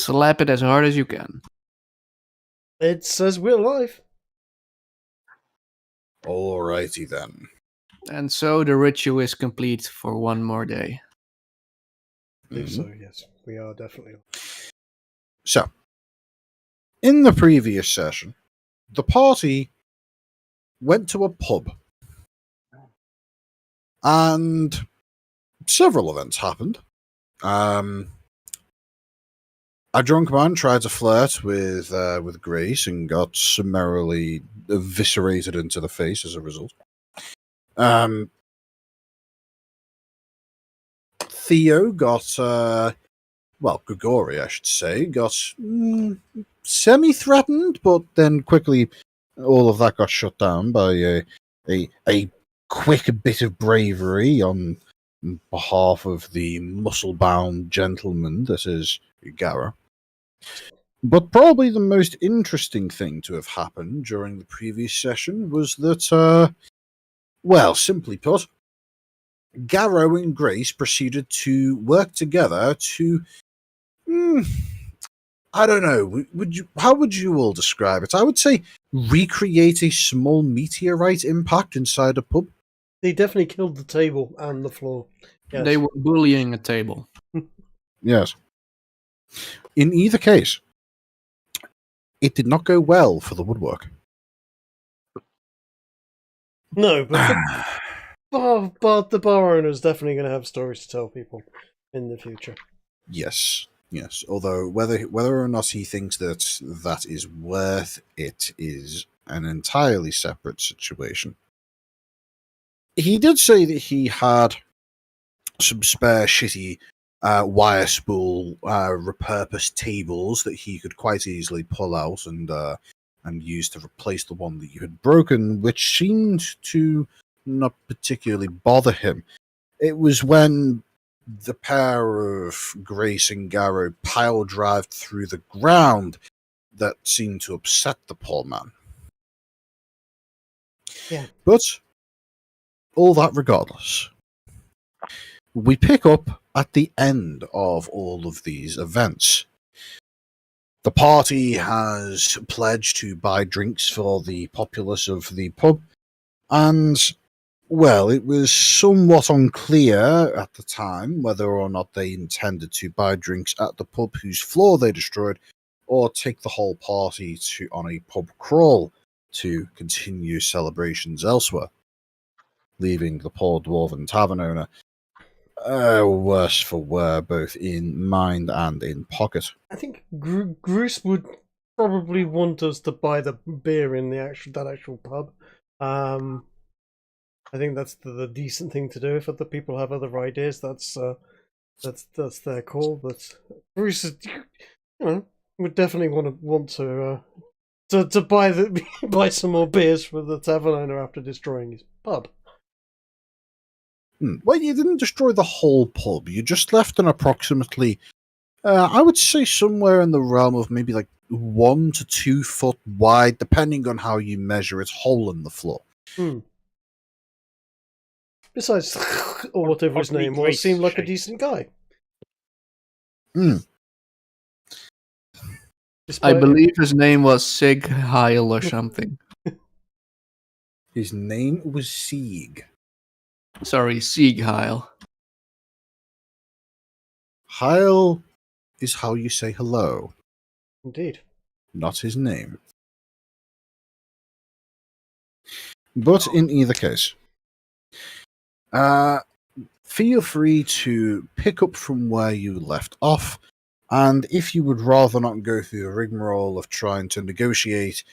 slap it as hard as you can. It says we're alive. Alrighty then. And so the ritual is complete for one more day. I believe so, yes. We are definitely. So, in the previous session, the party went to a pub. And several events happened. A drunk man tried to flirt with Grace and got summarily eviscerated into the face as a result. Theo got, Grigori, I should say, got semi-threatened, but then quickly all of that got shut down by a quick bit of bravery on behalf of the muscle-bound gentleman that is Gara. But probably the most interesting thing to have happened during the previous session was that, simply put, Garrow and Grace proceeded to work together to, I don't know, how would you all describe it? I would say recreate a small meteorite impact inside a pub. They definitely killed the table and the floor. Yes. They were bullying a table. Yes. In either case, it did not go well for the woodwork. No, but the bar owner is definitely going to have stories to tell people in the future. Yes. Although whether or not he thinks that is worth it is an entirely separate situation. He did say that he had some spare shitty wire spool repurposed tables that he could quite easily pull out and use to replace the one that you had broken, which seemed to not particularly bother him. It was when the pair of Grace and Garrow pile-drived through the ground that seemed to upset the poor man. Yeah. But all that regardless, we pick up at the end of all of these events. The party has pledged to buy drinks for the populace of the pub, and, well, it was somewhat unclear at the time whether or not they intended to buy drinks at the pub whose floor they destroyed, or take the whole party on a pub crawl to continue celebrations elsewhere, leaving the poor dwarven tavern owner worse for wear, both in mind and in pocket. I think Bruce would probably want us to buy the beer in that actual pub. I think that's the decent thing to do. If other people have other ideas, that's their call. But Bruce is, would definitely want to buy some more beers for the tavern owner after destroying his pub. Well, you didn't destroy the whole pub. You just left an approximately, I would say somewhere in the realm of maybe like 1 to 2 foot wide, depending on how you measure it, hole in the floor. Besides, or whatever his name was, seemed like a decent guy. I believe his name was Sig Heil or something. His name was Sieg. Sorry, Sieg Heil. Heil is how you say hello. Indeed. Not his name. But in either case, feel free to pick up from where you left off, and if you would rather not go through the rigmarole of trying to negotiate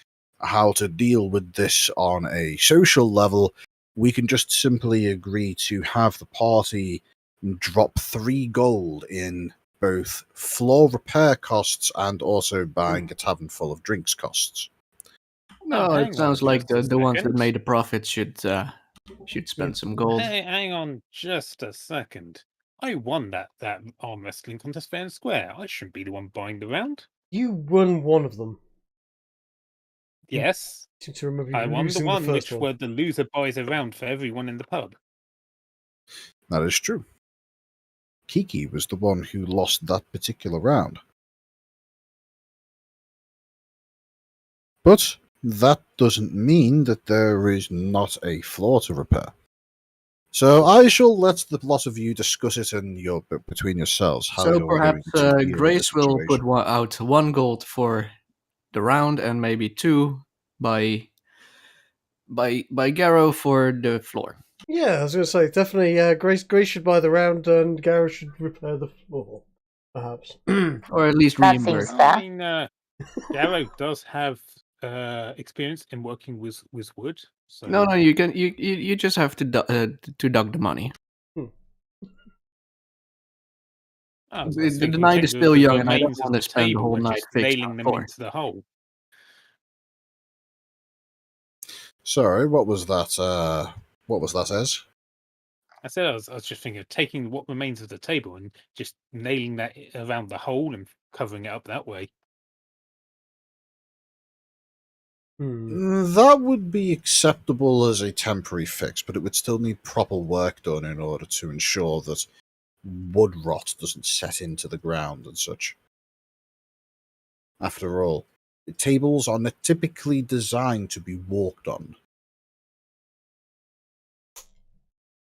how to deal with this on a social level, we can just simply agree to have the party drop 3 gold in both floor repair costs and also buying a tavern full of drinks costs. No, it sounds like the ones that made the profit should spend some gold. Hey, hang on just a second. I won that arm wrestling contest fair and square. I shouldn't be the one buying the round. You won one of them. Yes. To remember I won the one which one. where the loser buys a round for everyone in the pub. That is true. Kiki was the one who lost that particular round. But that doesn't mean that there is not a floor to repair. So I shall let the lot of you discuss it between yourselves. How So you're perhaps going to deal Grace with the will put situation. out 1 gold for the round and maybe 2 by Garrow for the floor. Yeah, I was going to say, definitely, Grace should buy the round and Gareth should repair the floor, perhaps. Or at least That reimburse. seems fair. I mean, Garrow does have experience in working with wood. So No, you just have to deduct the money. I was The thinking night take is still the young, and I don't remains of want the to spend the table whole and night just fixing nailing the them floor. into the hole. Sorry, what was that? What was that, Ez? I said I was just thinking of taking what remains of the table and just nailing that around the hole and covering it up that way. That would be acceptable as a temporary fix, but it would still need proper work done in order to ensure that wood rot doesn't set into the ground and such. After all, tables are not typically designed to be walked on.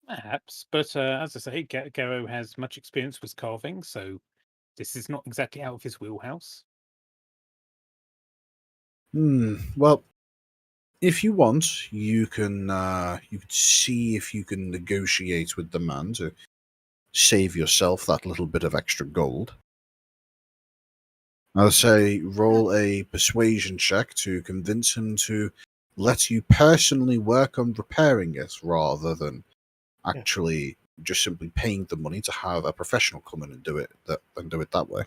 Perhaps, but as I say, Garrow has much experience with carving, so this is not exactly out of his wheelhouse. Well, if you want, you can see if you can negotiate with the man to save yourself that little bit of extra gold. I'll say roll a persuasion check to convince him to let you personally work on repairing it rather than actually just simply paying the money to have a professional come in and do it that way.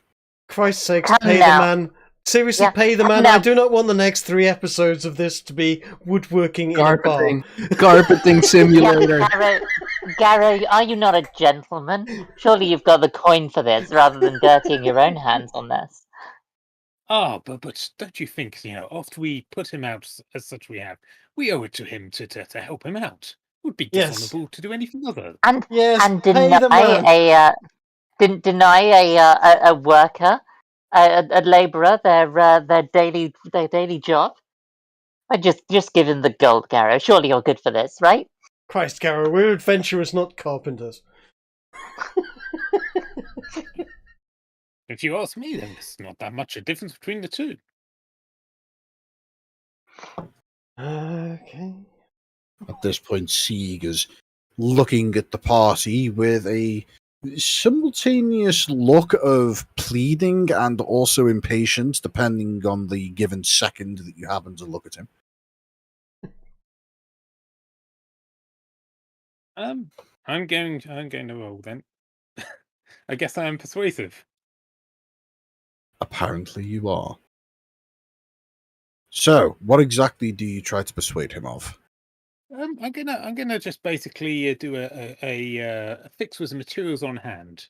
Christ's sakes, Come pay now. the man. Seriously, Yeah, pay the come man. now. I do not want the next 3 episodes of this to be woodworking in a bar. Carpeting simulator. Yeah, Garrow, are you not a gentleman? Surely you've got the coin for this rather than dirtying your own hands on this. Ah, but don't you think, after we put him out as such we owe it to him to help him out. It would be Yes. dishonourable to do anything other. And Yes, and pay the man. deny a worker, a labourer their daily job. I just give him the gold, Garrow. Surely you're good for this, right? Christ, Garrow, we're adventurers, not carpenters. If you ask me, then there's not that much a difference between the two. Okay. At this point, Sieg is looking at the party with a simultaneous look of pleading and also impatience, depending on the given second that you happen to look at him. I'm going to roll then. I guess I am persuasive. Apparently, you are. So, what exactly do you try to persuade him of? I'm gonna just basically do a fix with the materials on hand,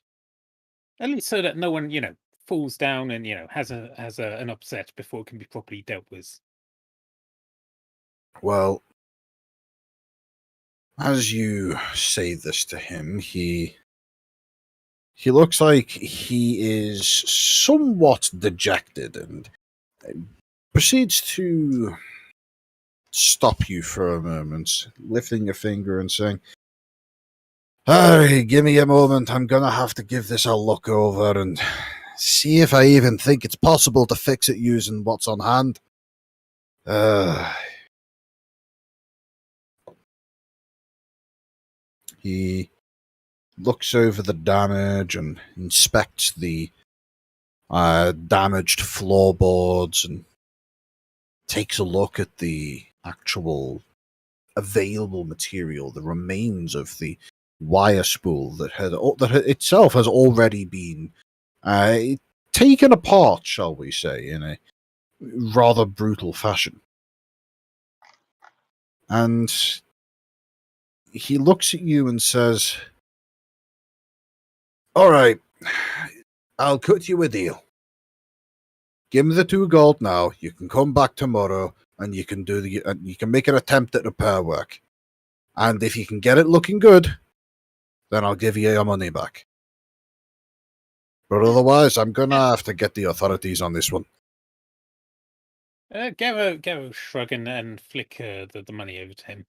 at least so that no one falls down and has an upset before it can be properly dealt with. Well, as you say this to him, he looks like he is somewhat dejected and proceeds to stop you for a moment, lifting a finger and saying, "Hey, give me a moment. I'm gonna have to give this a look over and see if I even think it's possible to fix it using what's on hand." He looks over the damage and inspects the damaged floorboards and takes a look at the actual available material, the remains of the wire spool that itself has already been taken apart, shall we say, in a rather brutal fashion. And he looks at you and says, "All right, I'll cut you a deal. Give me the 2 gold now. You can come back tomorrow, and you can you can make an attempt at repair work. And if you can get it looking good, then I'll give you your money back. But otherwise, I'm gonna have to get the authorities on this one." Garo shrug and flick the money over to him.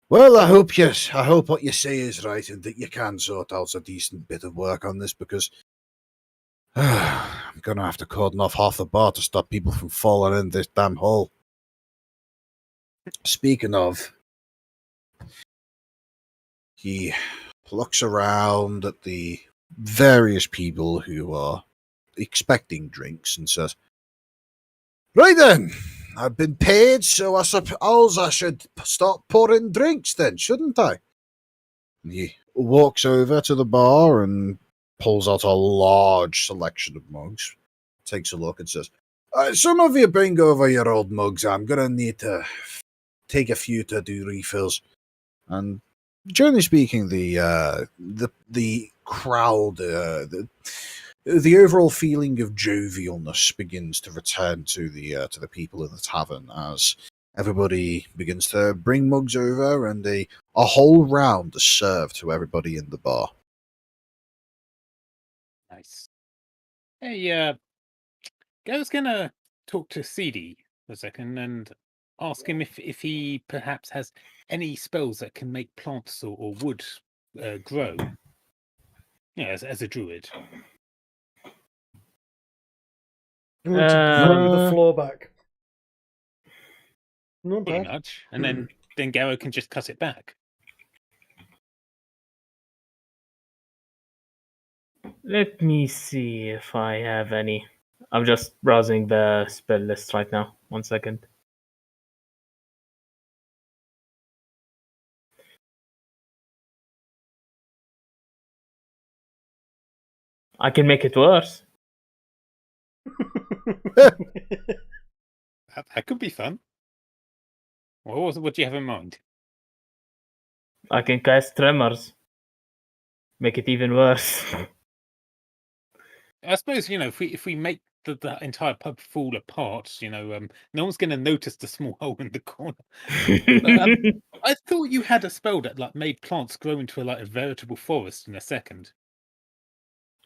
Well, I hope what you say is right and that you can sort out a decent bit of work on this, because I'm gonna have to cordon off half the bar to stop people from falling in this damn hole. Speaking of, he looks around at the various people who are expecting drinks and says, "Right then, I've been paid, so I suppose I should start pouring drinks then, shouldn't I?" And he walks over to the bar and pulls out a large selection of mugs, takes a look and says, "Some of you bring over your old mugs. I'm going to need to take a few to do refills." And generally speaking, the crowd, the overall feeling of jovialness begins to return to the people in the tavern as everybody begins to bring mugs over, and a whole round is served to everybody in the bar. Nice. Hey, Garo's gonna talk to CD for a second and ask him if he perhaps has any spells that can make plants or wood grow. Yeah, as a druid. You want to grow the floor back. Not Pretty bad. much. And then Garo can just cut it back. Let me see if I have any. I'm just browsing the spell list right now. 1 second. I can make it worse. That could be fun. What do you have in mind? I can cast Tremors. Make it even worse. I suppose, if we make the entire pub fall apart, no one's going to notice the small hole in the corner. I thought you had a spell that made plants grow into a veritable forest in a second.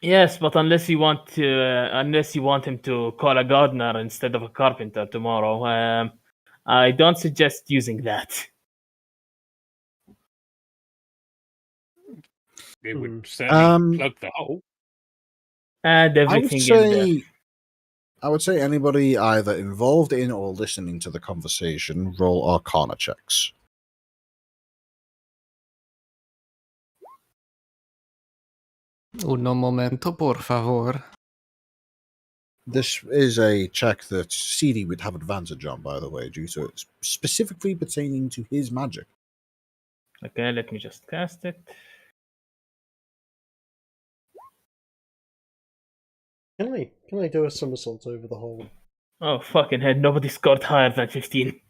Yes, but unless you want him to call a gardener instead of a carpenter tomorrow, I don't suggest using that. It would certainly plug the hole. And everything in there. I would say anybody either involved in or listening to the conversation roll Arcana checks. Uno momento, por favor. This is a check that CD would have advantage on, by the way, due to it specifically pertaining to his magic. Okay, let me just cast it. Can I do a somersault over the hole? Oh, fucking hell, nobody scored higher than 15.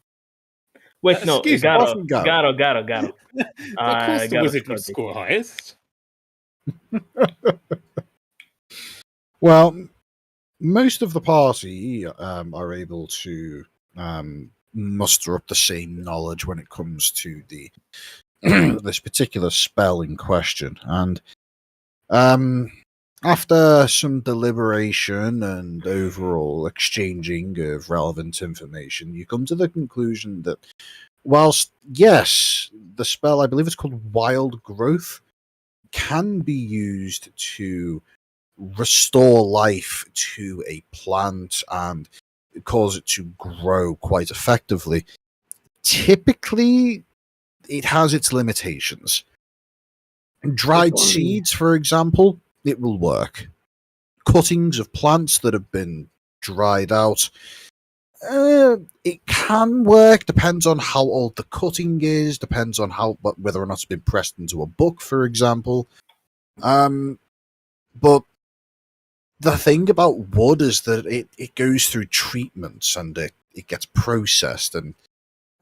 Wait, no, excuse me, Garo. Garo. Garo. Of course the wizard would score highest. Well, most of the party are able to muster up the same knowledge when it comes to the this particular spell in question, and after some deliberation and overall exchanging of relevant information, you come to the conclusion that whilst, yes, the spell, I believe it's called Wild Growth, can be used to restore life to a plant and cause it to grow quite effectively, typically it has its limitations. Dried seeds, for example, it will work. Cuttings of plants that have been dried out, it can work. Depends on how old the cutting is. Depends on whether or not it's been pressed into a book, for example. But the thing about wood is that it goes through treatments and it gets processed, and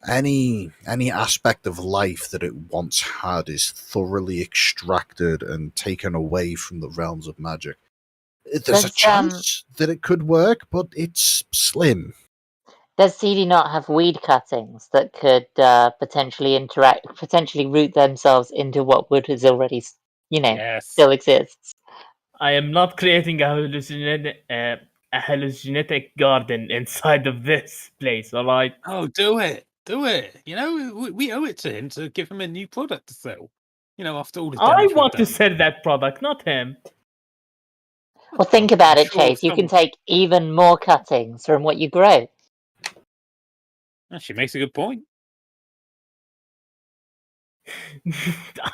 any aspect of life that it once had is thoroughly extracted and taken away from the realms of magic. There's a chance that it could work, but it's slim. Does CD not have weed cuttings that could potentially root themselves into what wood has already, Yes. still exists? I am not creating a a hallucinogenic garden inside of this place. All right. Oh, do it. You know, we owe it to him to give him a new product to sell. You know, after all the damage I we've want to done. sell that product, not him. Well, think about I'm it, sure Chase. You can someone- take even more cuttings from what you grow. She makes a good point.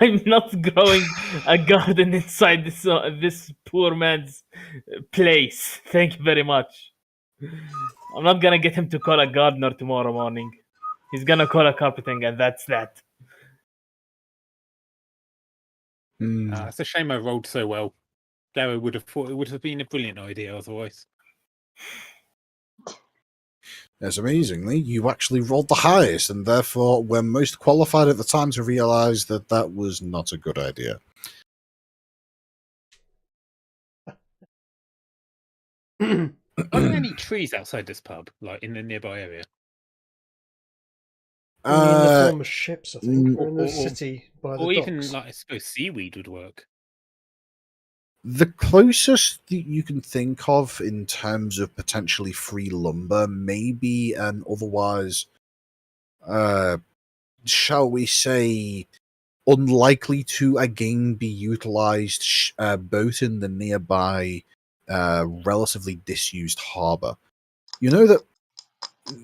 I'm not growing a garden inside this poor man's place. Thank you very much. I'm not gonna get him to call a gardener tomorrow morning. He's gonna call a carpeting, and that's that. It's a shame I rolled so well. Gary would have thought it would have been a brilliant idea otherwise. Yes, amazingly, you actually rolled the highest, and therefore were most qualified at the time to realise that that was not a good idea. Are there any trees outside this pub, like in the nearby area? In the form of ships, I think. We're in the or- city by the Or docks. even, like, I suppose seaweed would work. The closest that you can think of in terms of potentially free lumber may be an otherwise, shall we say, unlikely to again be utilized boat in the nearby, relatively disused harbor. You know that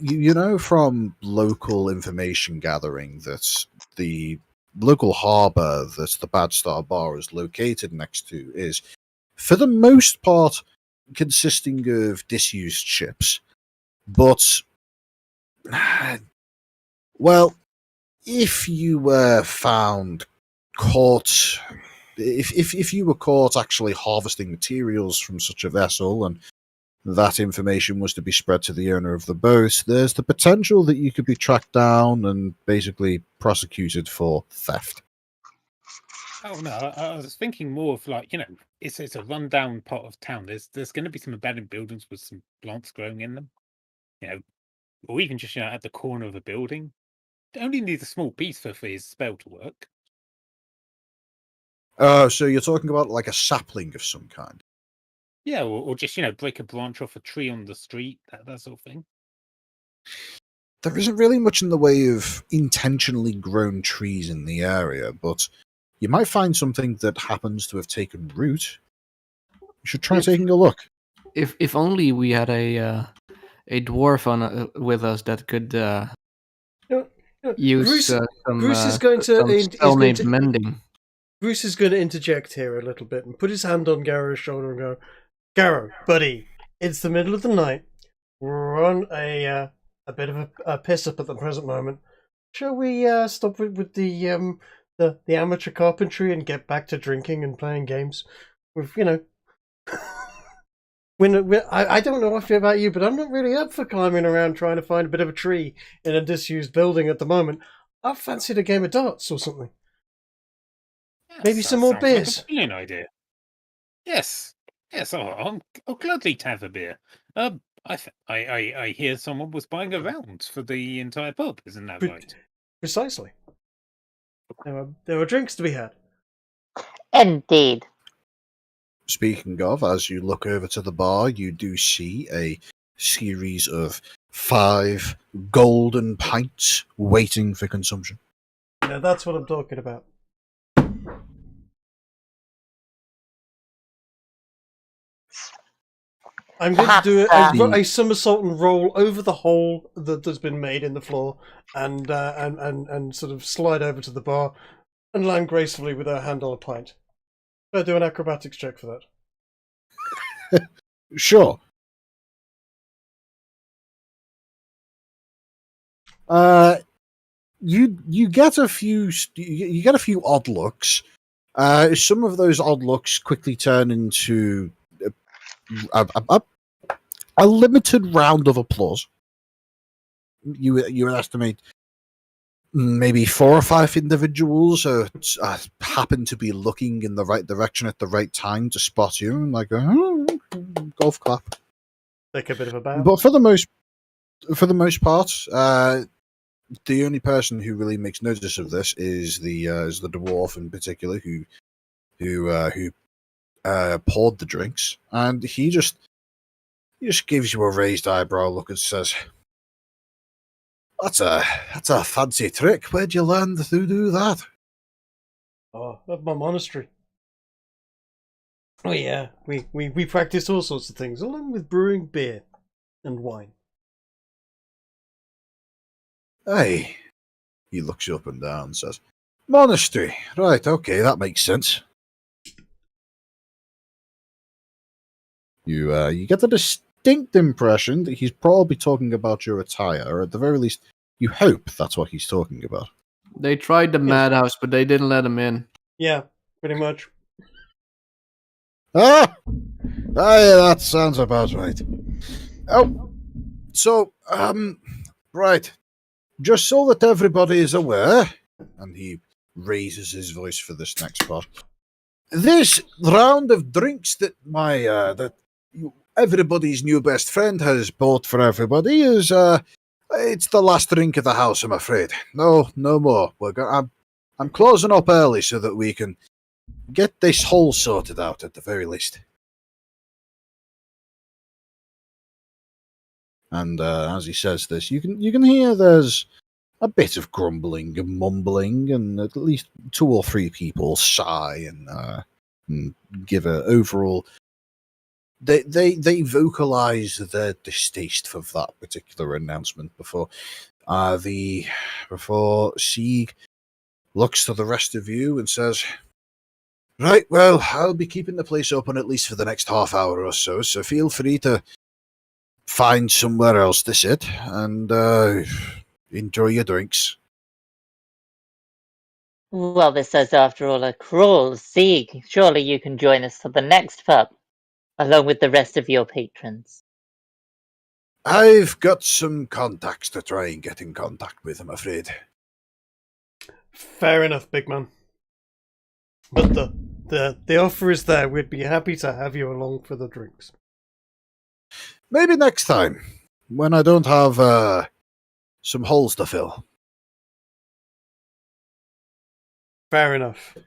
you know from local information gathering that the local harbor that the Bad Star Bar is located next to is, for the most part, consisting of disused ships. But, well, if you were found caught, if you were caught actually harvesting materials from such a vessel, and that information was to be spread to the owner of the boat, there's the potential that you could be tracked down and basically prosecuted for theft. Oh no, I was thinking more of, like, you know, it's a rundown part of town. There's going to be some abandoned buildings with some plants growing in them, you know, or even just, you know, at the corner of a building. It only needs a small piece for his spell to work. So you're talking about like a sapling of some kind? Yeah, or just, you know, break a branch off a tree on the street, that sort of thing. There isn't really much in the way of intentionally grown trees in the area, but you might find something that happens to have taken root. You should try taking a look. If only we had a dwarf with us that could use Bruce is going to spell named mending. Bruce is going to interject here a little bit and put his hand on Garrow's shoulder and go, "Garrow, buddy, it's the middle of the night. We're on a bit of a piss up at the present moment. Shall we stop with the amateur carpentry and get back to drinking and playing games? With, you know, I don't know about you, but I'm not really up for climbing around trying to find a bit of a tree in a disused building at the moment. I fancied a game of darts or something. Yeah, Maybe some more sounds like beers. a brilliant idea. Yes. I'll gladly have a beer. I hear someone was buying a round for the entire pub, isn't that right? Precisely. There were drinks to be had. Indeed. Speaking of, as you look over to the bar, you do see a series of 5 golden pints waiting for consumption. Now that's what I'm talking about. I'm going to do a somersault and roll over the hole that has been made in the floor, and sort of slide over to the bar and land gracefully with her hand on a pint. I'll do an acrobatics check for that. Sure. You get a few odd looks. Some of those odd looks quickly turn into a limited round of applause. You would estimate maybe 4 or 5 individuals happen to be looking in the right direction at the right time to spot you, and like golf clap. Take a bit of a bow. But for the most part, the only person who really makes notice of this is the dwarf in particular who poured the drinks, and he just He just gives you a raised eyebrow look and says, That's a fancy trick. Where'd you learn to do that? Oh, at my monastery. Oh yeah, we practice all sorts of things, along with brewing beer and wine. Hey, he looks you up and down and says, Monastery. Right, okay, that makes sense. You get the distinct impression that he's probably talking about your attire, or at the very least, you hope that's what he's talking about. They tried the madhouse, but they didn't let him in. Yeah, pretty much. Ah! Aye, that sounds about right. Oh, so, right. Just so that everybody is aware, and he raises his voice for this next part. This round of drinks that everybody's new best friend has bought for everybody is it's the last drink of the house, I'm afraid. No more. I'm closing up early so that we can get this hole sorted out at the very least. And as he says this, you can hear there's a bit of grumbling and mumbling, and at least 2 or 3 people sigh and give a overall. They vocalize their distaste for that particular announcement before Sieg looks to the rest of you and says, Right, well, I'll be keeping the place open at least for the next half hour or so feel free to find somewhere else to sit and enjoy your drinks. Well, this is after all a crawl. Sieg, surely you can join us for the next pub, along with the rest of your patrons. I've got some contacts to try and get in contact with, I'm afraid. Fair enough, big man. But the offer is there. We'd be happy to have you along for the drinks. Maybe next time, when I don't have some holes to fill. Fair enough.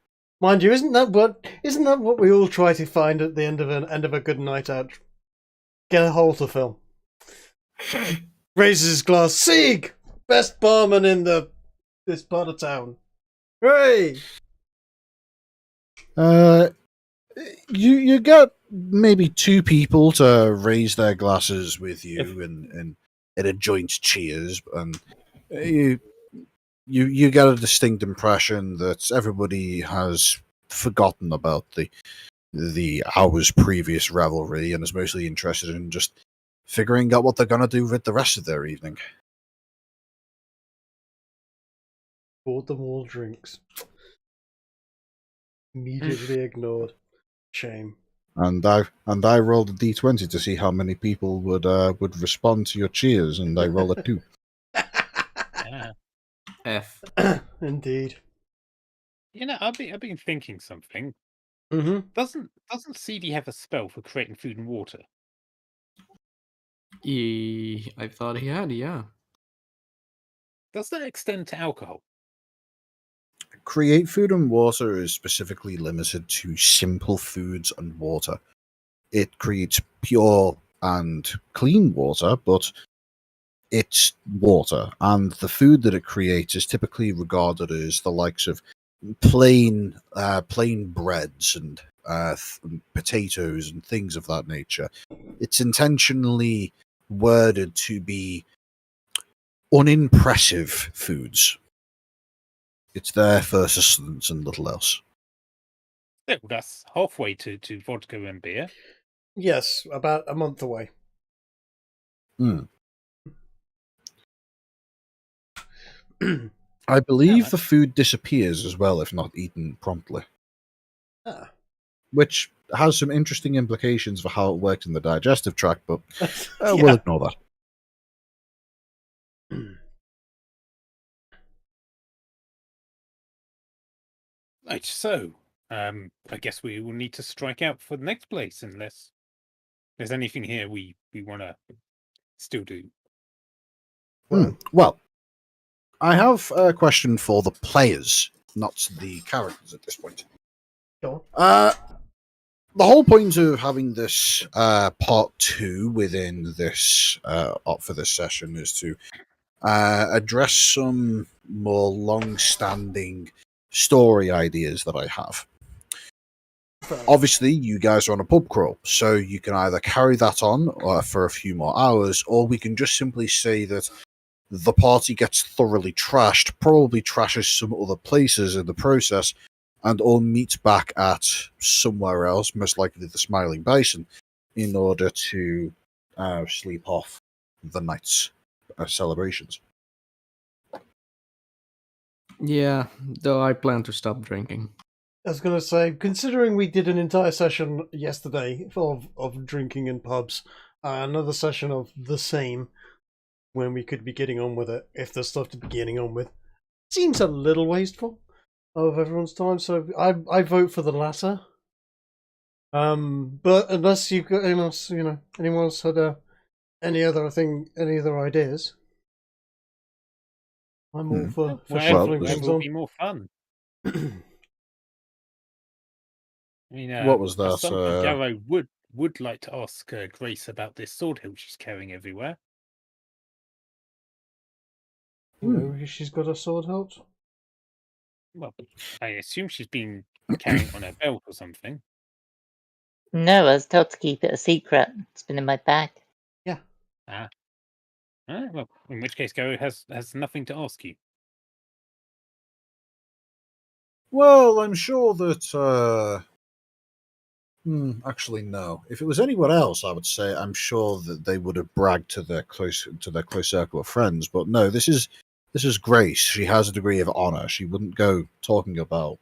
Mind you, isn't that what we all try to find at the end of a good night out? Get a hole to fill. Raises his glass. Sieg, best barman in this part of town. Hooray! You got maybe 2 people to raise their glasses with you and in a joint cheers, and you get a distinct impression that everybody has forgotten about the hour's previous revelry and is mostly interested in just figuring out what they're going to do with the rest of their evening. Bought them all drinks. Immediately ignored. Shame. And I rolled a d20 to see how many people would respond to your cheers, and I rolled a 2. Yeah. F. Indeed. You know, I've been thinking something. Mm-hmm. Doesn't CD have a spell for creating food and water? I thought he had, yeah. Does that extend to alcohol? Create food and water is specifically limited to simple foods and water. It creates pure and clean water, but it's water, and the food that it creates is typically regarded as the likes of plain breads and potatoes and things of that nature. It's intentionally worded to be unimpressive foods. It's there for sustenance and little else. Yeah, well, that's halfway to vodka and beer. Yes, about a month away. I believe the food disappears as well if not eaten promptly. Which has some interesting implications for how it works in the digestive tract, but we'll ignore that. Right, so I guess we will need to strike out for the next place unless there's anything here we want to still do. Well, I have a question for the players, not the characters at this point. Sure. the whole point of having this part 2 within this for this session is to address some more long-standing story ideas that I have. Obviously, you guys are on a pub crawl, so you can either carry that on for a few more hours, or we can just simply say that the party gets thoroughly trashed, probably trashes some other places in the process, and all meet back at somewhere else, most likely the Smiling Basin, in order to sleep off the night's celebrations. Yeah, though I plan to stop drinking. I was going to say, considering we did an entire session yesterday of drinking in pubs, another session of the same, when we could be getting on with it, if there's stuff to be getting on with, seems a little wasteful of everyone's time. So I vote for the latter. But unless anyone else had any other ideas, I'm all for shuffling things will on. be more fun. I mean, what was that? Garrow would like to ask Grace about this sword hilt she's carrying everywhere. She's got a sword hilt. Well, I assume she's been carrying it on her belt or something. No, I was told to keep it a secret. It's been in my bag. Yeah. Well, in which case, Garrow has nothing to ask you. Well, I'm sure that. Actually, no. If it was anyone else, I would say I'm sure that they would have bragged to their close circle of friends. But no, this is Grace. She has a degree of honor. She wouldn't go talking about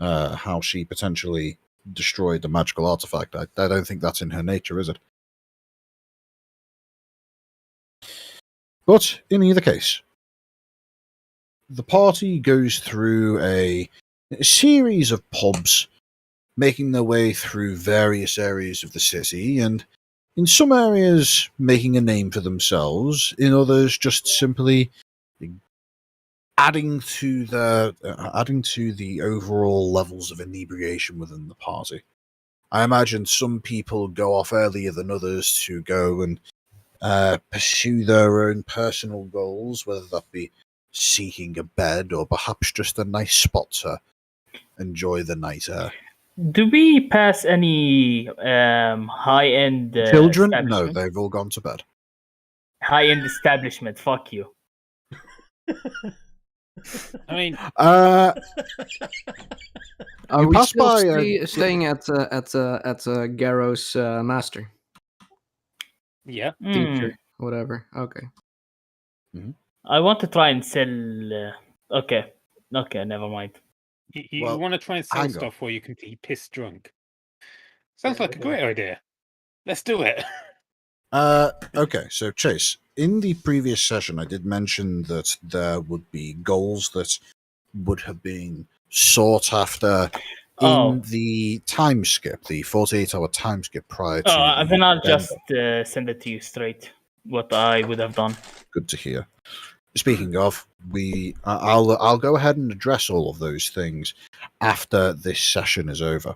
how she potentially destroyed the magical artifact. I don't think that's in her nature, is it? But in either case, the party goes through a series of pubs, making their way through various areas of the city, and in some areas making a name for themselves, in others just simply adding to the overall levels of inebriation within the party. I imagine some people go off earlier than others to go and pursue their own personal goals, whether that be seeking a bed or perhaps just a nice spot to enjoy the night air. Do we pass any high-end Children? No, establishment? they've all gone to bed. High-end establishment, fuck you. I mean, Are we pass still by, staying at Garrow's master? yeah. Teacher, whatever. Okay. I want to try and sell. Okay, never mind. You Well, want to try and sell hang on. stuff while you can be pissed drunk. Sounds like a great idea. Let's do it. Okay, so Chase, in the previous session, I did mention that there would be goals that would have been sought after in the time skip, the 48-hour time skip prior to. Then I'll just send it to you straight. What I would have done. Good to hear. Speaking of, I'll go ahead and address all of those things after this session is over.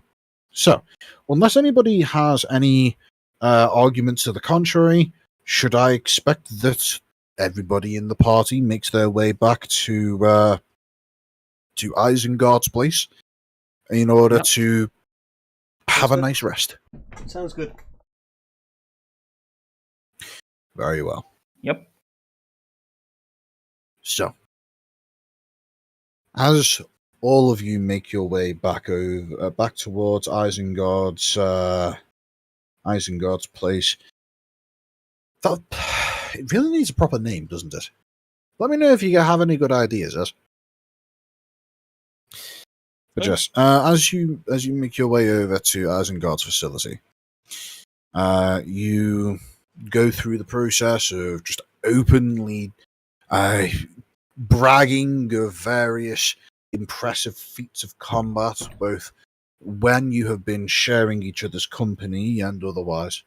So, unless anybody has any arguments to the contrary, should I expect that everybody in the party makes their way back to Isengard's place in order to have a nice rest? Sounds good. Very well. Yep. So, as all of you make your way back towards Isengard's place, it really needs a proper name, doesn't it? Let me know if you have any good ideas, as. But yes, as you make your way over to Isengard's facility, you go through the process of just openly bragging of various impressive feats of combat, both when you have been sharing each other's company and otherwise,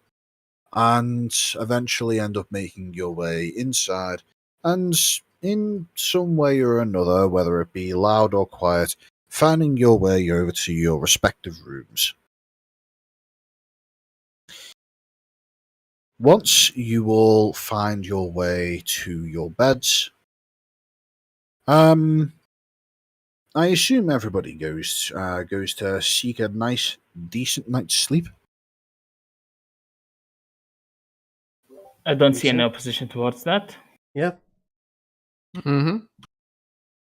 and eventually end up making your way inside, and in some way or another, whether it be loud or quiet, finding your way over to your respective rooms. Once you all find your way to your beds, I assume everybody goes to seek a nice, decent night's sleep. I don't Think see any so. opposition towards that. Yeah. Mm-hmm.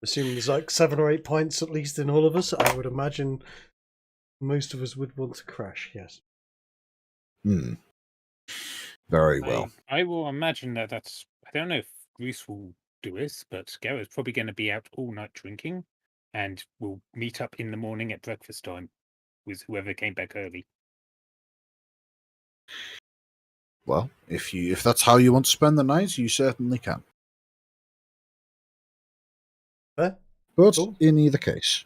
Assuming there's like 7 or 8 pints at least in all of us, I would imagine most of us would want to crash, yes. Very well. I will imagine that's. I don't know if Bruce will do this, but Garrett's probably going to be out all night drinking, and we'll meet up in the morning at breakfast time with whoever came back early. Well, if that's how you want to spend the night, you certainly can. Fair? But Cool. in either case,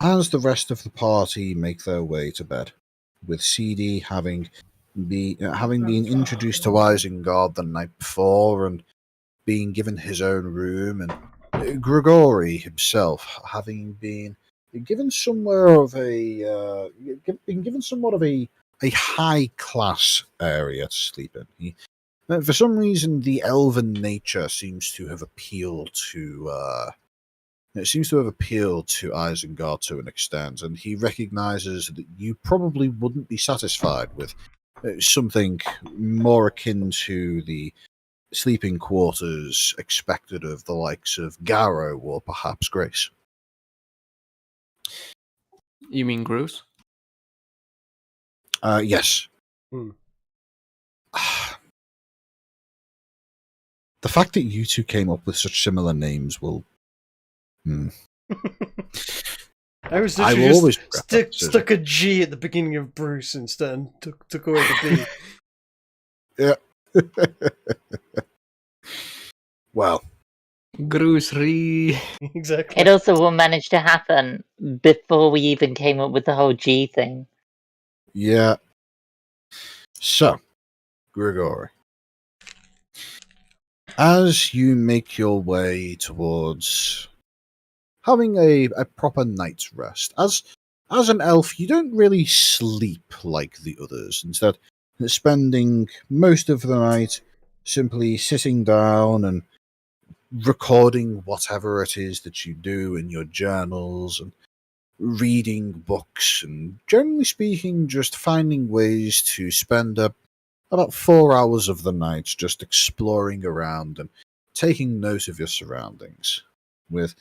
as the rest of the party make their way to bed, with CD having been introduced to Isengard the night before and being given his own room, and Grigori himself having been given somewhat of a high class area to sleep in. For some reason, the elven nature seems to have appealed to Isengard to an extent, and he recognizes that you probably wouldn't be satisfied with something more akin to the sleeping quarters expected of the likes of Garrow or perhaps Grace. You mean Bruce? Yes. Hmm. The fact that you two came up with such similar names will. I was I literally will always just regret that decision. stuck a G at the beginning of Bruce instead and took away the B. Yeah. Well, Grocery. Exactly. It also will manage to happen before we even came up with the whole G thing. yeah. So, Grigori, as you make your way towards having a proper night's rest, as an elf, you don't really sleep like the others. Instead, spending most of the night simply sitting down and recording whatever it is that you do in your journals and reading books, and generally speaking, just finding ways to spend about 4 hours of the night just exploring around and taking note of your surroundings, with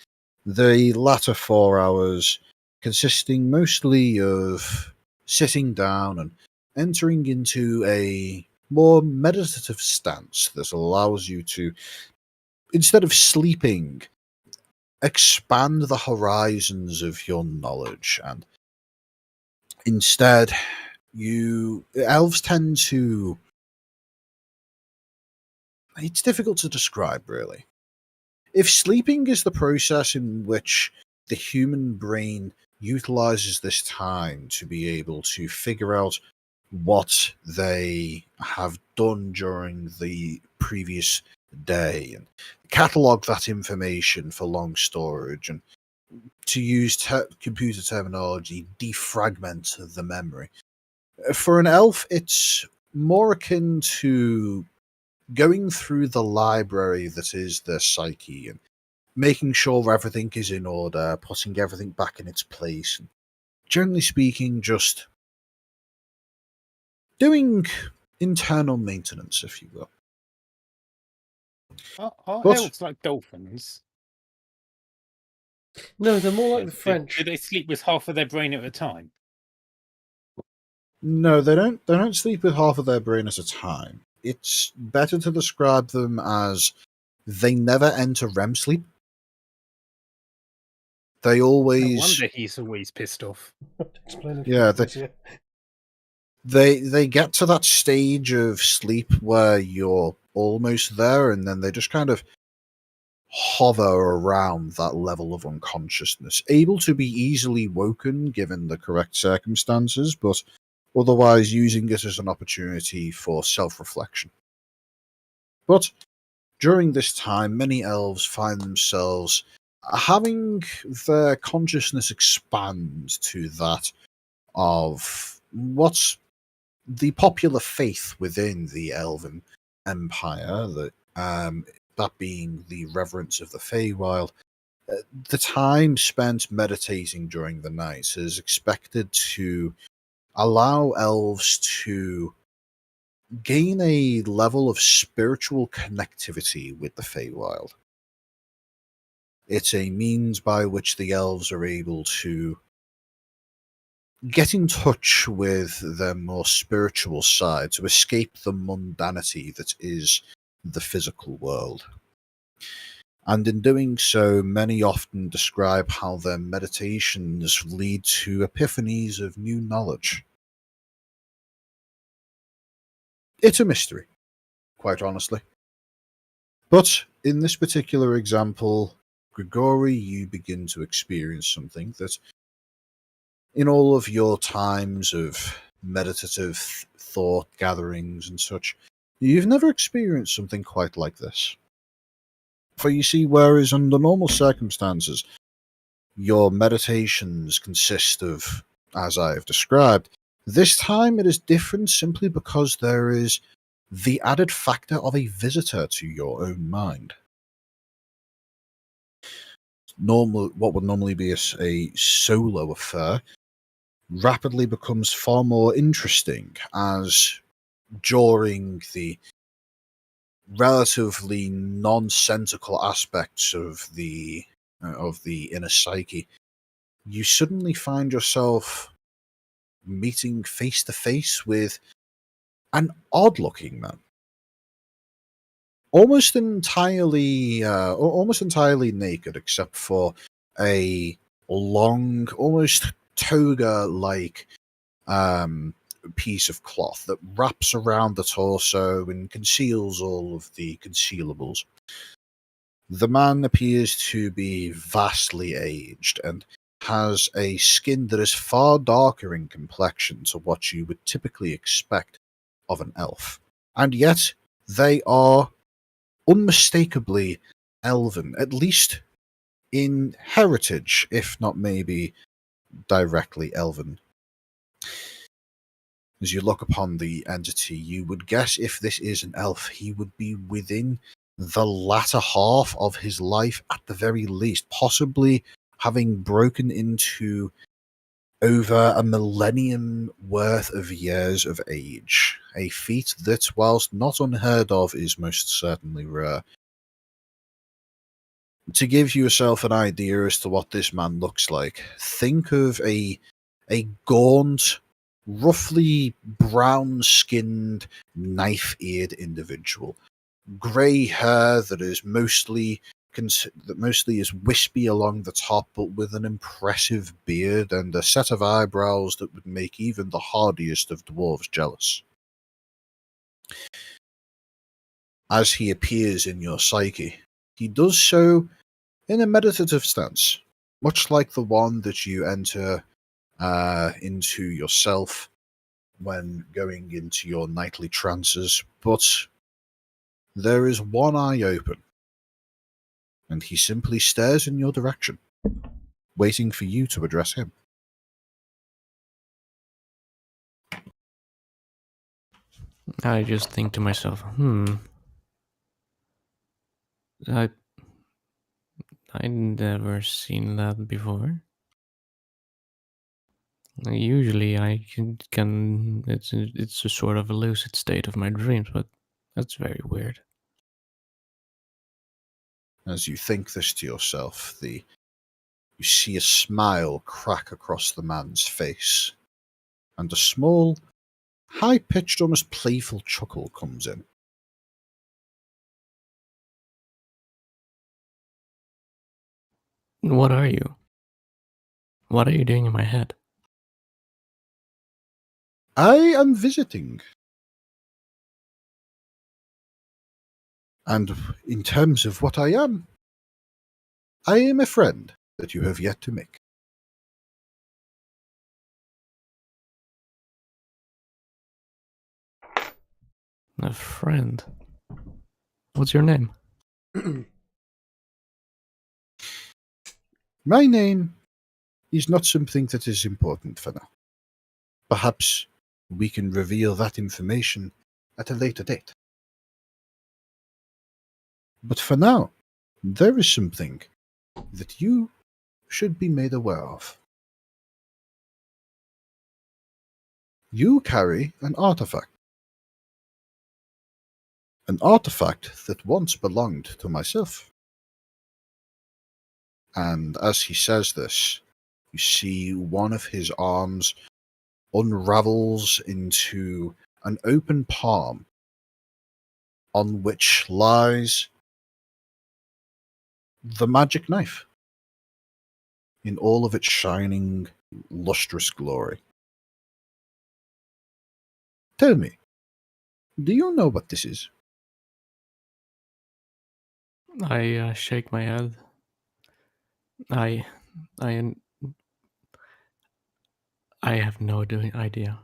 the latter 4 hours consisting mostly of sitting down and entering into a more meditative stance that allows you to, instead of sleeping, expand the horizons of your knowledge. And instead, elves tend to, it's difficult to describe, really. If sleeping is the process in which the human brain utilizes this time to be able to figure out what they have done during the previous day and catalog that information for long storage, and to use computer terminology, defragment the memory. For an elf, it's more akin to going through the library that is their psyche and making sure everything is in order, putting everything back in its place, and generally speaking, just doing internal maintenance, if you will. Are But- elves like dolphins? No, they're more like the Do French. they sleep with half of their brain at a time? No, they don't. They don't sleep with half of their brain at a time. It's better to describe them as they never enter REM sleep. They No always, wonder he's always pissed off. Explain it. Yeah, easier. they get to that stage of sleep where you're almost there, and then they just kind of hover around that level of unconsciousness, able to be easily woken given the correct circumstances, but otherwise using it as an opportunity for self-reflection. But during this time, many elves find themselves having their consciousness expand to that of what's the popular faith within the Elven Empire, that being the reverence of the Feywild, the time spent meditating during the night is expected to allow elves to gain a level of spiritual connectivity with the Feywild. It's a means by which the elves are able to get in touch with their more spiritual side, to escape the mundanity that is the physical world. And in doing so, many often describe how their meditations lead to epiphanies of new knowledge. It's a mystery, quite honestly. But in this particular example, Grigori, you begin to experience something that, in all of your times of meditative thought gatherings and such, you've never experienced something quite like this. For you see, whereas under normal circumstances, your meditations consist of, as I have described, this time it is different simply because there is the added factor of a visitor to your own mind. What would normally be a solo affair rapidly becomes far more interesting as, during the relatively nonsensical aspects of the inner psyche, you suddenly find yourself meeting face to face with an odd-looking man, almost entirely naked, except for a long, almost toga-like piece of cloth that wraps around the torso and conceals all of the concealables. The man appears to be vastly aged and has a skin that is far darker in complexion to what you would typically expect of an elf. And yet, they are unmistakably elven, at least in heritage, if not maybe directly elven. As you look upon the entity, you would guess if this is an elf, he would be within the latter half of his life at the very least, possibly having broken into over a millennium worth of years of age, a feat that, whilst not unheard of, is most certainly rare. To give yourself an idea as to what this man looks like, think of a gaunt, roughly brown-skinned, knife-eared individual. Grey hair that is mostly is wispy along the top, but with an impressive beard and a set of eyebrows that would make even the hardiest of dwarves jealous. As he appears in your psyche, he does so in a meditative stance, much like the one that you enter into yourself when going into your nightly trances, but there is one eye open, and he simply stares in your direction, waiting for you to address him. I just think to myself, I'd never seen that before. Usually I can it's a sort of a lucid state of my dreams, but that's very weird. As you think this to yourself, you see a smile crack across the man's face, and a small, high-pitched, almost playful chuckle comes in. What are you? What are you doing in my head? I am visiting. And in terms of what I am a friend that you have yet to make. A friend? What's your name? My name is not something that is important for now. Perhaps we can reveal that information at a later date. But for now, there is something that you should be made aware of. You carry an artifact. An artifact that once belonged to myself. And as he says this, you see one of his arms unravels into an open palm on which lies the magic knife in all of its shining, lustrous glory. Tell me, do you know what this is? I shake my head. I I I have no idea.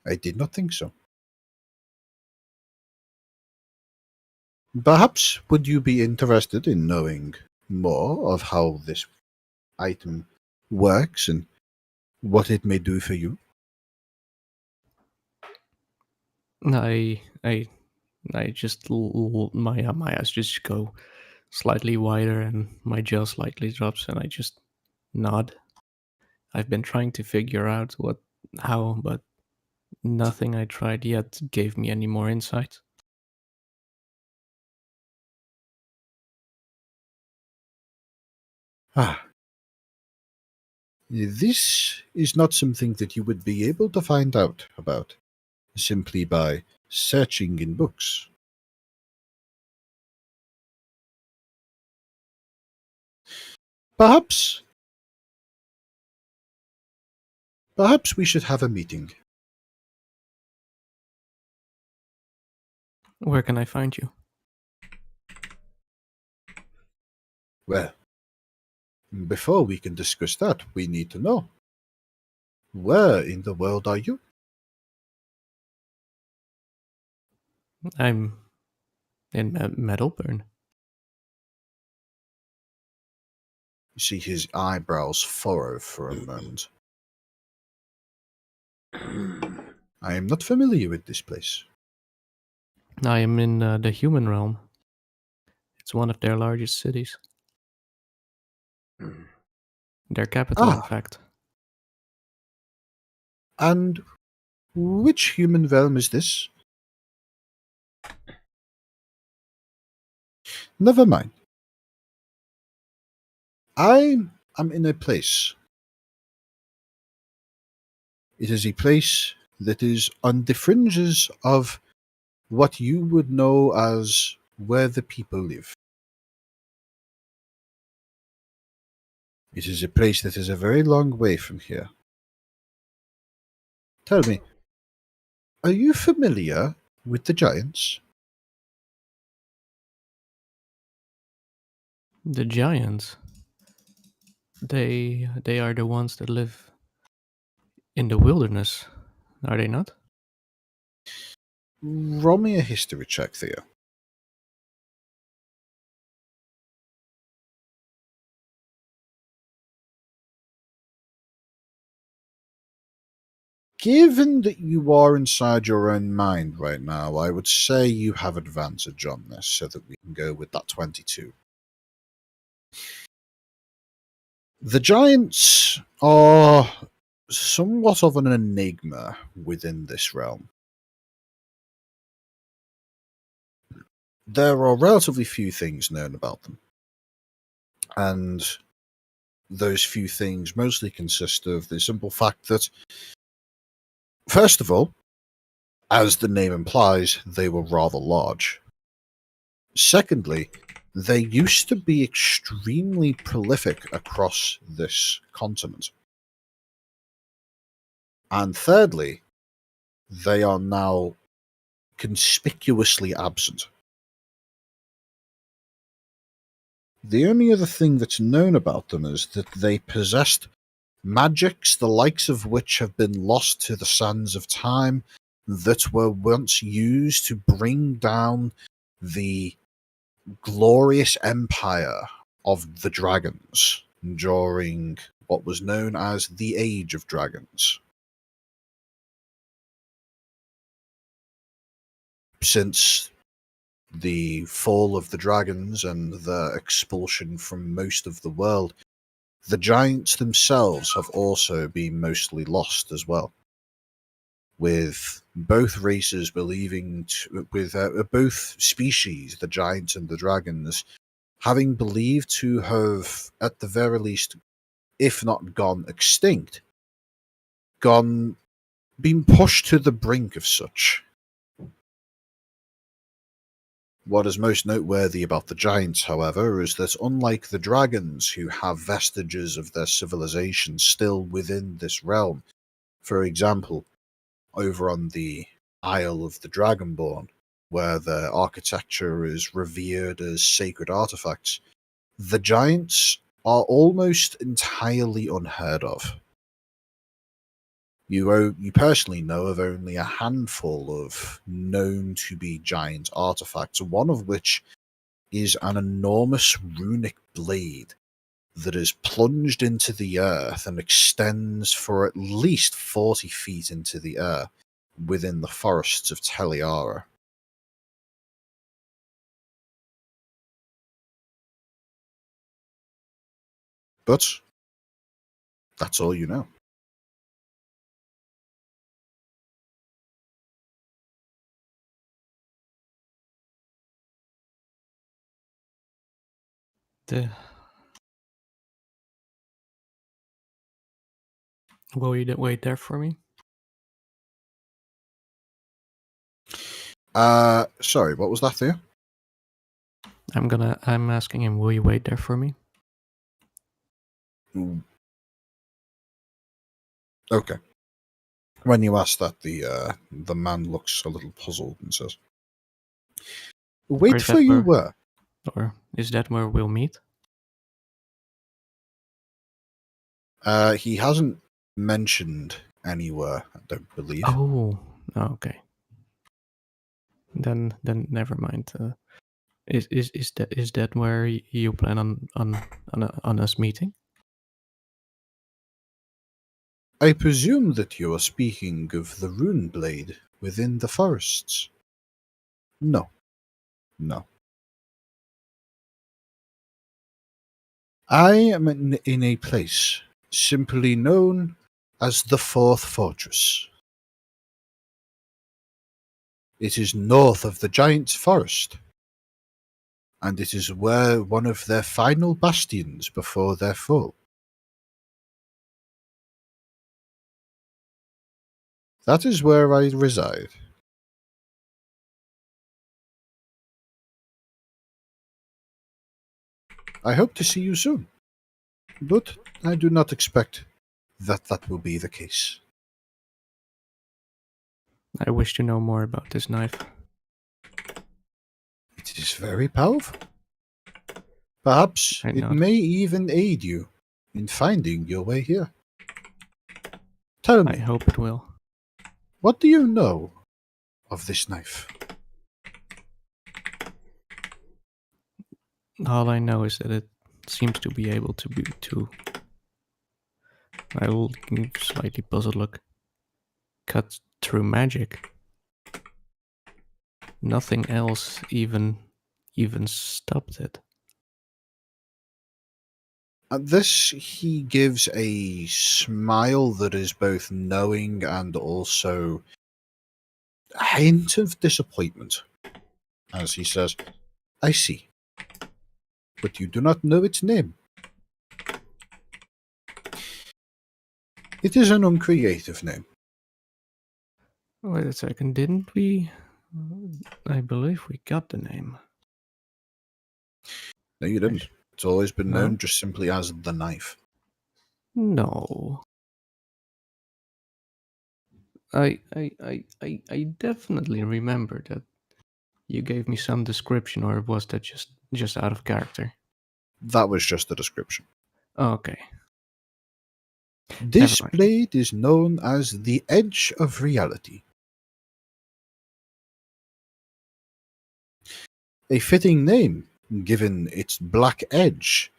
I did not think so. Perhaps would you be interested in knowing more of how this item works and what it may do for you? I just my eyes just go slightly wider and my jaw slightly drops and I just nod. I've been trying to figure out how, but nothing I tried yet gave me any more insight. Ah, this is not something that you would be able to find out about simply by searching in books. Perhaps we should have a meeting. Where can I find you? Well, before we can discuss that, we need to know. Where in the world are you? I'm in Meadowburn. You see his eyebrows furrow for a moment. I am not familiar with this place. I am in the human realm. It's one of their largest cities. Their capital, in Ah. fact. And which human realm is this? Never mind. I am in a place. It is a place that is on the fringes of what you would know as where the people live. It is a place that is a very long way from here. Tell me, are you familiar with the giants? The giants. They are the ones that live in the wilderness, are they not? Roll me a history check, Theo. Given that you are inside your own mind right now, I would say you have advantage on this so that we can go with that 22. The giants are somewhat of an enigma within this realm. There are relatively few things known about them, and those few things mostly consist of the simple fact that, first of all, as the name implies, they were rather large. Secondly, they used to be extremely prolific across this continent. And thirdly, they are now conspicuously absent. The only other thing that's known about them is that they possessed magics the likes of which have been lost to the sands of time that were once used to bring down the glorious empire of the dragons during what was known as the Age of Dragons. since the fall of the dragons and the expulsion from most of the world, the giants themselves have also been mostly lost as well, with both races both species, the giants and the dragons, having believed to have, at the very least, if not gone extinct, been pushed to the brink of such. What is most noteworthy about the giants, however, is that unlike the dragons, who have vestiges of their civilization still within this realm, for example, over on the Isle of the Dragonborn, where their architecture is revered as sacred artifacts, the giants are almost entirely unheard of. You personally know of only a handful of known to be giant artifacts, one of which is an enormous runic blade that is plunged into the earth and extends for at least 40 feet into the air within the forests of Teliara. But that's all you know. Will you wait there for me? Sorry, what was that there? I'm asking him, will you wait there for me? Okay. When you ask that, the man looks a little puzzled and says, "Wait for you where? Or is that where we'll meet?" He hasn't mentioned anywhere, I don't believe. Oh, okay. Then never mind. Is that where you plan on us meeting? I presume that you are speaking of the rune blade within the forests. No. I am in a place simply known as the Fourth Fortress. It is north of the Giant's Forest, and it is where one of their final bastions before their fall. That is where I reside. I hope to see you soon, but I do not expect that will be the case. I wish to know more about this knife. It is very powerful. Perhaps it may even aid you in finding your way here. Tell me, I hope it will. what do you know of this knife? All I know is that it seems to be able to I will slightly puzzled look. Cut through magic. Nothing else even stopped it. At this, he gives a smile that is both knowing and also a hint of disappointment, as he says, "I see. But you do not know its name. It is an uncreative name. Wait a second, didn't we? I believe we got the name. No, you didn't. It's always been No? known just simply as the knife." No. I definitely remember that you gave me some description, or was that just out of character? That was just the description. Okay. This Never mind. blade is known as the Edge of Reality. A fitting name, given its black edge,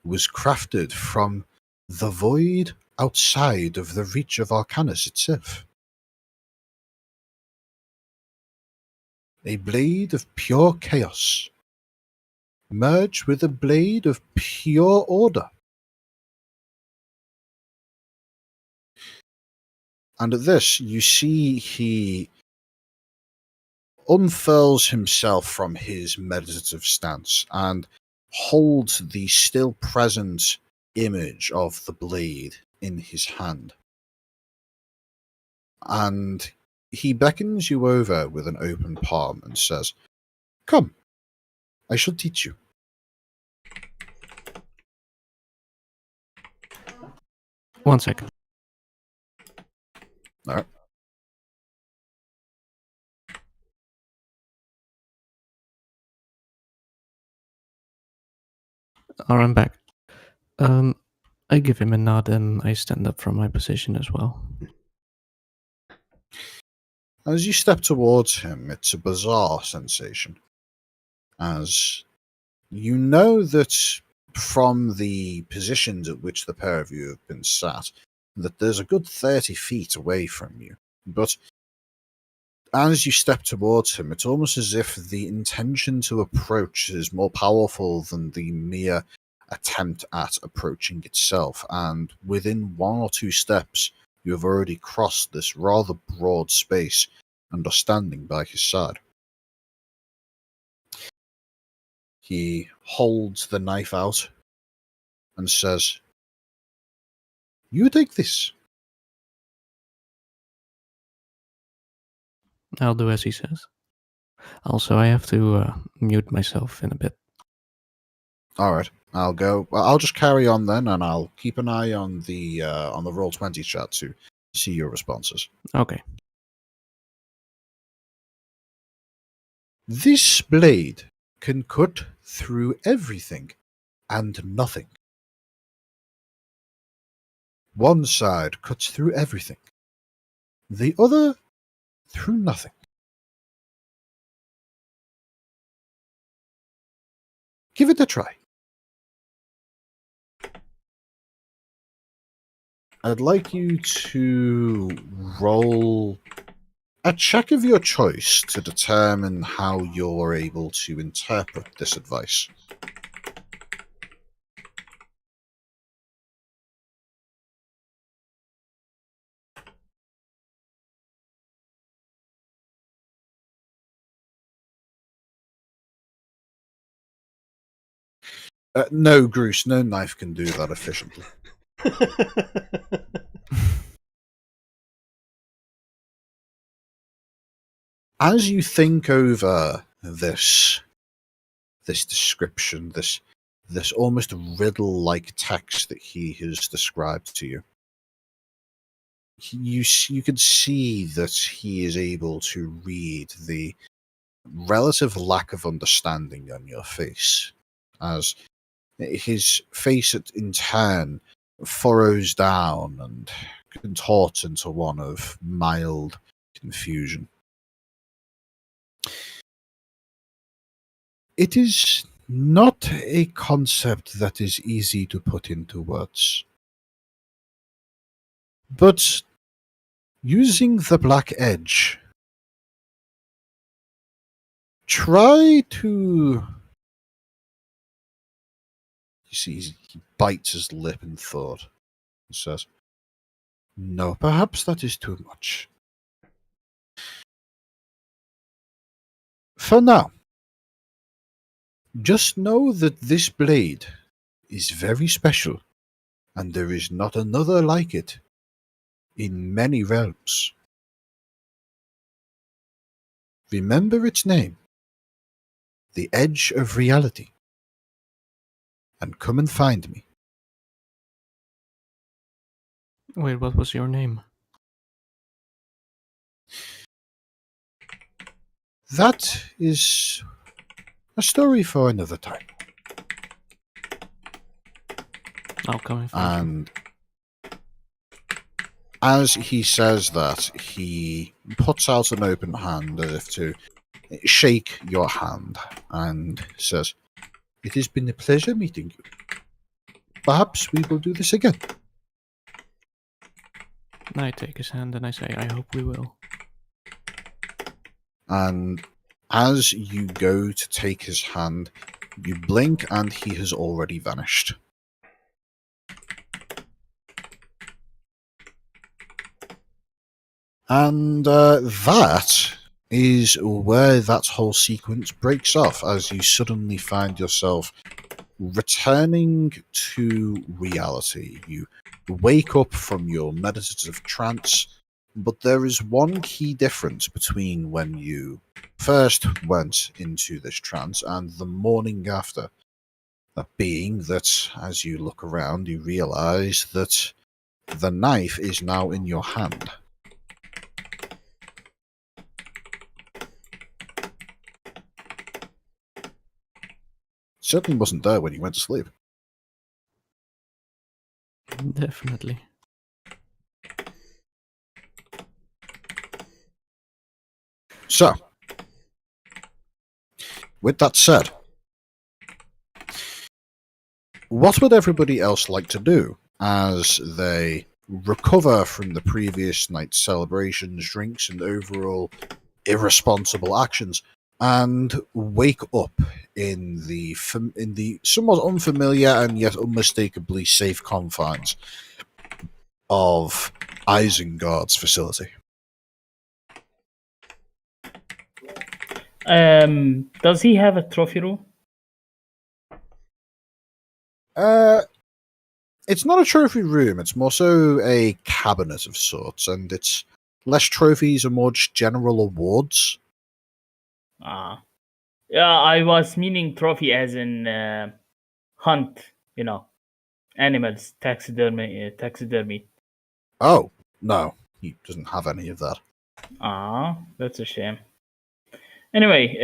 was crafted from the void outside of the reach of Arcanus itself. a blade of pure chaos merge with a blade of pure order. And at this, you see he unfurls himself from his meditative stance and holds the still present image of the blade in his hand. And he beckons you over with an open palm and says, "Come, I shall teach you." One second. All right. I'm back. I give him a nod and I stand up from my position as well. As you step towards him, it's a bizarre sensation, as you know that from the positions at which the pair of you have been sat, that there's a good 30 feet away from you. But as you step towards him, it's almost as if the intention to approach is more powerful than the mere attempt at approaching itself, and within 1 or 2 steps, you have already crossed this rather broad space and are standing by his side. He holds the knife out and says, "You take this." I'll do as he says. Also, I have to mute myself in a bit. Alright, I'll go. Well, I'll just carry on then, and I'll keep an eye on the Roll20 chat to see your responses. Okay. This blade can cut through everything and nothing. One side cuts through everything, the other through nothing. Give it a try. I'd like you to roll a check of your choice to determine how you're able to interpret this advice. No, Bruce, no knife can do that efficiently. As you think over this description, this almost riddle-like text that he has described to you, you can see that he is able to read the relative lack of understanding on your face, as his face in turn furrows down and contorts into one of mild confusion. It is not a concept that is easy to put into words. But using the black edge, try to... You see, he bites his lip in thought and says, "No, perhaps that is too much. For now, just know that this blade is very special, and there is not another like it in many realms. Remember its name, the Edge of Reality, and come and find me." Wait, what was your name? That is a story for another time. I'll come and find you. And as he says that, he puts out an open hand as if to shake your hand and says, "It has been a pleasure meeting you. Perhaps we will do this again." I take his hand and I say, "I hope we will." And as you go to take his hand, you blink and he has already vanished. And that is where that whole sequence breaks off, as you suddenly find yourself returning to reality. You wake up from your meditative trance, but there is one key difference between when you first went into this trance and the morning after. That being that as you look around, you realize that the knife is now in your hand. Certainly wasn't there when you went to sleep. Definitely. So, with that said, what would everybody else like to do as they recover from the previous night's celebrations, drinks, and overall irresponsible actions, and wake up in the somewhat unfamiliar and yet unmistakably safe confines of Isengard's facility? Does he have a trophy room? It's not a trophy room, it's more so a cabinet of sorts, and it's less trophies and more just general awards. Ah. Yeah, I was meaning trophy as in hunt, animals, taxidermy. Oh, no, he doesn't have any of that. Ah, that's a shame. Anyway,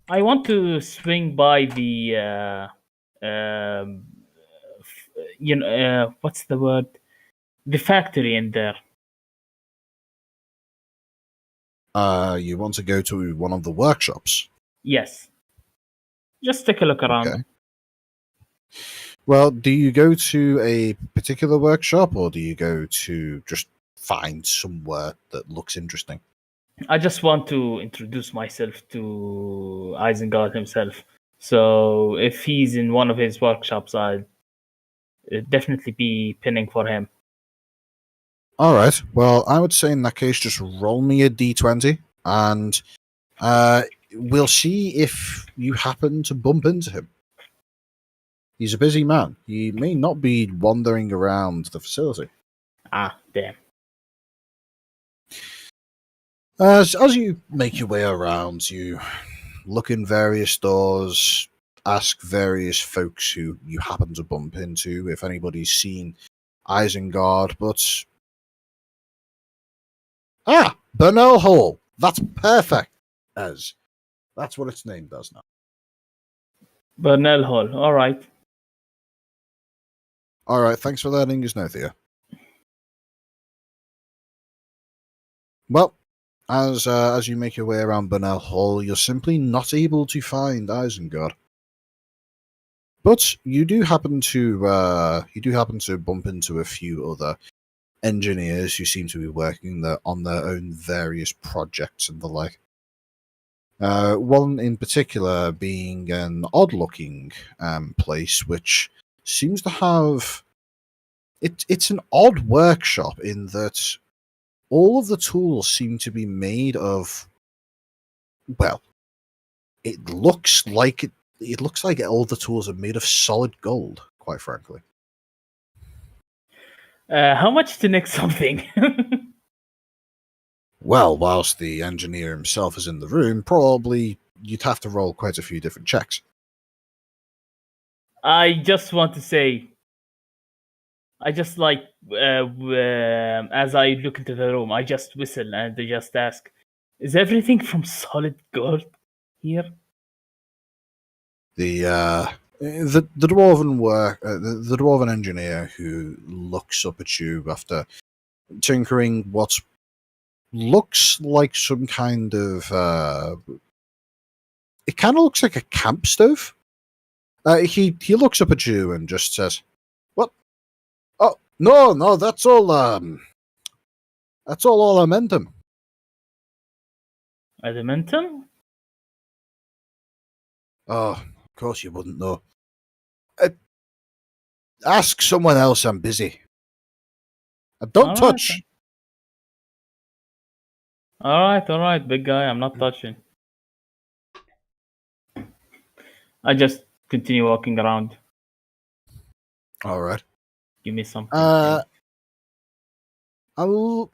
I want to swing by the what's the word? The factory in there. You want to go to one of the workshops? Yes. Just take a look around. Okay. Well, do you go to a particular workshop, or do you go to just find somewhere that looks interesting? I just want to introduce myself to Isengard himself. So if he's in one of his workshops, I'd definitely be pinning for him. All right. Well, I would say in that case, just roll me a d20, and we'll see if you happen to bump into him. He's a busy man. He may not be wandering around the facility. Ah, damn. As you make your way around, you look in various stores, ask various folks who you happen to bump into if anybody's seen Isengard, but... Ah! Burnell Hall! That's perfect! That's what its name does now. Burnell Hall, alright. Alright, thanks for letting us know, Theo. Well, as you make your way around Burnell Hall, you're simply not able to find Isengard. But you do happen to bump into a few other engineers who seem to be working on their own various projects and the like. One in particular being an odd-looking place, which seems to have... It's an odd workshop in that all of the tools seem to be made of... Well, it looks like all the tools are made of solid gold, quite frankly. How much to nick something? Well, whilst the engineer himself is in the room, probably you'd have to roll quite a few different checks. I just want to say, I just like, as I look into the room, I just whistle and I just ask, is everything from solid gold here? The dwarven engineer who looks up at you after tinkering what looks like some kind of it kind of looks like a camp stove. He looks up at you and just says, "What? Oh no, that's all. That's all ornamentum." Adamantium? Oh, of course you wouldn't know. Ask someone else. I'm busy. Don't All right, touch. all right, big guy. I'm not touching. I just continue walking around. All right. Give me something. I'll.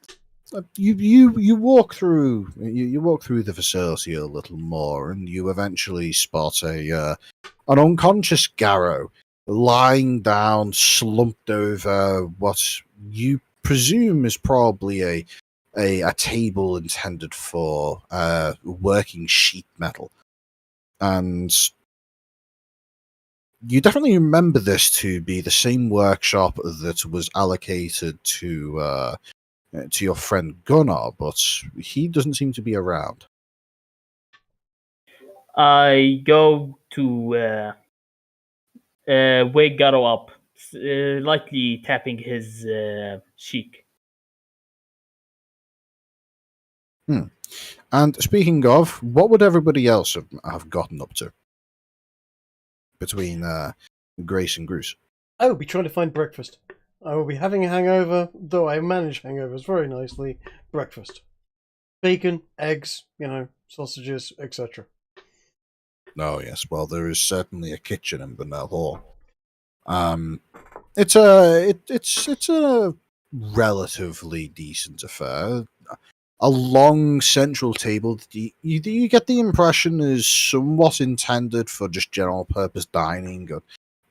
You walk through. You walk through the facility a little more, and you eventually spot an unconscious Garrow lying down, slumped over what you presume is probably a table intended for working sheet metal, and you definitely remember this to be the same workshop that was allocated to your friend Gunnar, but he doesn't seem to be around. I go to wake Garo up, lightly tapping his cheek. And speaking of, what would everybody else have gotten up to between Grace and Bruce? I will be trying to find breakfast. I will be having a hangover, though I manage hangovers very nicely. Breakfast. Bacon, eggs, sausages, etc. Oh yes, well there is certainly a kitchen in Burnell Hall. It's a relatively decent affair. A long central table that you get the impression is somewhat intended for just general purpose dining. Or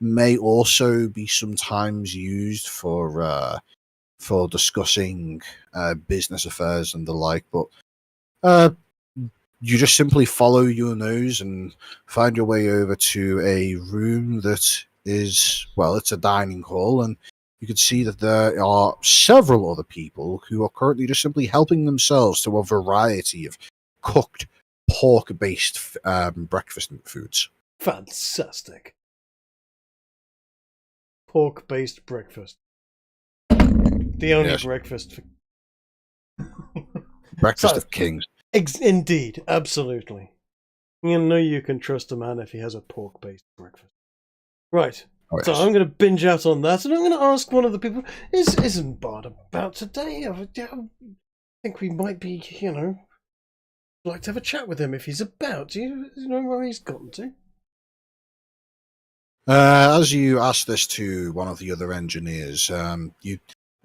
may also be sometimes used for discussing business affairs and the like. But you just simply follow your nose and find your way over to a room that is, well, it's a dining hall, and you can see that there are several other people who are currently just simply helping themselves to a variety of cooked pork-based breakfast foods. Fantastic. Pork-based breakfast. The only Yes. breakfast. Breakfast So- of kings. Indeed, absolutely. You know you can trust a man if he has a pork-based breakfast. Right. Oh, So yes. I'm going to binge out on that, and I'm going to ask one of the people: Isn't Bard about today? I think we might be, like to have a chat with him if he's about. Do you know where he's gotten to? As you ask this to one of the other engineers, you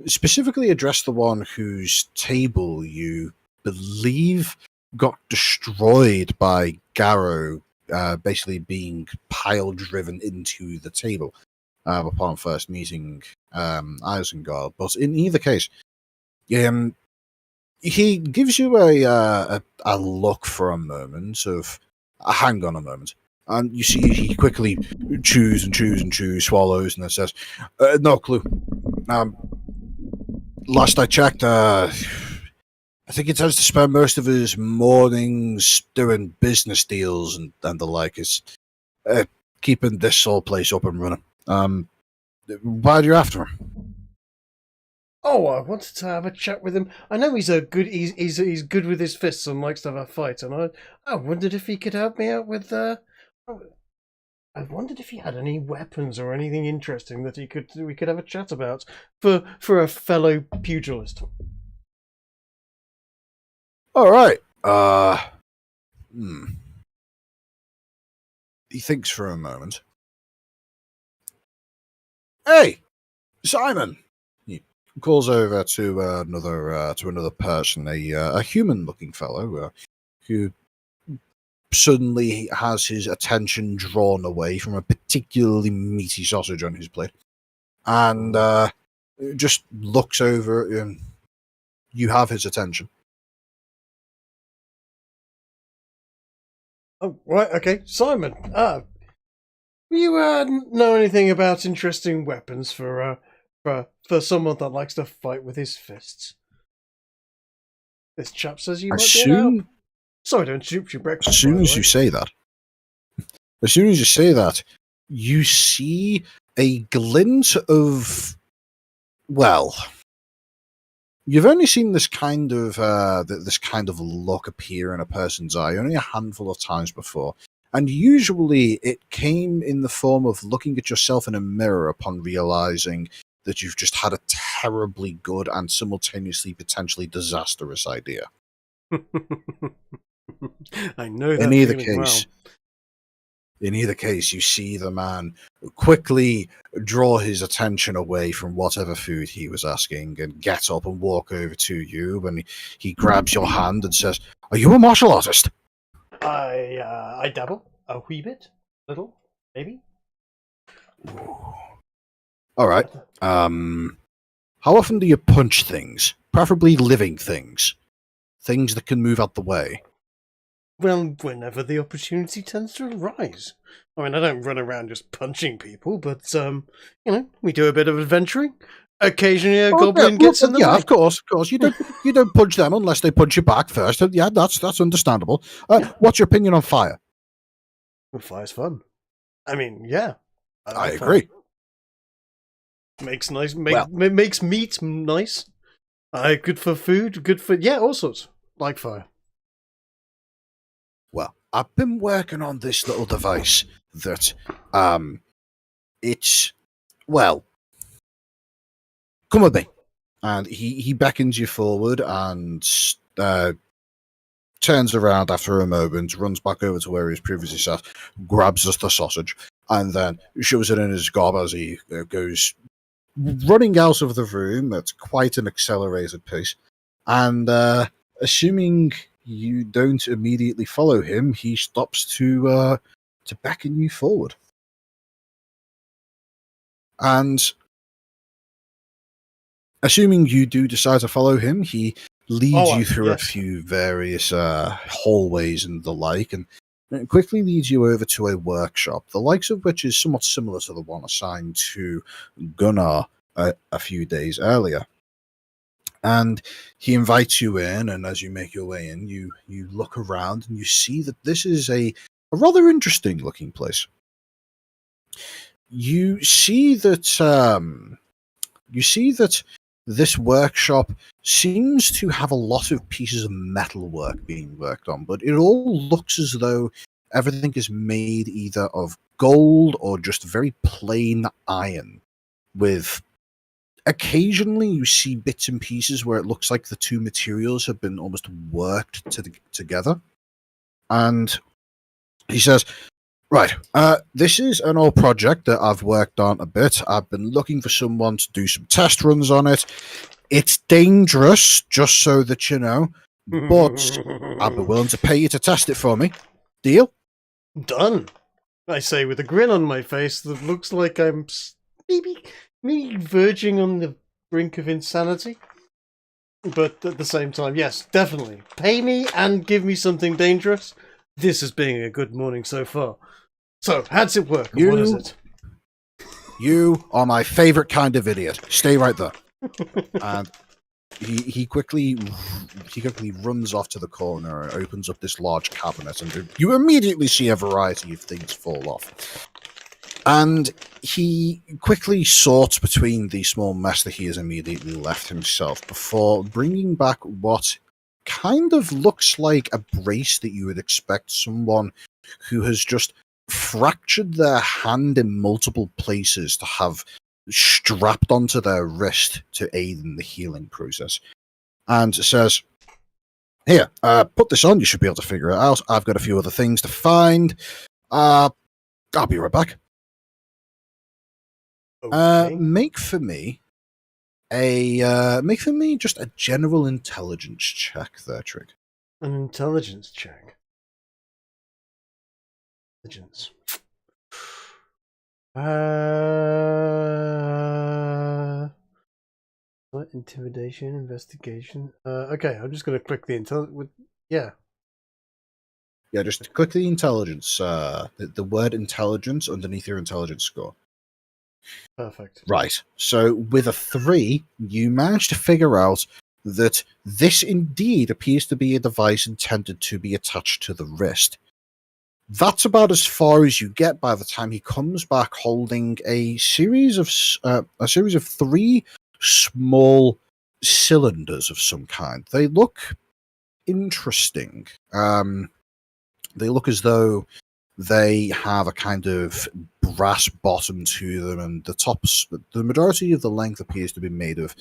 specifically address the one whose table you believe got destroyed by Garrow, basically being pile-driven into the table upon first meeting Isengard. But in either case, he gives you a look for a moment of, hang on a moment. And you see he quickly chews and chews and chews, swallows, and then says, no clue. Last I checked, I think he tends to spend most of his mornings doing business deals and the like. It's keeping this whole place up and running. Why are you after him? Oh, I wanted to have a chat with him. I know he's he's good with his fists and likes to have a fight, and I wondered if he could help me out with I wondered if he had any weapons or anything interesting that we could have a chat about for a fellow pugilist. All right. He thinks for a moment. Hey, Simon! He calls over to another person, a human-looking fellow who suddenly has his attention drawn away from a particularly meaty sausage on his plate, and just looks over, and you have his attention. Oh, right, okay, Simon. You know anything about interesting weapons for someone that likes to fight with his fists? This chap says you might be able to help. Sorry to interrupt your breakfast. As soon as you say that, you see a glint of, well, you've only seen this kind of look appear in a person's eye only a handful of times before, and usually it came in the form of looking at yourself in a mirror upon realizing that you've just had a terribly good and simultaneously potentially disastrous idea. I know that In either feeling well. case, you see the man quickly draw his attention away from whatever food he was asking and get up and walk over to you, and he grabs your hand and says, "Are you a martial artist?" I dabble a wee bit, little, maybe. All right. How often do you punch things? Preferably living things. Things that can move out the way. Well, whenever the opportunity tends to arise. I mean, I don't run around just punching people, but we do a bit of adventuring. Occasionally, a goblin gets in the way. Yeah, of course. You don't punch them unless they punch you back first. Yeah, that's understandable. What's your opinion on fire? Well, fire's fun. I mean, yeah, I agree. Makes makes meat nice. Good for food. Good for all sorts. Like fire. Well, I've been working on this little device that it's come with me. And he beckons you forward and turns around after a moment, runs back over to where he was previously sat, grabs us the sausage, and then shoves it in his gob as he goes running out of the room at quite an accelerated pace. And assuming you don't immediately follow him, he stops to beckon you forward. And assuming you do decide to follow him, he leads you through a few various hallways and the like, and quickly leads you over to a workshop, the likes of which is somewhat similar to the one assigned to Gunnar a few days earlier. And he invites you in, and as you make your way in, you look around and you see that this is a rather interesting looking place. You see that this workshop seems to have a lot of pieces of metalwork being worked on, but it all looks as though everything is made either of gold or just very plain iron, with occasionally you see bits and pieces where it looks like the two materials have been almost worked together. And he says, "Right, this is an old project that I've worked on a bit. I've been looking for someone to do some test runs on it. It's dangerous, just so that you know, but I'd be willing to pay you to test it for me. Deal?" Done. I say with a grin on my face that looks like I'm maybe verging on the brink of insanity. But at the same time, yes, definitely. Pay me and give me something dangerous. This has been a good morning so far. So, how's it work? What is it? You are my favorite kind of idiot. Stay right there. And he quickly runs off to the corner and opens up this large cabinet, and you immediately see a variety of things fall off. And he quickly sorts between the small mess that he has immediately left himself before bringing back what kind of looks like a brace that you would expect someone who has just fractured their hand in multiple places to have strapped onto their wrist to aid in the healing process. And says, "Here, put this on. You should be able to figure it out. I've got a few other things to find. I'll be right back." Okay. Make for me just a general intelligence check there, Trig. An intelligence check. Intelligence. What? Intimidation, investigation. Okay, I'm just going to click the intelligence. Yeah. Yeah, just click the intelligence. The word intelligence underneath your intelligence score. Perfect. Right. So with a 3, you manage to figure out that this indeed appears to be a device intended to be attached to the wrist. That's about as far as you get by the time he comes back holding a series of 3 small cylinders of some kind. They look interesting. They look as though they have a kind of brass bottom to them, and the majority of the length appears to be made of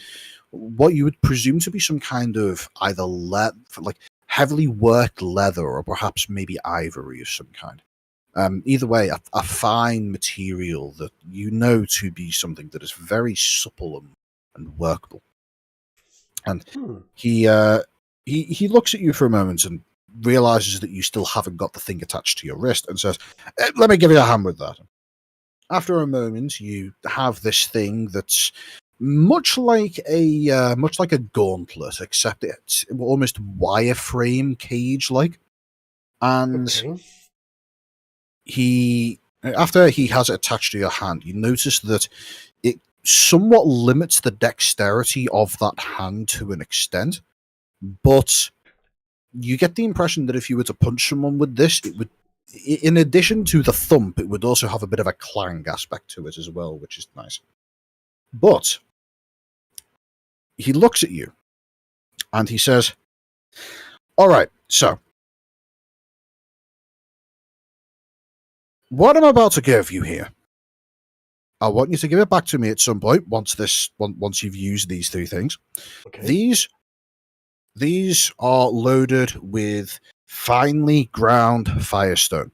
what you would presume to be some kind of either like heavily worked leather, or perhaps maybe ivory of some kind. Either way, a fine material that you know to be something that is very supple and workable. And he looks at you for a moment and realizes that you still haven't got the thing attached to your wrist, and says, "Let me give you a hand with that." After a moment, you have this thing that's much like a gauntlet, except it's almost wireframe cage-like. And after he has it attached to your hand, you notice that it somewhat limits the dexterity of that hand to an extent, but you get the impression that if you were to punch someone with this, it would, in addition to the thump, it would also have a bit of a clang aspect to it as well, which is nice. But he looks at you and he says, "All right, so what I'm about to give you here, I want you to give it back to me at some point once you've used these three things. Okay. These are loaded with finely ground firestone.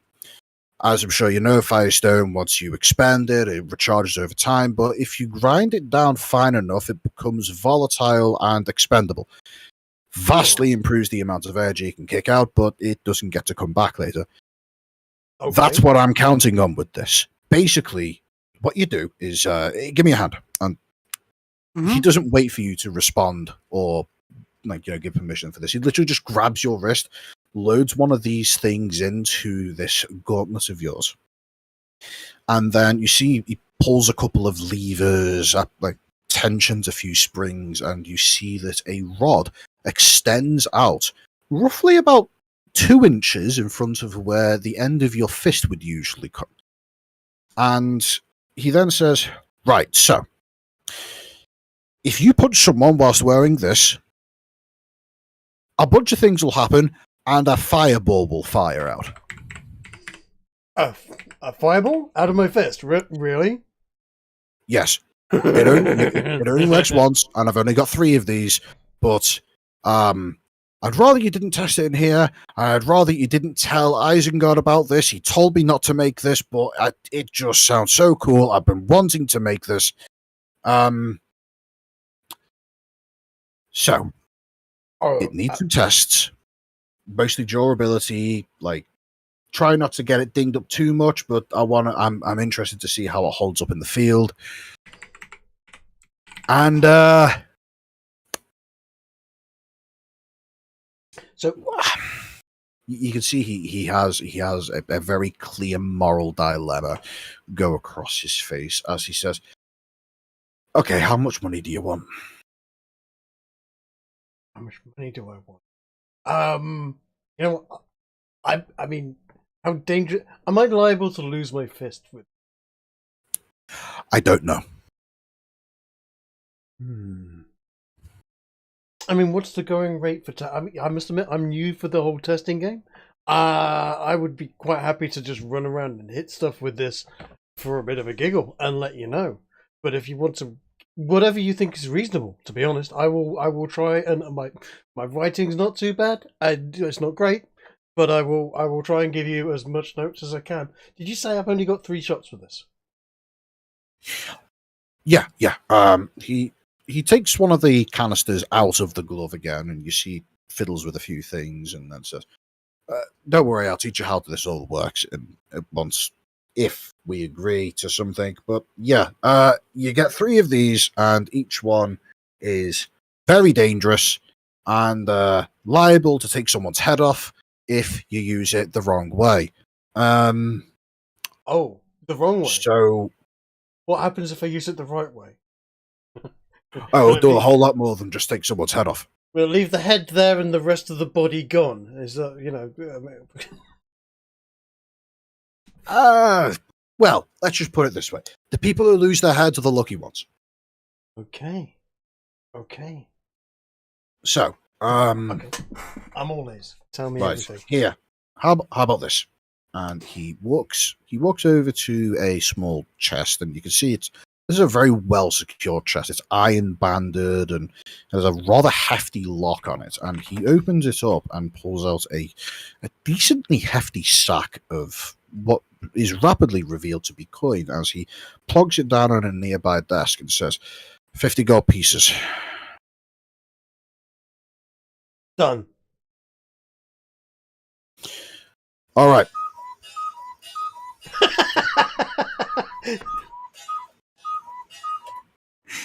As I'm sure you know, firestone, once you expand it, it recharges over time, but if you grind it down fine enough, it becomes volatile and expendable. Vastly improves the amount of energy it can kick out, but it doesn't get to come back later. Okay. That's what I'm counting on with this. Basically, what you do is, give me a hand. And he doesn't wait for you to respond or give permission for this. He literally just grabs your wrist, loads one of these things into this gauntlet of yours, and then you see he pulls a couple of levers, tensions a few springs, and you see that a rod extends out roughly about 2 inches in front of where the end of your fist would usually come. And he then says, "Right, so if you punch someone whilst wearing this, a bunch of things will happen, and a fireball will fire out." A fireball? Out of my fist? Really? Yes. It only works once, and I've only got 3 of these, but I'd rather you didn't test it in here, and I'd rather you didn't tell Isengard about this. He told me not to make this, but it just sounds so cool. I've been wanting to make this. So... it needs some tests, mostly durability. Try not to get it dinged up too much, but I'm interested to see how it holds up in the field. And so you can see he has a very clear moral dilemma go across his face as he says, "Okay, how much money do you want?" How much money do I want? I mean, how dangerous... Am I liable to lose my fist with... I don't know. I mean, what's the going rate for... I must admit, I'm new for the whole testing game. I would be quite happy to just run around and hit stuff with this for a bit of a giggle and let you know. But if you want to... whatever you think is reasonable, to be honest, I will try. And my writing's not too bad. It's not great, but I will try and give you as much notes as I can. Did you say I've only got 3 shots for this? Yeah. He takes one of the canisters out of the glove again, and you see fiddles with a few things, and then says, "Don't worry, I'll teach you how this all works once." If we agree to something. But yeah, you get 3 of these, and each one is very dangerous and liable to take someone's head off if you use it the wrong way. The wrong way? So... what happens if I use it the right way? it'll do a whole lot more than just take someone's head off. We'll leave the head there and the rest of the body gone. Is that, Well, let's just put it this way. The people who lose their heads are the lucky ones. Okay. So, Okay. I'm all ears. Tell me right everything. here. How about this? And he walks over to a small chest, and you can see this is a very well secured chest. It's iron banded and there's a rather hefty lock on it. And he opens it up and pulls out a decently hefty sack of what is rapidly revealed to be coin as he plugs it down on a nearby desk and says, 50 gold pieces. Done. All right.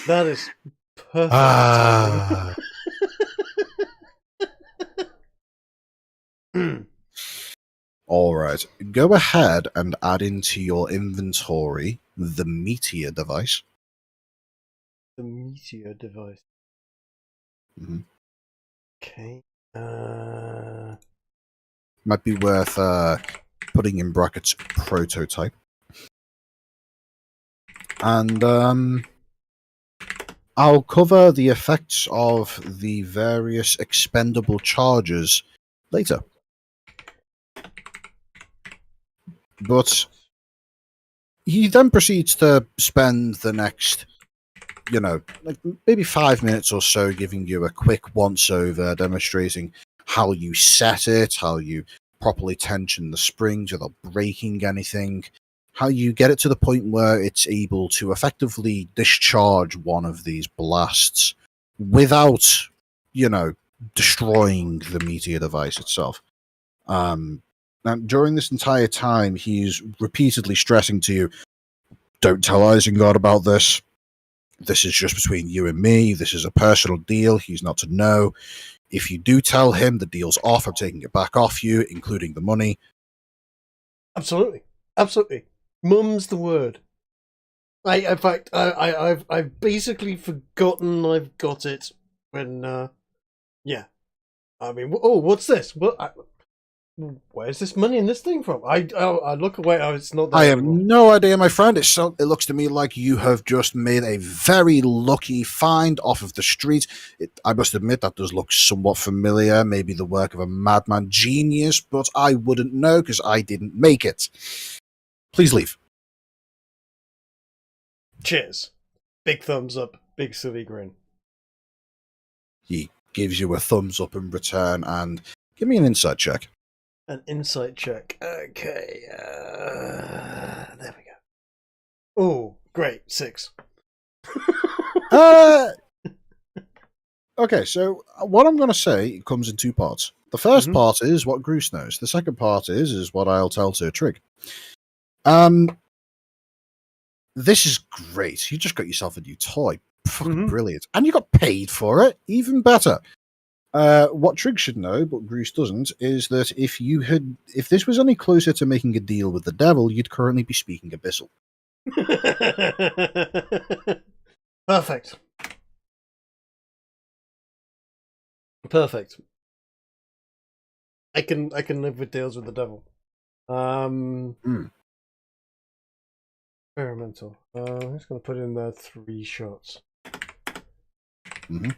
That is perfect. Ah. All right. Go ahead and add into your inventory the meteor device. The meteor device. Mhm. Okay. Might be worth putting in brackets prototype. And I'll cover the effects of the various expendable charges later. But he then proceeds to spend the next, like maybe 5 minutes or so giving you a quick once-over, demonstrating how you set it, how you properly tension the springs without breaking anything, how you get it to the point where it's able to effectively discharge one of these blasts without, destroying the meteor device itself. And during this entire time, he's repeatedly stressing to you, don't tell Isengard about this. This is just between you and me. This is a personal deal. He's not to know. If you do tell him, the deal's off. I'm taking it back off you, including the money. Absolutely. Absolutely. Mum's the word. In fact, I've basically forgotten I've got it when, yeah. I mean, what's this? Where's this money in this thing from? I look away. Oh, it's not there I have anymore. no idea, my friend. It looks to me like you have just made a very lucky find off of the street. I must admit that does look somewhat familiar, maybe the work of a madman genius, but I wouldn't know because I didn't make it. Please leave. Cheers. Big thumbs up. Big silly grin. He gives you a thumbs up in return and give me an insight check. An insight check. Okay. There we go. Oh, great. 6. Okay, so what I'm going to say comes in 2 parts. The first part is what Groose knows. The second part is what I'll tell to Trig. This is great. You just got yourself a new toy. Fucking brilliant. And you got paid for it. Even better. What Trig should know, but Groose doesn't, is that if this was any closer to making a deal with the devil, you'd currently be speaking Abyssal. Perfect. Perfect. I can live with deals with the devil. Experimental. I'm just going to put in there 3 shots. Mm-hmm.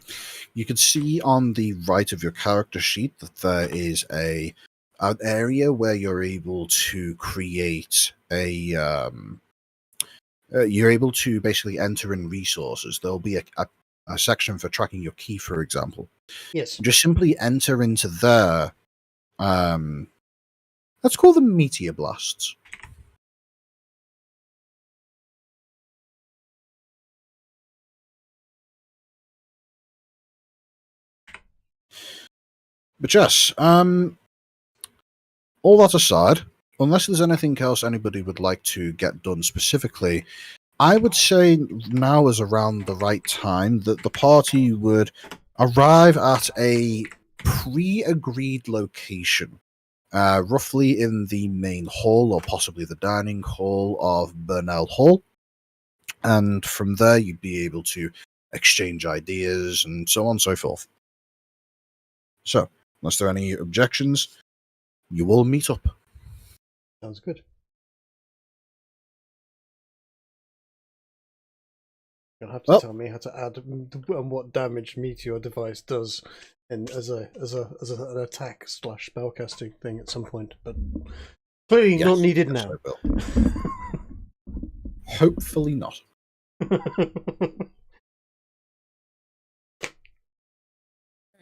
You can see on the right of your character sheet that there is an area where you're able to create you're able to basically enter in resources. There'll be a section for tracking your key, for example. Yes. Just simply enter into there. Let's call them meteor blasts. But yes, all that aside, unless there's anything else anybody would like to get done specifically, I would say now is around the right time that the party would arrive at a pre-agreed location, roughly in the main hall or possibly the dining hall of Burnell Hall. And from there, you'd be able to exchange ideas and so on and so forth. So, unless there are any objections, you will meet up. Sounds good. You'll have to tell me how to add and what damage Meteor Device does, and as an attack / spellcasting thing at some point. But clearly not needed now. I will. Hopefully not.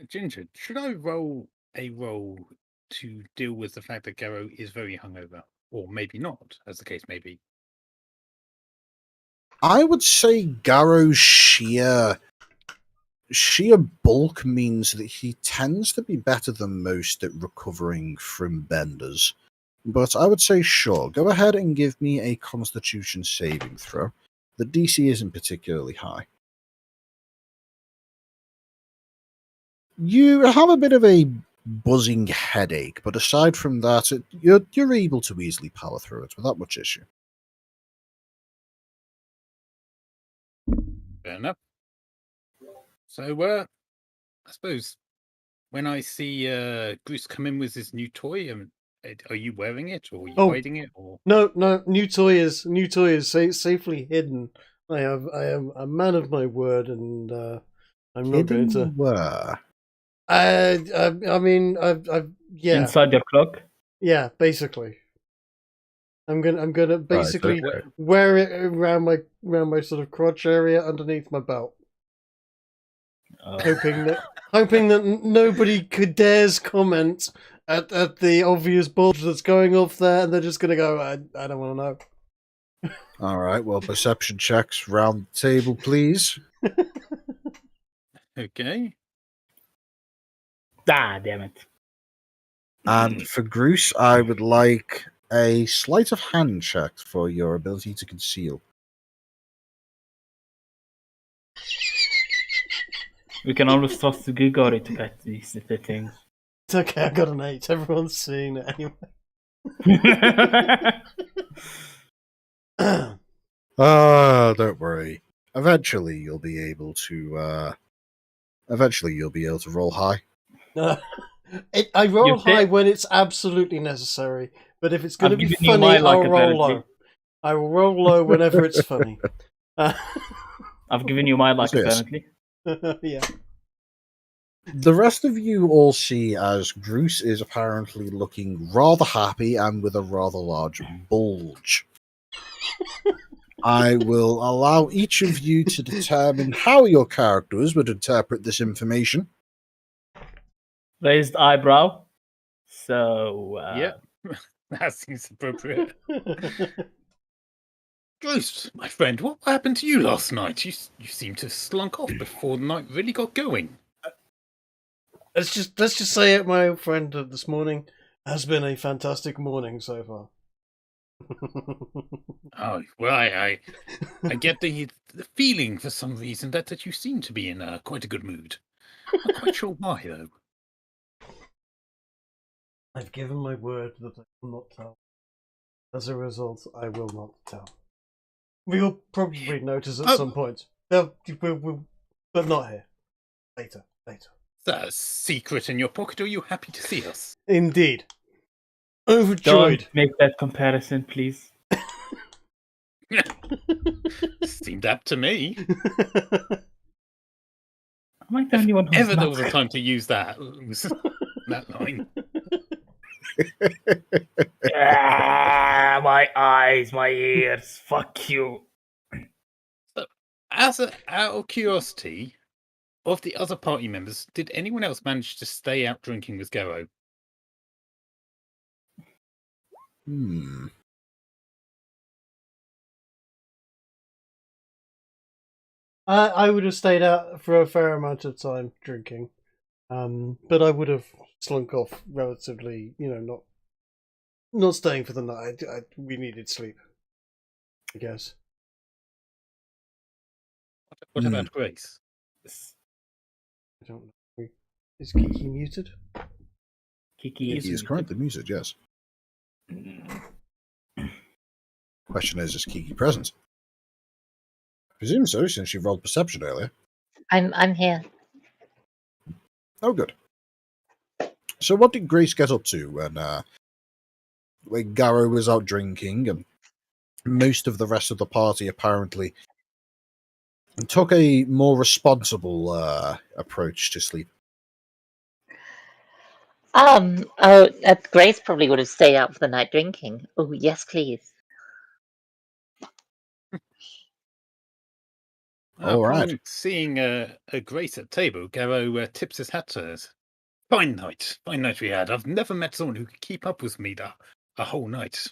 Ginger, should I roll a roll to deal with the fact that Garrow is very hungover? Or maybe not, as the case may be. I would say Garrow's sheer bulk means that he tends to be better than most at recovering from benders. But I would say, sure, go ahead and give me a Constitution saving throw. The DC isn't particularly high. You have a bit of a buzzing headache, but aside from that, you're able to easily power through it without much issue. Fair enough. So, I suppose when I see Bruce come in with his new toy, are you wearing it or are you hiding it? Or No, new toy is safely hidden. I am a man of my word, and I'm not going to. Where? I mean, yeah. Inside your cloak? Yeah, basically. I'm gonna basically okay. wear it around my sort of crotch area underneath my belt, hoping that nobody dares comment at the obvious bullshit that's going off there, and they're just gonna go, I don't want to know. All right. Well, perception checks round the table, please. okay. Ah, damn it. And for Bruce, I would like a sleight of hand check for your ability to conceal. We can always trust to Grigori to catch these things. It's okay, I got an 8. Everyone's seeing it anyway. Don't worry. Eventually, you'll be able to roll high. I roll high when it's absolutely necessary, but if it's going to be funny, I'll roll low. I will roll low whenever it's funny. I've given you my luck, apparently. Yeah. The rest of you all see as Bruce is apparently looking rather happy and with a rather large bulge. I will allow each of you to determine how your characters would interpret this information. Raised eyebrow. So, Yep. That seems appropriate. Bruce, my friend, what happened to you last night? You seem to have slunk off before the night really got going. Let's just say it, my old friend. This morning has been a fantastic morning so far. Oh well, I get the feeling for some reason that you seem to be in quite a good mood. I'm not quite sure why though. I've given my word that I will not tell. As a result, I will not tell. We'll probably notice at some point. But not here. Later. Is that a secret in your pocket, or are you happy to see us? Indeed. Overjoyed. Don't make that comparison, please. Seemed apt to me. Am I the only one who's Ever not... there was a time to use that line. My eyes, my ears, fuck you. So, out of curiosity, of the other party members, did anyone else manage to stay out drinking with Garrow? I would have stayed out for a fair amount of time drinking, but I would have slunk off relatively. Not staying for the night. We needed sleep, I guess. What about Grace? I don't know. Is Kiki muted? Kiki Is currently muted, yes. Question is Kiki present? I presume so, since she rolled perception earlier. I'm here. Oh, good. So what did Grace get up to when Garrow was out drinking and most of the rest of the party apparently and took a more responsible approach to sleep. Grace probably would have stayed out for the night drinking. Oh, yes, please. All right. Upon seeing a Grace at table, Garrow tips his hat to her. Fine night we had. I've never met someone who could keep up with me a whole night.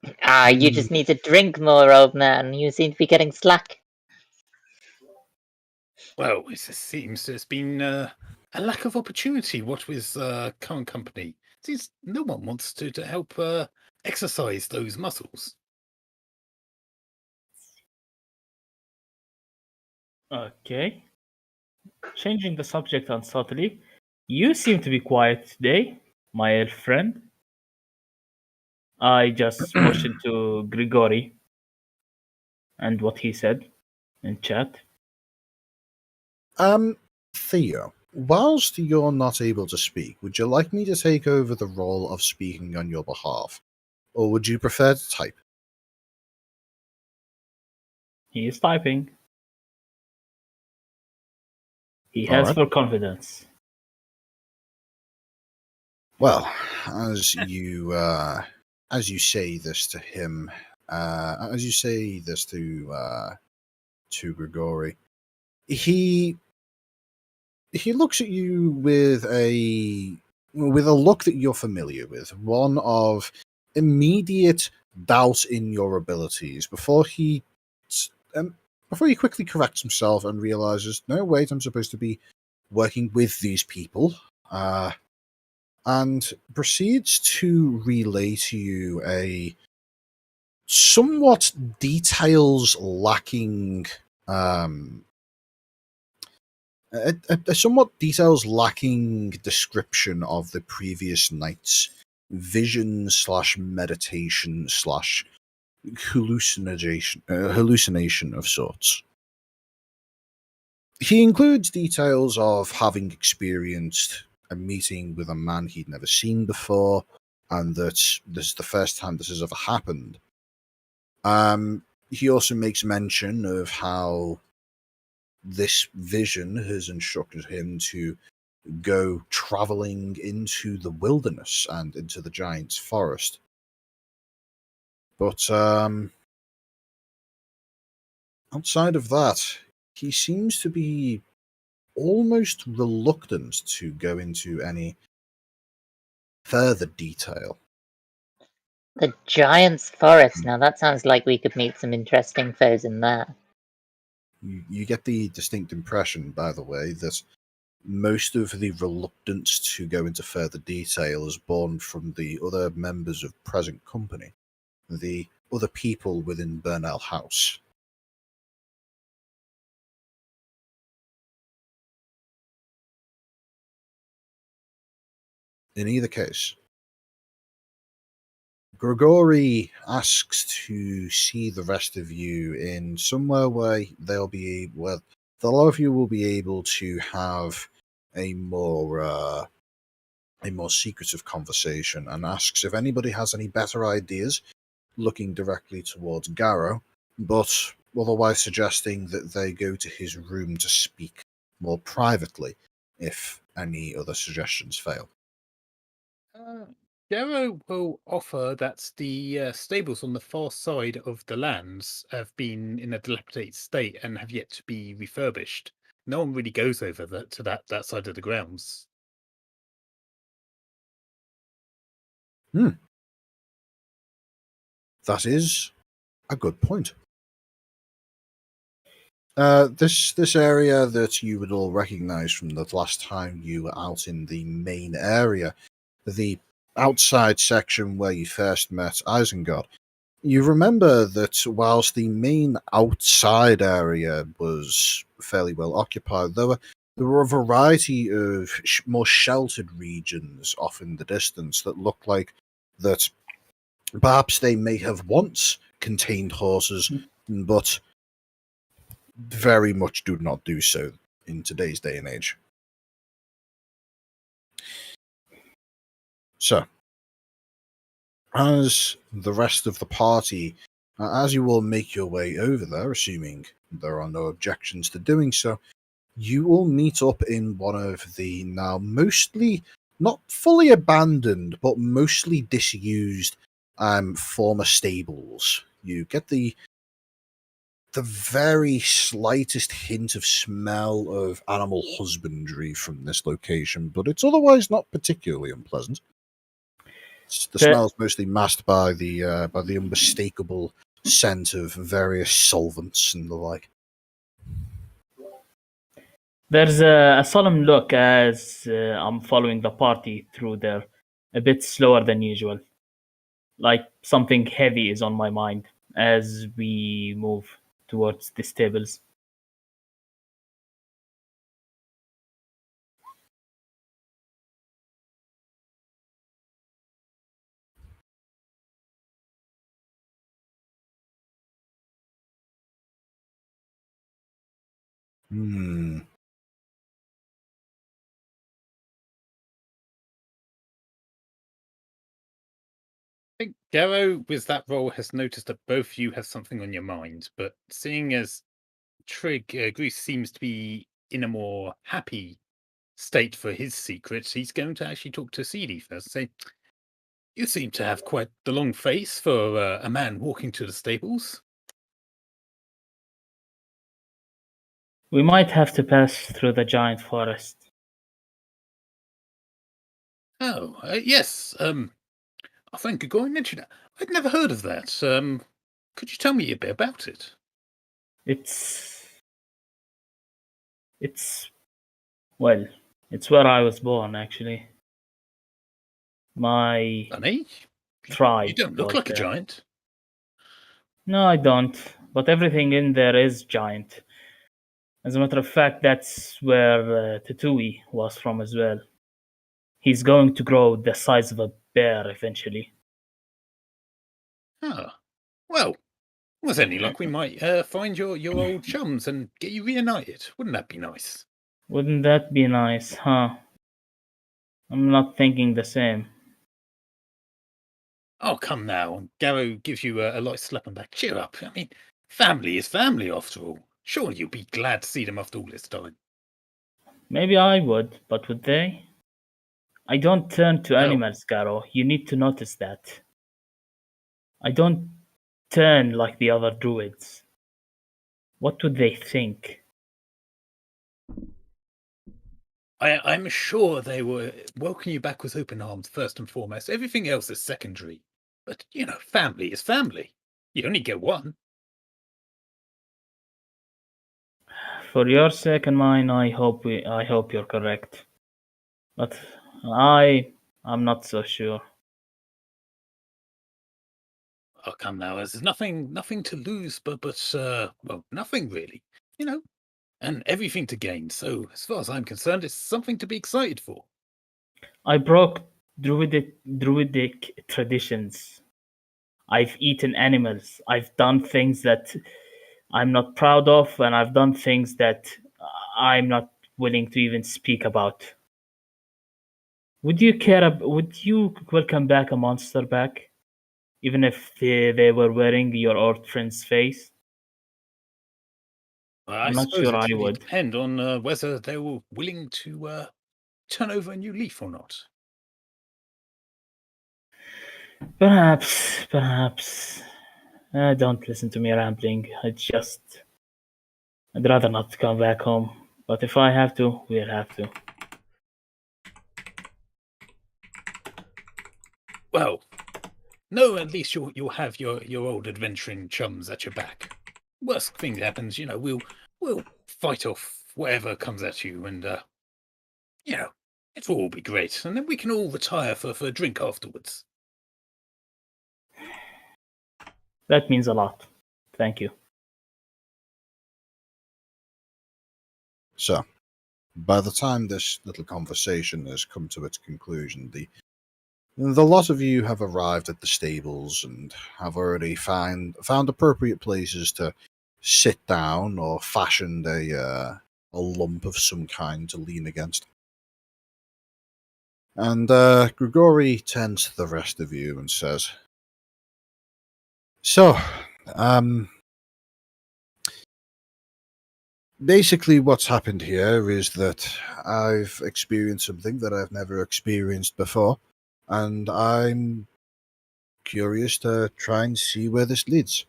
You just need to drink more, old man. You seem to be getting slack. Well, it seems there's been a lack of opportunity. What with current company, seems no one wants to help exercise those muscles. Okay. Changing the subject unsubtly, you seem to be quiet today, my elf friend. I just motioned to Grigori and what he said in chat. Theo, whilst you're not able to speak, would you like me to take over the role of speaking on your behalf? Or would you prefer to type? He is typing. He All has right. full confidence. Well, as you say this to him, as you say this to Grigori, he looks at you with a look that you're familiar with, one of immediate doubt in your abilities before he quickly corrects himself and realizes, no, wait, I'm supposed to be working with these people, and proceeds to relay to you a somewhat details lacking a somewhat details lacking description of the previous night's vision slash meditation slash hallucination of sorts. He includes details of having experienced a meeting with a man he'd never seen before, and that this is the first time this has ever happened. He also makes mention of how this vision has instructed him to go traveling into the wilderness and into the giant's forest. But outside of that, he seems to be almost reluctant to go into any further detail. The Giant's Forest. Now that sounds like we could meet some interesting foes in there. You get the distinct impression, by the way, that most of the reluctance to go into further detail is born from the other members of present company, the other people within Burnell House. In either case, Grigori asks to see the rest of you in somewhere where the lot of you will be able to have a more secretive conversation, and asks if anybody has any better ideas, looking directly towards Garrow, but otherwise suggesting that they go to his room to speak more privately if any other suggestions fail. Garrow will offer that the stables on the far side of the lands have been in a dilapidated state and have yet to be refurbished. No one really goes over to that side of the grounds. That is a good point. This area that you would all recognize from the last time you were out in the main area, the outside section where you first met Isengard. You remember that whilst the main outside area was fairly well occupied, there were a variety of more sheltered regions off in the distance that looked like that perhaps they may have once contained horses, but very much do not do so in today's day and age. So, as the rest of the party As you all make your way over there, assuming there are no objections to doing so, you all meet up in one of the now mostly, not fully abandoned, but mostly disused former stables. You get the very slightest hint of smell of animal husbandry from this location, but it's otherwise not particularly unpleasant. The smell is mostly masked by the unmistakable scent of various solvents and the like. There's a solemn look as I'm following the party through there, a bit slower than usual. Like something heavy is on my mind as we move towards the stables. I think Garrow, with that role, has noticed that both of you have something on your mind, but seeing as Trig Grease seems to be in a more happy state for his secret, he's going to actually talk to Seedy first. Say, you seem to have quite the long face for a man walking to the stables. We might have to pass through the giant forest. Oh, yes. I think Gregor mentioned it. I'd never heard of that. Could you tell me a bit about it? It's well, it's where I was born, actually. My Funny. tribe. You don't look was like a there. giant. No, I don't. But everything in there is giant. As a matter of fact, that's where Tatui was from as well. He's going to grow the size of a bear eventually. Ah, well, with any luck, we might find your old chums and get you reunited. Wouldn't that be nice? Wouldn't that be nice, huh? I'm not thinking the same. Oh, come now. Garrow gives you a light slap on the back. Cheer up. I mean, family is family after all. Surely you'll be glad to see them after all this time. Maybe I would, but would they? I don't turn to No. animals, Garo. You need to notice that. I don't turn like the other druids. What would they think? I'm sure they were welcoming you back with open arms first and foremost. Everything else is secondary. But, family is family. You only get one. For your sake and mine, I hope you're correct. But I'm not so sure. Oh, come now. There's nothing to lose, but well, nothing really. And everything to gain. So, as far as I'm concerned, it's something to be excited for. I broke druidic traditions. I've eaten animals. I've done things that I'm not proud of, and I've done things that I'm not willing to even speak about. Would you welcome back a monster back, even if they were wearing your old friend's face? Well, I'm I not suppose sure it I really would. depend on whether they were willing to turn over a new leaf or not. Perhaps. Don't listen to me rambling. I'd rather not come back home. But if I have to, we'll have to. Well, no, at least you'll have your old adventuring chums at your back. Worst thing that happens, we'll fight off whatever comes at you, and it'll all be great, and then we can all retire for a drink afterwards. That means a lot. Thank you. So, by the time this little conversation has come to its conclusion, the lot of you have arrived at the stables and have already found appropriate places to sit down or fashioned a lump of some kind to lean against. And Grigori turns to the rest of you and says, "So, Basically, what's happened here is that I've experienced something that I've never experienced before, and I'm curious to try and see where this leads.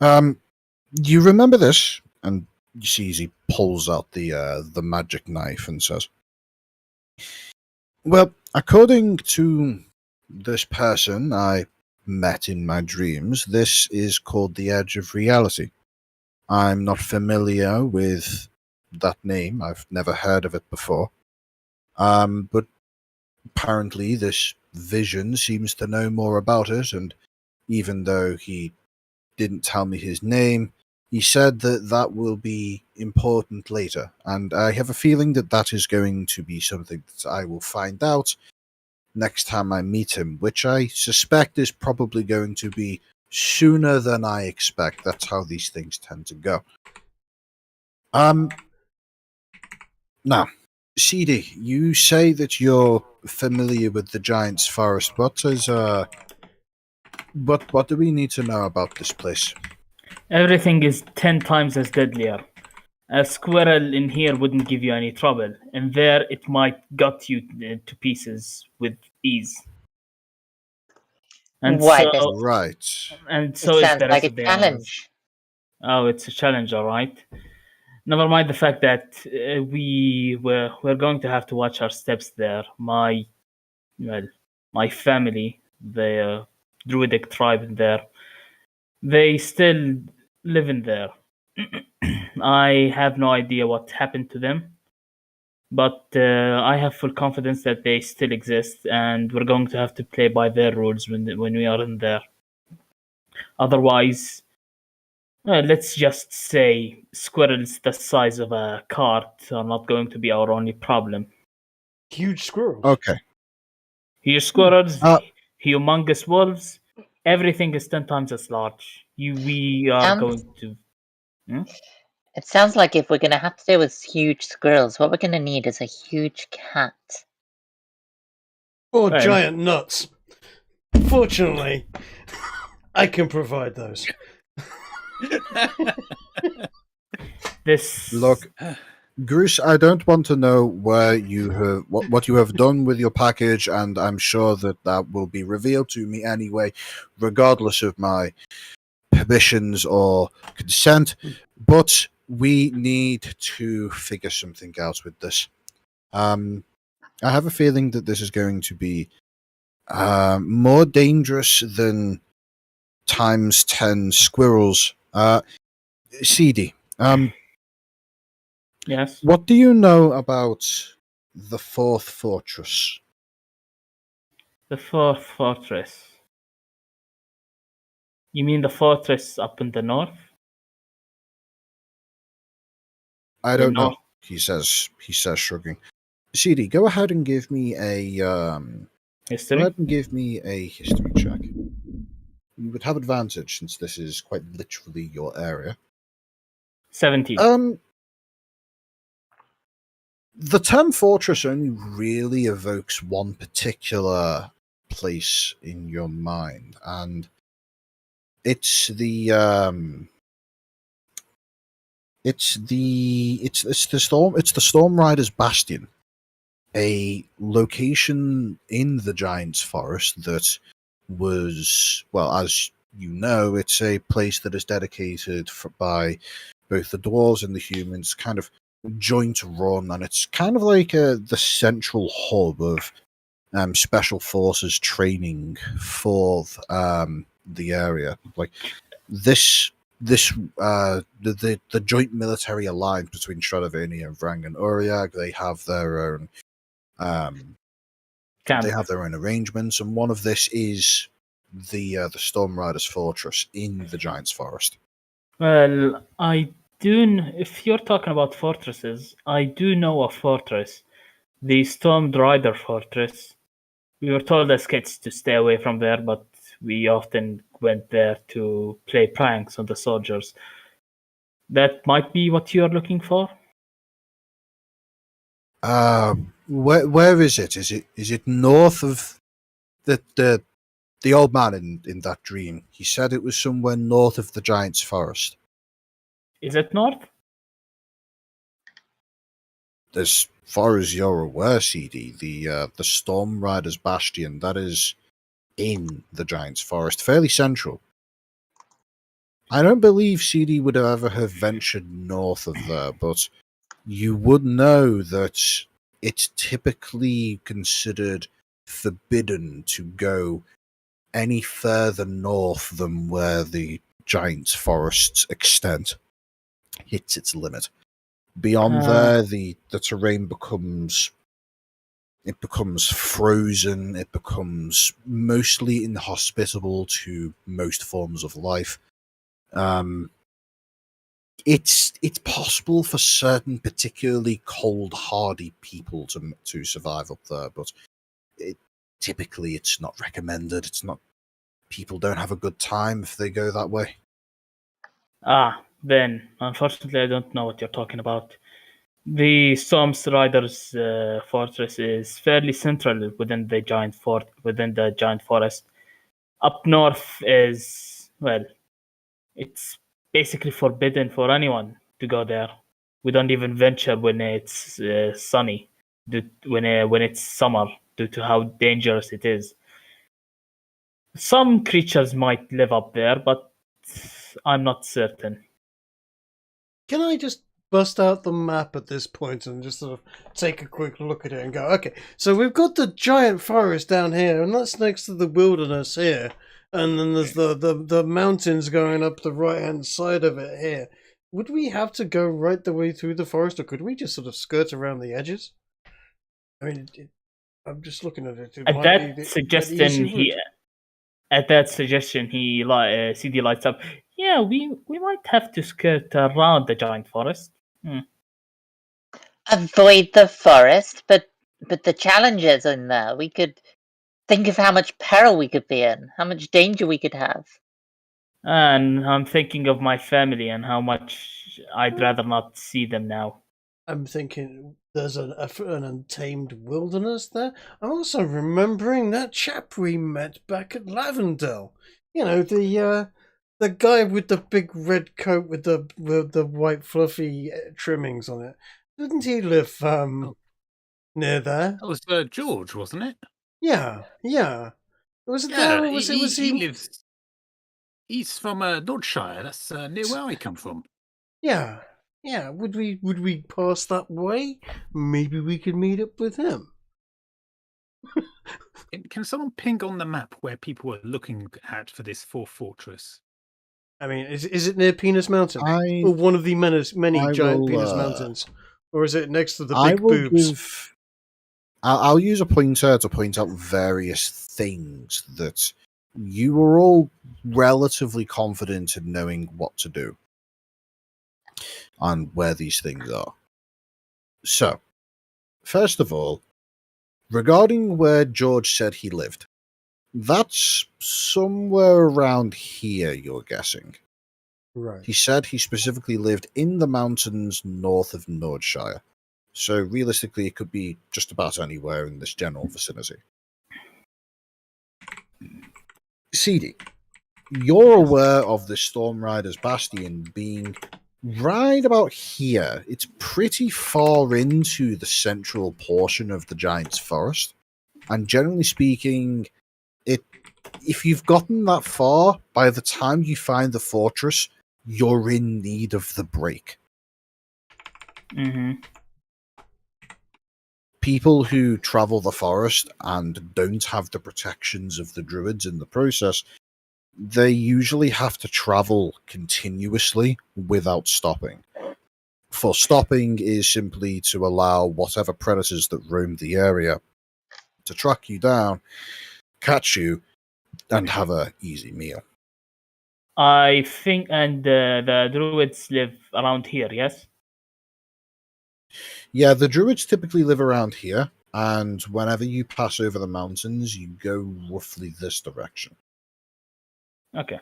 You remember this? And you see as he pulls out the magic knife and says, "Well, according to this person I met in my dreams, this is called the Edge of Reality. I'm not familiar with that name. I've never heard of it before. But apparently this vision seems to know more about it, and even though he didn't tell me his name, he said that that will be important later, and I have a feeling that that is going to be something that I will find out next time I meet him, which I suspect is probably going to be sooner than I expect. That's how these things tend to go. Now, CD, you say that you're familiar with the Giant's Forest. What do we need to know about this place? Everything is 10 times as deadlier. A squirrel in here wouldn't give you any trouble, and there it might gut you to pieces with ease. And Why, so, Right. and It so is sounds the like rest a of the challenge. animals. Oh, it's a challenge, all right. Never mind the fact that we're going to have to watch our steps there. My family, the druidic tribe in there, they still live in there. I have no idea what happened to them, but I have full confidence that they still exist, and we're going to have to play by their rules when we are in there. Otherwise, let's just say squirrels the size of a cart are not going to be our only problem. Huge squirrels. Okay. Huge squirrels, Uh, humongous wolves, everything is 10 times as large. We are Sounds- going to. It sounds like if we're going to have to deal with huge squirrels, what we're going to need is a huge cat. Or Well. giant nuts. Fortunately, I can provide those. This Look, Gruce, I don't want to know where you have what you have done with your package, and I'm sure that that will be revealed to me anyway, regardless of my permissions or consent. But we need to figure something out with this. I have a feeling that this is going to be more dangerous than times 10 squirrels. CD, Yes. what do you know about the fourth fortress? The fourth fortress. You mean the fortress up in the north? I The don't know. north. He says, shrugging. CD, go ahead and give me a History? history check. You would have advantage since this is quite literally your area. 17. The term fortress only really evokes one particular place in your mind, and it's the Storm Riders Bastion, a location in the Giant's Forest that was, well, as you know, it's a place that is dedicated by both the dwarves and the humans, kind of joint run, and it's kind of like the central hub of special forces training for the area. Like this the joint military alliance between Shredovania and Vrang and Uriag, they have their own Camp. they have their own arrangements, and one of this is the Storm Riders Fortress in the Giant's Forest. Well, if you're talking about fortresses, I do know a fortress. The Storm Rider Fortress. We were told as kids to stay away from there, but we often went there to play pranks on the soldiers. That might be what you're looking for? Where is it? Is it north of the the old man in that dream, he said it was somewhere north of the Giant's Forest. Is it north? As far as you're aware, CD, the Storm Riders Bastion, that is in the Giant's Forest, fairly central. I don't believe CD would ever have ventured north of there, but you would know that it's typically considered forbidden to go any further north than where the Giant's Forest's extent hits its limit. Beyond there, the terrain becomes frozen. It becomes mostly inhospitable to most forms of life. It's possible for certain particularly cold hardy people to survive up there, but typically it's not recommended. It's not. People don't have a good time if they go that way. Then unfortunately I don't know what you're talking about. The Storm Riders fortress is fairly central within the giant forest. Up north is, well, it's basically forbidden for anyone to go there. We don't even venture when it's sunny, when it's summer, due to how dangerous it is. Some creatures might live up there, but I'm not certain. Can I just bust out the map at this point and just sort of take a quick look at it and go, okay, so we've got the giant forest down here, and that's next to the wilderness here, and then there's the mountains going up the right-hand side of it here. Would we have to go right the way through the forest, or could we just sort of skirt around the edges? I mean, I'm just looking at it. At that suggestion, CD lights up. Yeah, we might have to skirt around the giant forest. Avoid the forest, but the challenges in there. We could think of how much peril we could be in, how much danger we could have. And I'm thinking of my family and how much I'd rather not see them now. I'm thinking there's an untamed wilderness there. I'm also remembering that chap we met back at Lavendale. You know, the guy with the big red coat with the white fluffy trimmings on it. Didn't he live near there? That was George, wasn't it? Yeah. Was it there, or was he? He lives. He's from Nordshire. That's near where I come from. Yeah. Would we pass that way? Maybe we could meet up with him. Can someone ping on the map where people were looking at for this fourth fortress? I mean, is it near Penis Mountain, or one of the many giant penis mountains, or is it next to the big boobs? I'll use a pointer to point out various things that you were all relatively confident in knowing what to do and where these things are. So, first of all, regarding where George said he lived, that's somewhere around here, you're guessing. Right. He said he specifically lived in the mountains north of Nordshire. So realistically, it could be just about anywhere in this general vicinity. CD, you're aware of the Storm Riders Bastion being right about here. It's pretty far into the central portion of the Giant's Forest. And generally speaking, if you've gotten that far, by the time you find the fortress, you're in need of the break. Mm-hmm. People who travel the forest and don't have the protections of the druids in the process, they usually have to travel continuously without stopping. For stopping is simply to allow whatever predators that roam the area to track you down, catch you, and have a easy meal. I think, and the druids live around here, yes? Yeah, the druids typically live around here, and whenever you pass over the mountains, you go roughly this direction. Okay.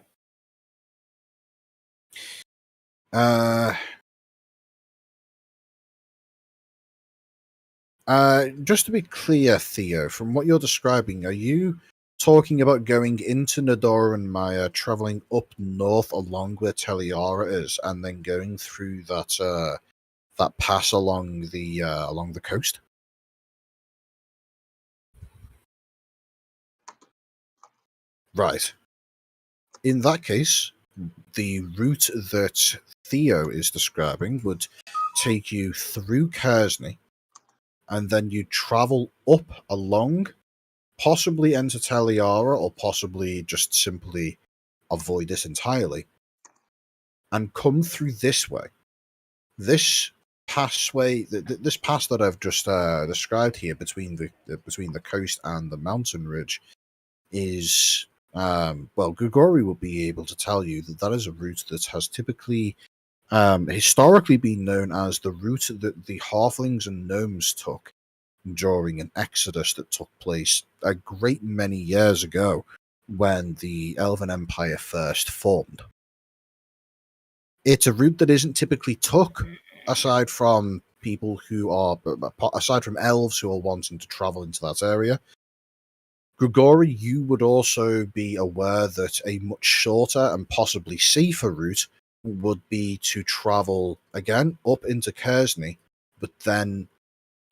Just to be clear, Theo, from what you're describing, are you talking about going into Nador and Maya, traveling up north along where Teliara is, and then going through that that pass along the coast. Right. In that case, the route that Theo is describing would take you through Kersney, and then you travel up along, possibly enter Teliara, or possibly just simply avoid it entirely, and come through this way. This passway, this pass that I've just described here between the coast and the mountain ridge, is well, Grigori will be able to tell you that that is a route that has typically, historically been known as the route that the halflings and gnomes took during an exodus that took place a great many years ago when the Elven Empire first formed. It's a route that isn't typically took, aside from elves who are wanting to travel into that area. Grigori, you would also be aware that a much shorter and possibly safer route would be to travel again up into Kersney, but then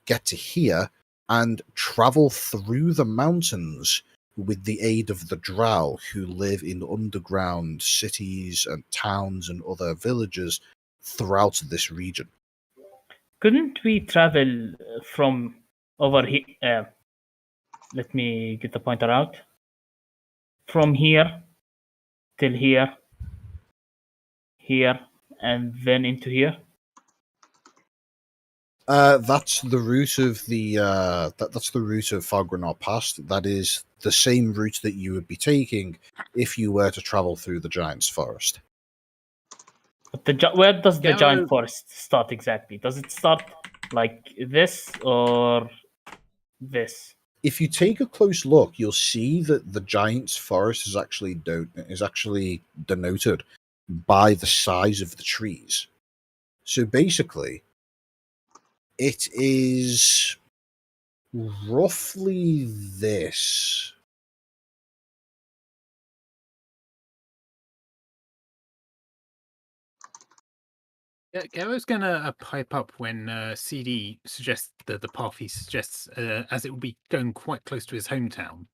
get to here and travel through the mountains with the aid of the Drow, who live in underground cities and towns and other villages throughout this region. Couldn't we travel from over here? Let me get the pointer out. From here till here, and then into here. That's the route of that's the route of Fargrenar Pass. That is the same route that you would be taking if you were to travel through the Giant's Forest. But where does the Garrow- giant forest start exactly? Does it start like this or this? If you take a close look, you'll see that the Giant's Forest is actually denoted by the size of the trees. So basically, it is roughly this. Yeah, Garrow's going to pipe up when CD suggests the path he suggests, as it will be going quite close to his hometown.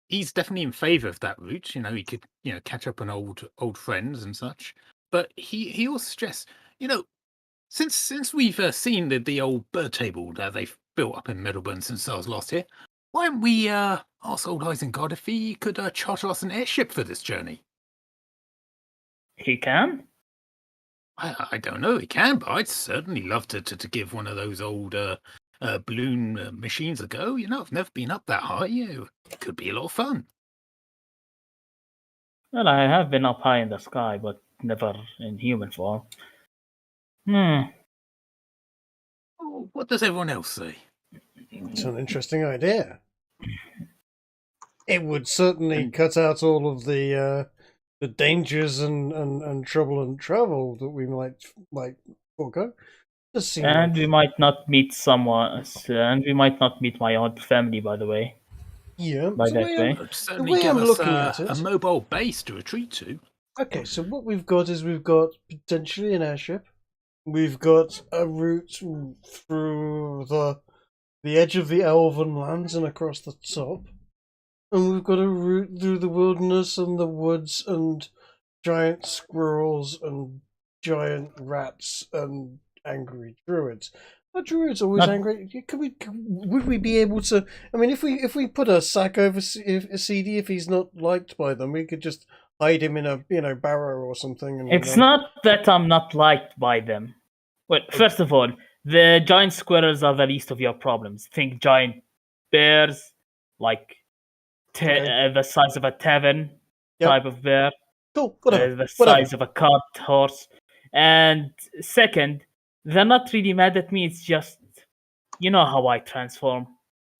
He's definitely in favour of that route. You know, he could, catch up on old friends and such. But he also suggests, since we've seen the old bird table that they've built up in Middleburn since I was last here, why don't we ask old Isengard if he could charter us an airship for this journey? He can? I don't know. He can, but I'd certainly love to give one of those old balloon machines a go. I've never been up that high. It could be a lot of fun. Well, I have been up high in the sky, but never in human form. Oh, what does everyone else say? It's an interesting idea. It would certainly cut out all of the dangers and trouble and travel that we might forego. And we might not meet someone, and we might not meet my own family, by the way. Yeah, By so that way. It'd certainly way give I'm us looking at it- a mobile base to retreat to. Okay, so what we've got is we've got potentially an airship. We've got a route through the edge of the Elven lands and across the top. And we've got a route through the wilderness and the woods and giant squirrels and giant rats and angry druids. Are druids always angry? Would we be able to? I mean, if we put a sack over a CD, if he's not liked by them, we could just hide him in a barrow or something. And, It's not that I'm not liked by them. Well, first of all, the giant squirrels are the least of your problems. Think giant bears, like the size of a tavern type of bear. Cool, whatever. The size of a cart horse. And second, they're not really mad at me. It's just, you know how I transform.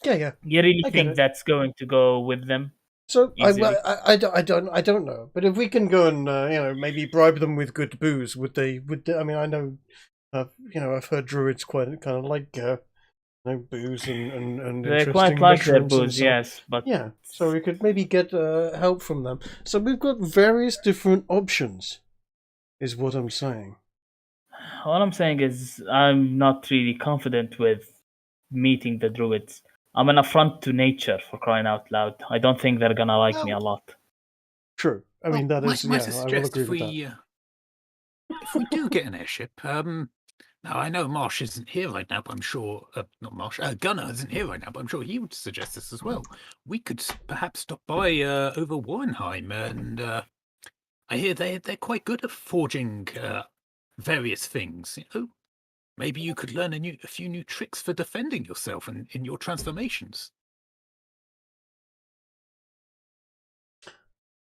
Yeah. You really I get think it. that's going to go with them? So Easily. I don't know, but if we can go and maybe bribe them with good booze, would they? I mean, I know, I've heard druids quite kind of like booze and They interesting quite like their mushrooms and booze, so. yes, but Yeah, so we could maybe get help from them. So we've got various different options, is what I'm saying. all I'm saying is I'm not really confident with meeting the druids. I'm an affront to nature, for crying out loud. I don't think they're gonna like me a lot. True. I mean, that is, might I I will suggest agree with that. if we do get an airship, now I know Marsh isn't here right now, but I'm sure not Marsh. Gunnar isn't here right now, but I'm sure he would suggest this as well. We could perhaps stop by over Warrenheim, and I hear they're quite good at forging various things. You know, maybe you could learn a few new tricks for defending yourself and in your transformations.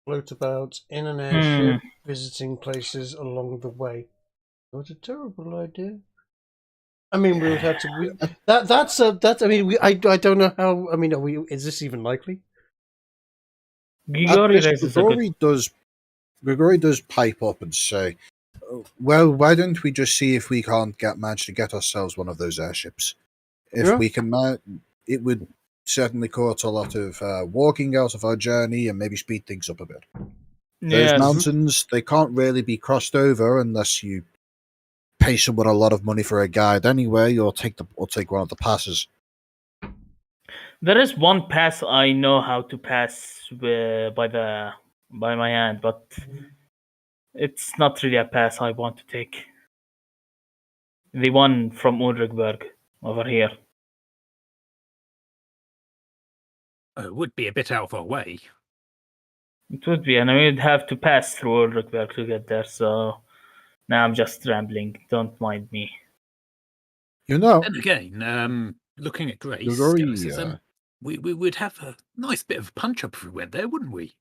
Float about in an airship, visiting places along the way. Not a terrible idea. I mean, we would have to. That's. I mean, I don't know how. I mean, is this even likely? Grigori raises a good. Grigori does pipe up and say, "Well, why don't we just see if we can't manage to get ourselves one of those airships? If we can, it would certainly cut a lot of walking out of our journey and maybe speed things up a bit. Those mountains, they can't really be crossed over unless you pay someone a lot of money for a guide anyway, or take one of the passes." There is one pass I know how to pass by my hand, but it's not really a pass I want to take. The one from Ulrichberg over here. It would be a bit out of our way. It would be, and I would have to pass through Ulrichberg to get there, so now I'm just rambling. Don't mind me. You know. And again, looking at Grace, Grigori, we would have a nice bit of punch up if we went there, wouldn't we?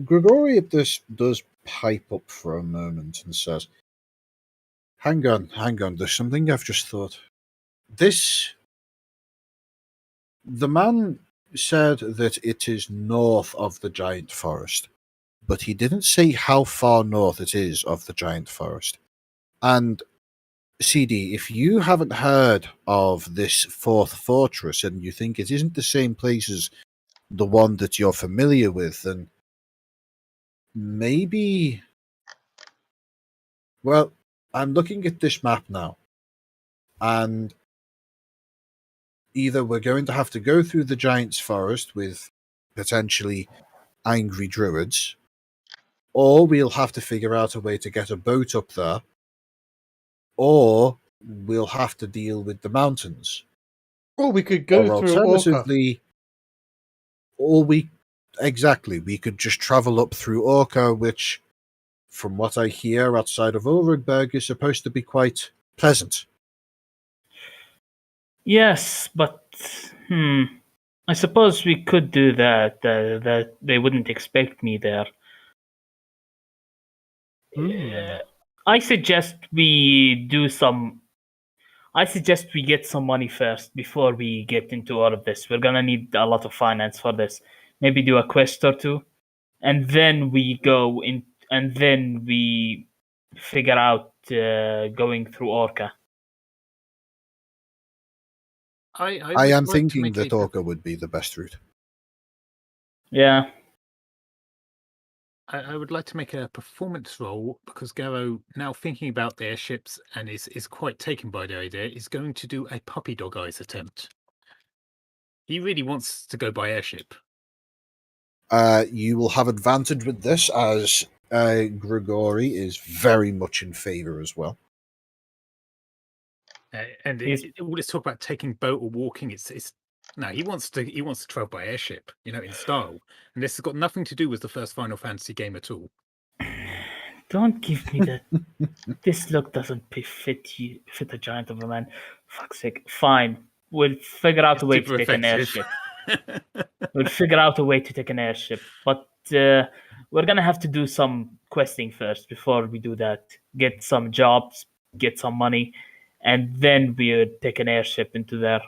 Grigori does pipe up for a moment and says, hang on, there's something I've just thought. The man said that it is north of the giant forest, but he didn't say how far north it is of the giant forest. And CD, if you haven't heard of this fourth fortress and you think it isn't the same place as the one that you're familiar with, then maybe... Well, I'm looking at this map now, and either we're going to have to go through the giant's forest with potentially angry druids, or we'll have to figure out a way to get a boat up there, or we'll have to deal with the mountains. Or we could go through alternatively, Orca. We could just travel up through Orca, which, from what I hear outside of Ulrichberg, is supposed to be quite pleasant. Yes, but I suppose we could do that. That they wouldn't expect me there. I suggest we get some money first before we get into all of this. We're gonna need a lot of finance for this. Maybe do a quest or two, and then we go in, and then we figure out going through Orca. I am thinking that Orca would be the best route. Yeah. I would like to make a performance roll because Garrow, now thinking about the airships and is quite taken by the idea, is going to do a puppy dog eyes attempt. He really wants to go by airship. You will have advantage with this, as Grigori is very much in favor as well. And all this talk about taking boat or walking, no, he wants to travel by airship, in style. And this has got nothing to do with the first Final Fantasy game at all. Don't give me that. This look doesn't fit a giant of a man. Fuck's sake. Fine. We'll figure out a way to take an airship. We'll figure out a way to take an airship. But we're going to have to do some questing first before we do that. Get some jobs, get some money, and then we'll take an airship into there.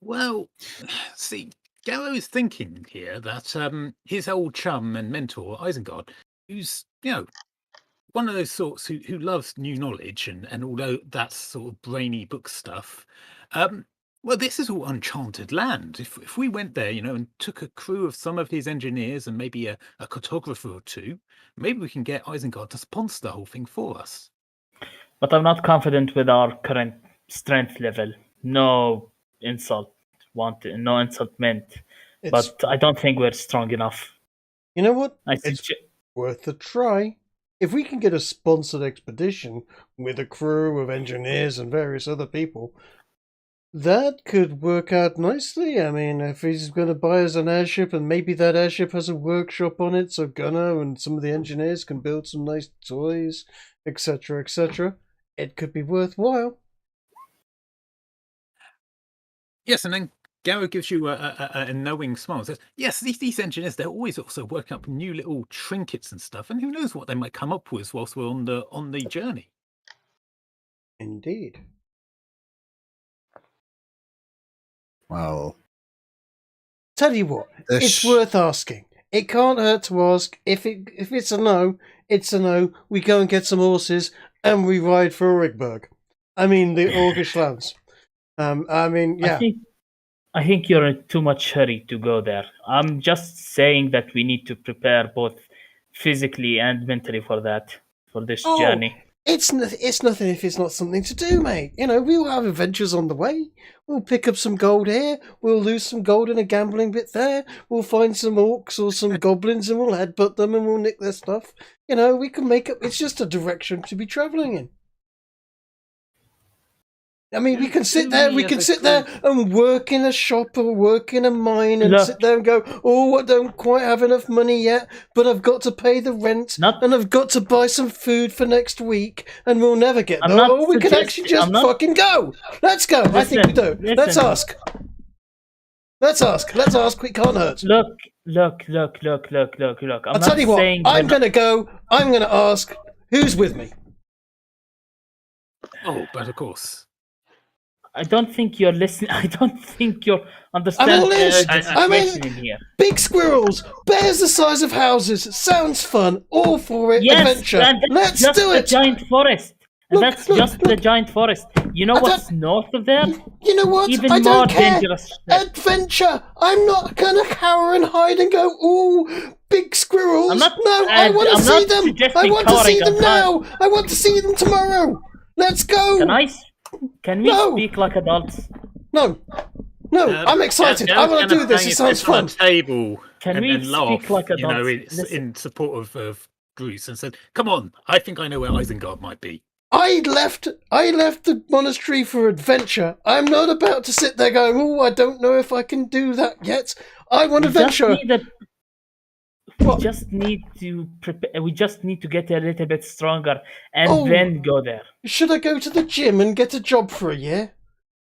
Well, see, Gallo is thinking here that his old chum and mentor, Isengard, who's, one of those sorts who loves new knowledge and although that's sort of brainy book stuff. Well, this is all uncharted land. If we went there, and took a crew of some of his engineers and maybe a cartographer or two, maybe we can get Isengard to sponsor the whole thing for us. But I'm not confident with our current strength level. No insult wanted, no insult meant. But I don't think we're strong enough. You know what? I It's worth a try. If we can get a sponsored expedition with a crew of engineers and various other people, that could work out nicely. I mean, if he's going to buy us an airship and maybe that airship has a workshop on it, so Gunnar and some of the engineers can build some nice toys, etc., etc., it could be worthwhile. Yes, and then Garrow gives you a knowing smile. Says, yes, these engineers, they're always also working up new little trinkets and stuff, and who knows what they might come up with whilst we're on the journey. Indeed. Well, tell you what, it's worth asking. It can't hurt to ask. If it's a no, it's a no. We go and get some horses and we ride for Origburg. I mean, the Orcish lands. I mean, yeah. I think you're in too much hurry to go there. I'm just saying that we need to prepare both physically and mentally for this journey. It's nothing if it's not something to do, mate. We'll have adventures on the way. We'll pick up some gold here. We'll lose some gold in a gambling bit there. We'll find some orcs or some goblins and we'll headbutt them and we'll nick their stuff. We can make it. It's just a direction to be travelling in. I mean, we can sit there. We can sit there and work in a shop or work in a mine and sit there and go, "Oh, I don't quite have enough money yet, but I've got to pay the rent and I've got to buy some food for next week, and we'll never get there." Or we can actually just fucking go. Let's go. I think we do. Let's ask. Let's ask. Let's ask. We can't hurt. Look. I'll tell you what. I'm going to go. I'm going to ask. Who's with me? Oh, but of course. I don't think you're listening. I don't think you're understanding the situation in here. Big squirrels, bears the size of houses. Sounds fun. All for it. Yes, adventure. And Let's just do it. The giant forest. That's just the giant forest. You know what's north of there? You know what? Even I don't more care. dangerous. Adventure. I'm not gonna cower and hide and go, "Ooh, big squirrels." I want to see them. I want to see them now. I want to see them tomorrow. Let's go. Can we speak like adults? No, I'm excited. I want to do this. It sounds fun. Table Can we speak like adults? In support of Bruce, and said, "Come on, I think I know where Isengard might be." I left the monastery for adventure. I'm not about to sit there going, "Oh, I don't know if I can do that yet." I want adventure. We just need to prepare. We just need to get a little bit stronger and then go there. Should I go to the gym and get a job for a year?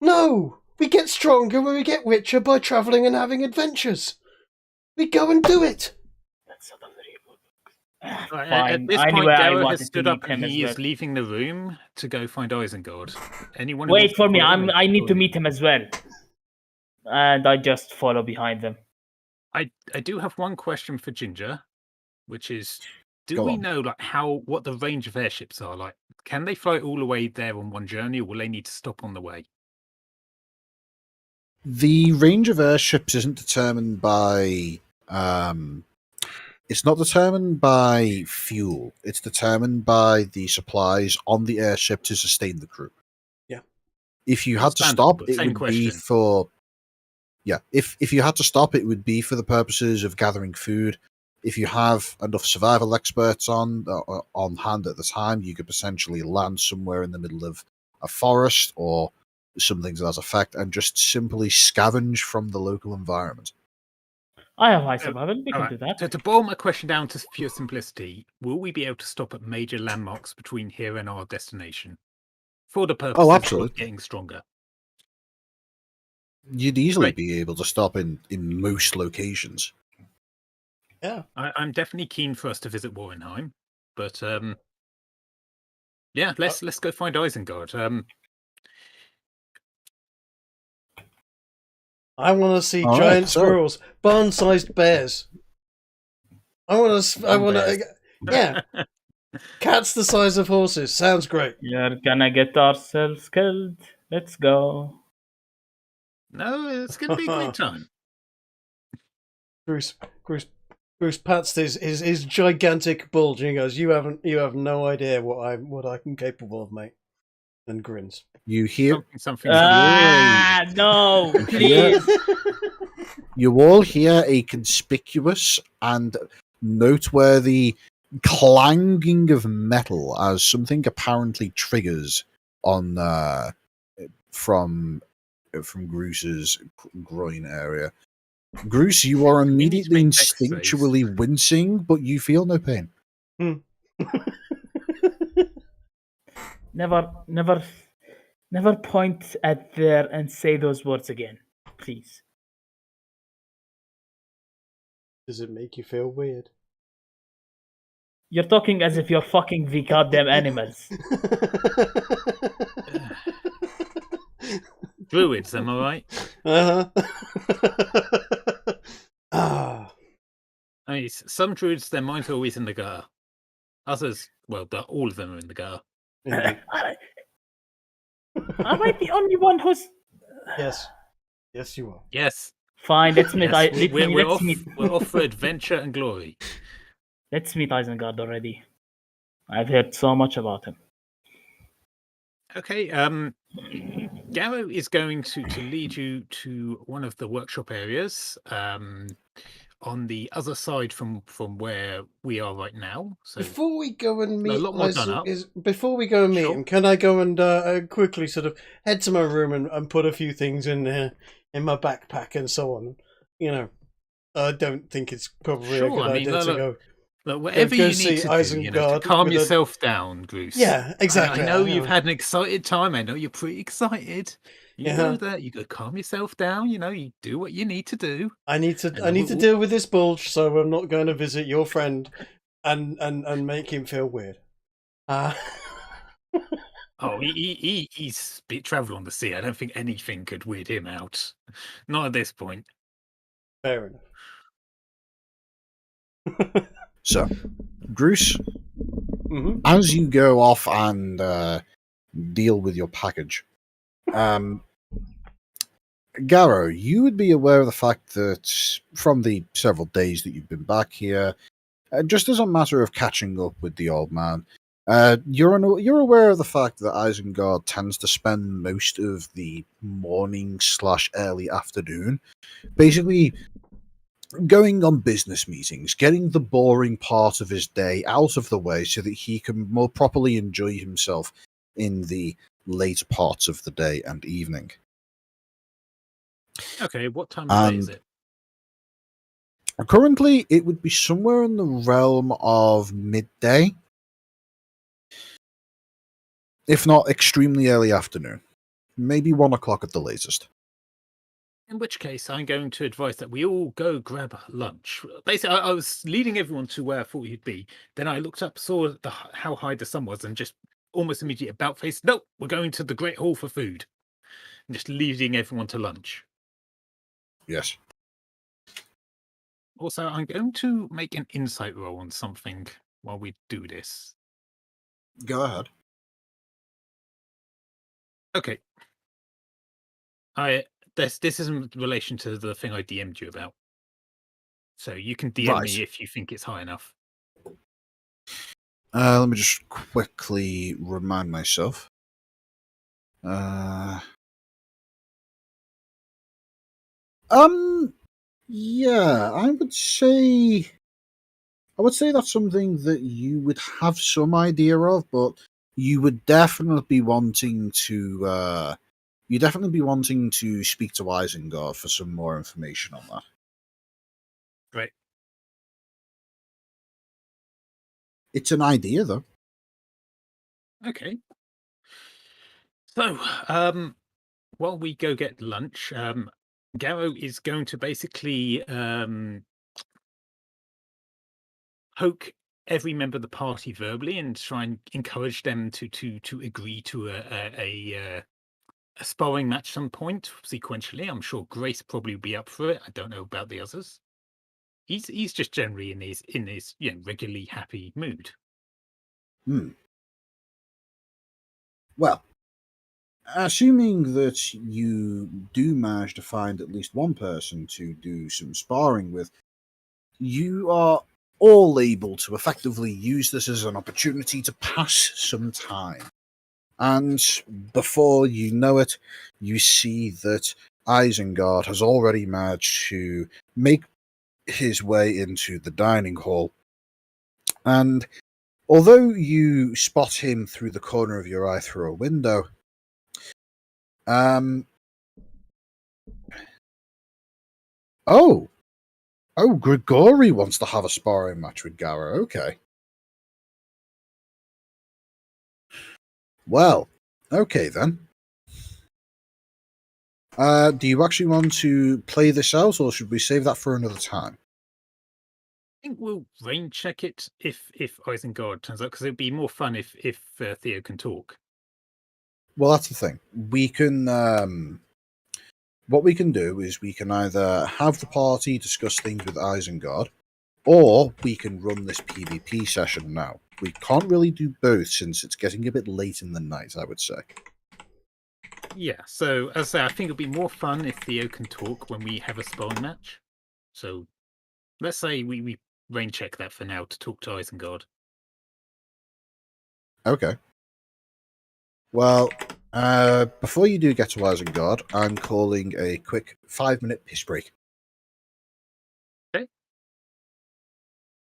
No. We get stronger when we get richer by travelling and having adventures. We go and do it. That's not very good. At this point, Garrow has stood up and he is leaving the room to go find Isengard. Anyone? Wait for me. I need to meet him as well. And I just follow behind them. I do have one question for Ginger, which is, do we know what the range of airships are like? Can they fly all the way there on one journey, or will they need to stop on the way? The range of airships isn't determined by. It's not determined by fuel. It's determined by the supplies on the airship to sustain the crew. Yeah. If you had to stop, it would be for. Yeah, if you had to stop, it would be for the purposes of gathering food. If you have enough survival experts on hand at the time, you could potentially land somewhere in the middle of a forest or something to that effect and just simply scavenge from the local environment. I have high survival. We can do that. So to boil my question down to pure simplicity, will we be able to stop at major landmarks between here and our destination for the purpose of getting stronger? You'd easily be able to stop in most locations. Yeah, I'm definitely keen for us to visit Warrenheim, but yeah, let's go find Isengard. I want to see giant squirrels, barn-sized bears. I want to. Yeah. Cats the size of horses. Sounds great. You're gonna get ourselves killed. Let's go. No, it's going to be a great time. Bruce pats his gigantic bulge and he goes, You have no idea what I'm capable of, mate. And grins. You hear Something. No, Yeah. please. you all hear a conspicuous and noteworthy clanging of metal as something apparently triggers on from Groos's groin area. Groos, you are immediately make dex saves. instinctually wincing, but you feel no pain. Never point at there and say those words again, please. Does it make you feel weird? You're talking as if you're fucking the goddamn animals. Druids, am I right? Ah. I mean, some druids, their minds are always in the gutter. Others, well, all of them are in the gutter. Indeed. Am I the only one who's... Yes. Yes, you are. Yes. Fine, let's meet. Yes. We're Let's off for adventure and glory. Let's meet Isengard already. I've heard so much about him. Okay, Garrow is going to lead you to one of the workshop areas on the other side from where we are right now. So Before we go and meet, a lot more done up. Before we go and meet Sure. him, can I go and quickly sort of head to my room and put a few things in my backpack and so on? You know, I don't think it's probably a good idea to go. Look, whatever go you see need to do, Isengard to calm with a- yourself down, Goose. Yeah, exactly. I know you've had an excited time. I know you're pretty excited. You Yeah. know that. You go calm yourself down. You do what you need to do. I need to deal with this bulge, so I'm not going to visit your friend and make him feel weird. Oh, he's travelled on the sea. I don't think anything could weird him out. Not at this point. Fair enough. So, Groos, Mm-hmm. as you go off and deal with your package, Garrow, you would be aware of the fact that from the several days that you've been back here, just as a matter of catching up with the old man, you're aware of the fact that Isengard tends to spend most of the morning / early afternoon basically going on business meetings, getting the boring part of his day out of the way so that he can more properly enjoy himself in the later parts of the day and evening. Okay, what time of day is it? Currently, it would be somewhere in the realm of midday, if not extremely early afternoon. Maybe 1 o'clock at the latest. In which case, I'm going to advise that we all go grab lunch. Basically, I was leading everyone to where I thought you'd be. Then I looked up, saw how high the sun was, and just almost immediately about face. No, we're going to the Great Hall for food. And just leading everyone to lunch. Yes. Also, I'm going to make an insight roll on something while we do this. Go ahead. Okay. This is in relation to the thing I DM'd you about. So you can DM me if you think it's high enough. Let me just quickly remind myself. Yeah, I would say that's something that you would have some idea of, but you would definitely be wanting to speak to Isengard for some more information on that. Right. It's an idea, though. Okay. So, while we go get lunch, Garrow is going to basically poke every member of the party verbally and try and encourage them to agree to a sparring match some point sequentially. I'm sure Grace probably will be up for it. I don't know about the others. He's just generally in his regularly happy mood. Well, assuming that you do manage to find at least one person to do some sparring with, you are all able to effectively use this as an opportunity to pass some time. And before you know it, you see that Isengard has already managed to make his way into the dining hall. And although you spot him through the corner of your eye through a window, Grigori wants to have a sparring match with Gara. Okay. Well, okay then. Do you actually want to play this out, or should we save that for another time? I think we'll rain check it if Isengard turns up, because it'd be more fun if Theo can talk. Well, that's the thing. We can. What we can do is we can either have the party discuss things with Isengard, or we can run this PvP session now. We can't really do both since it's getting a bit late in the night, I would say. Yeah, so as I say, I think it'll be more fun if Theo can talk when we have a sparring match. So let's say we rain check that for now to talk to Isengard. Okay. Well, before you do get to Isengard, I'm calling a quick 5-minute piss break. Okay.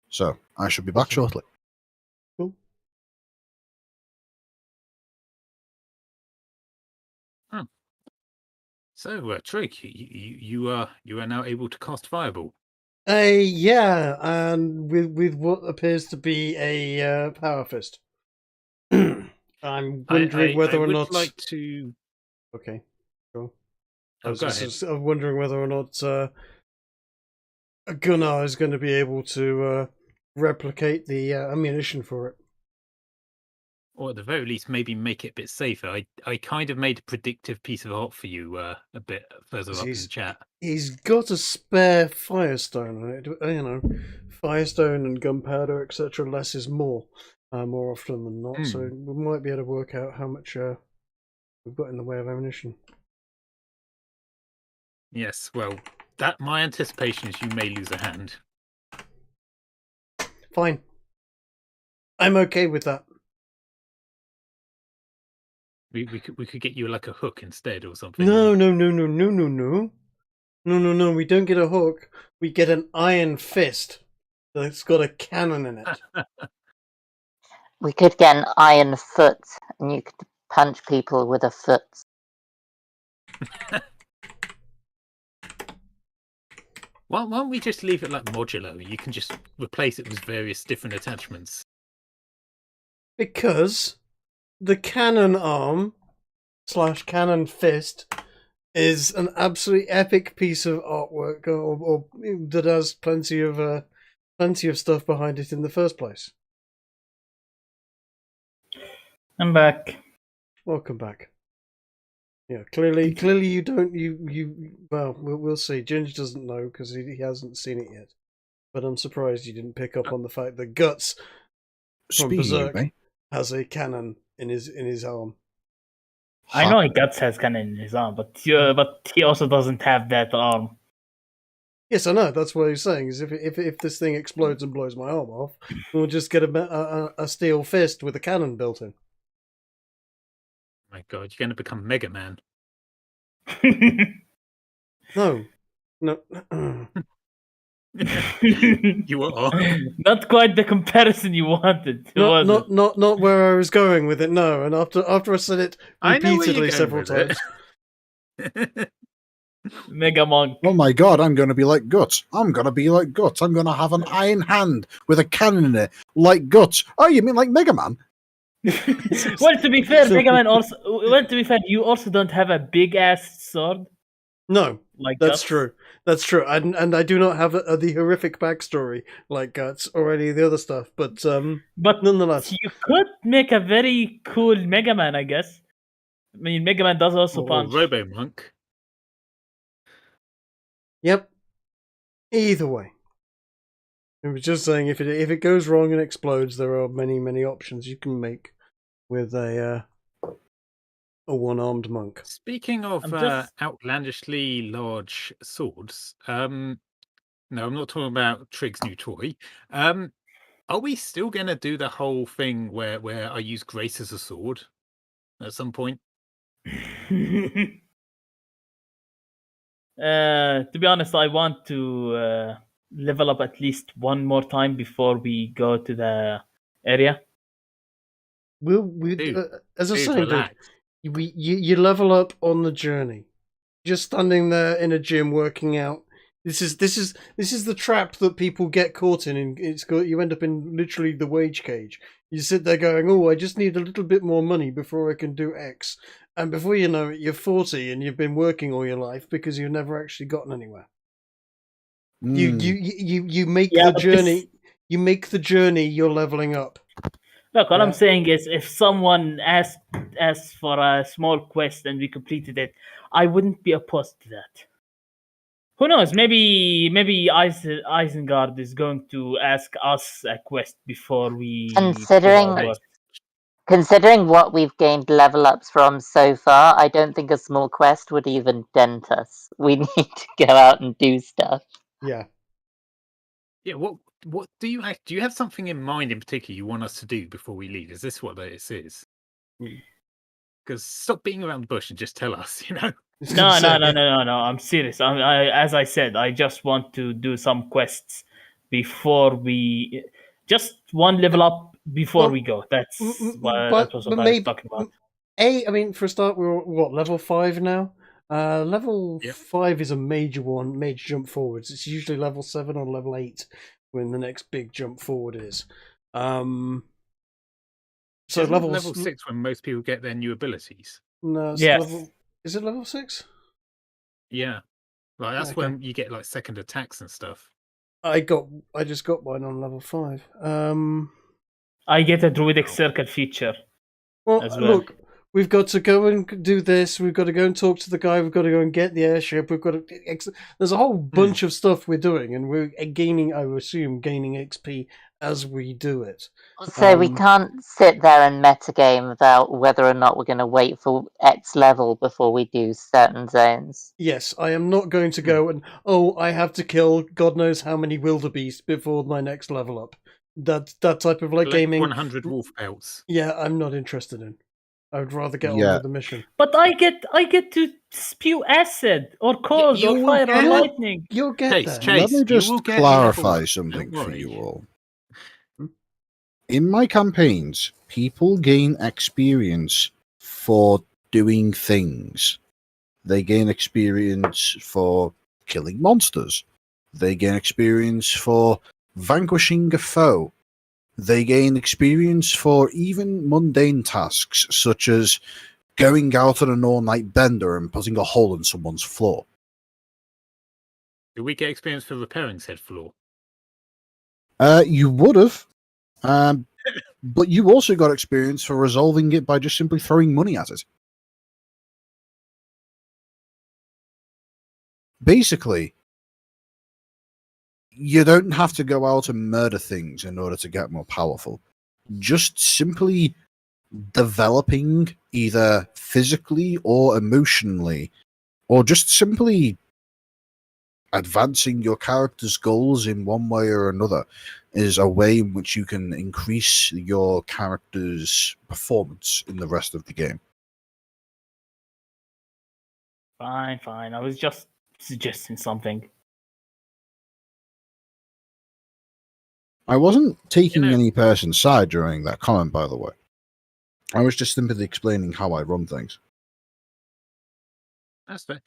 So, I shall be back shortly. Cool. So, Trig, you are now able to cast Fireball. Yeah, and with what appears to be a power fist. I'm wondering whether or not. like to. Okay, cool. Oh, go ahead. I'm wondering whether or not Gunnar is going to be able to replicate the ammunition for it. Or at the very least, maybe make it a bit safer. I kind of made a predictive piece of art for you a bit further up in the chat. He's got a spare firestone on it. You know, firestone and gunpowder, etc. Less is more, more often than not. So we might be able to work out how much we've got in the way of ammunition. Yes, well, that my anticipation is you may lose a hand. Fine. I'm okay with that. We could get you like a hook instead or something. No. We don't get a hook. We get an iron fist that's got a cannon in it. We could get an iron foot, and you could punch people with a foot. Why don't we just leave it like modular? You can just replace it with various different attachments. Because the cannon arm / cannon fist is an absolutely epic piece of artwork, or that has plenty of stuff behind it in the first place. I'm back. Welcome back. Yeah, clearly you don't. Well, we'll see. Ginger doesn't know because he hasn't seen it yet. But I'm surprised you didn't pick up on the fact that Guts from Berserk has a cannon in his arm. I know Guts has cannon in his arm, but he also doesn't have that arm. Yes, I know. That's what he's saying. Is if this thing explodes and blows my arm off, we'll just get a steel fist with a cannon built in. My God, you're going to become Mega Man. No. You are not quite the comparison you wanted. Not where I was going with it. No, and after I said it repeatedly several times. Mega Monk. Oh my God, I'm going to be like Guts. I'm going to have an iron hand with a cannon in it, like Guts. Oh, you mean like Mega Man? Well, to be fair, Mega Man also. Well, to be fair, you also don't have a big ass sword. No, like that's Guts. true. That's true. And I do not have the horrific backstory like Guts or any of the other stuff. But nonetheless, you could make a very cool Mega Man, I guess. I mean, Mega Man does also punch. Robo Monk. Yep. Either way. It was just saying if it goes wrong and explodes, there are many options you can make with a one-armed monk. Speaking of I'm just- outlandishly large swords, no, I'm not talking about Trig's new toy. Are we still going to do the whole thing where I use Grace as a sword at some point? To be honest, I want to level up at least one more time before we go to the area. Dude, As I Dude, say, dude, relax. you level up on the journey. Just standing there in a gym working out. This is the trap that people get caught in. And you end up in literally the wage cage. You sit there going, "Oh, I just need a little bit more money before I can do X," and before you know it, you're 40 and you've been working all your life because you've never actually gotten anywhere. You make Yeah, the but journey. You make the journey. You're leveling up. Look, all Yeah. I'm saying is, if someone asked for a small quest and we completed it, I wouldn't be opposed to that. Who knows? Maybe Isengard is going to ask us a quest before we do our work. Considering what we've gained level ups from so far, I don't think a small quest would even dent us. We need to go out and do stuff. Yeah. Yeah, what do you have something in mind in particular you want us to do before we leave? Is this what this is? Because stop being around the bush and just tell us, you know. No. I'm serious. As I said, I just want to do some quests before we just one level up before we go. That's what I was talking about. I mean, for a start, we're what, level 5 now? Level 5 is a major jump forwards. It's usually level 7 or level 8 when the next big jump forward is. So level 6 when most people get their new abilities. No, yes. Is it level 6? Yeah. Like that's when you get like second attacks and stuff. I just got mine on level 5. I get a druidic circle feature. Well, as well. Look, we've got to go and do this. We've got to go and talk to the guy. We've got to go and get the airship. We've got to. There's a whole bunch of stuff we're doing, and we're gaining. I assume gaining XP as we do it. So we can't sit there and metagame about whether or not we're going to wait for X level before we do certain zones. Yes, I am not going to go and I have to kill God knows how many wildebeest before my next level up. That type of gaming. 100 wolf pelts. Yeah, I'm not interested in. I would rather get on with the mission. But I get to spew acid or cold or fire or lightning. You'll get there. Let me just clarify something for you all. In my campaigns, people gain experience for doing things. They gain experience for killing monsters. They gain experience for vanquishing a foe. They gain experience for even mundane tasks, such as going out on an all-night bender and putting a hole in someone's floor. Do we get experience for repairing said floor? You would have. But you also got experience for resolving it by just simply throwing money at it. Basically, you don't have to go out and murder things in order to get more powerful. Just simply developing either physically or emotionally, or just simply advancing your character's goals in one way or another is a way in which you can increase your character's performance in the rest of the game. Fine. I was just suggesting something. I wasn't taking any person's side during that comment, by the way. I was just simply explaining how I run things. That's fair.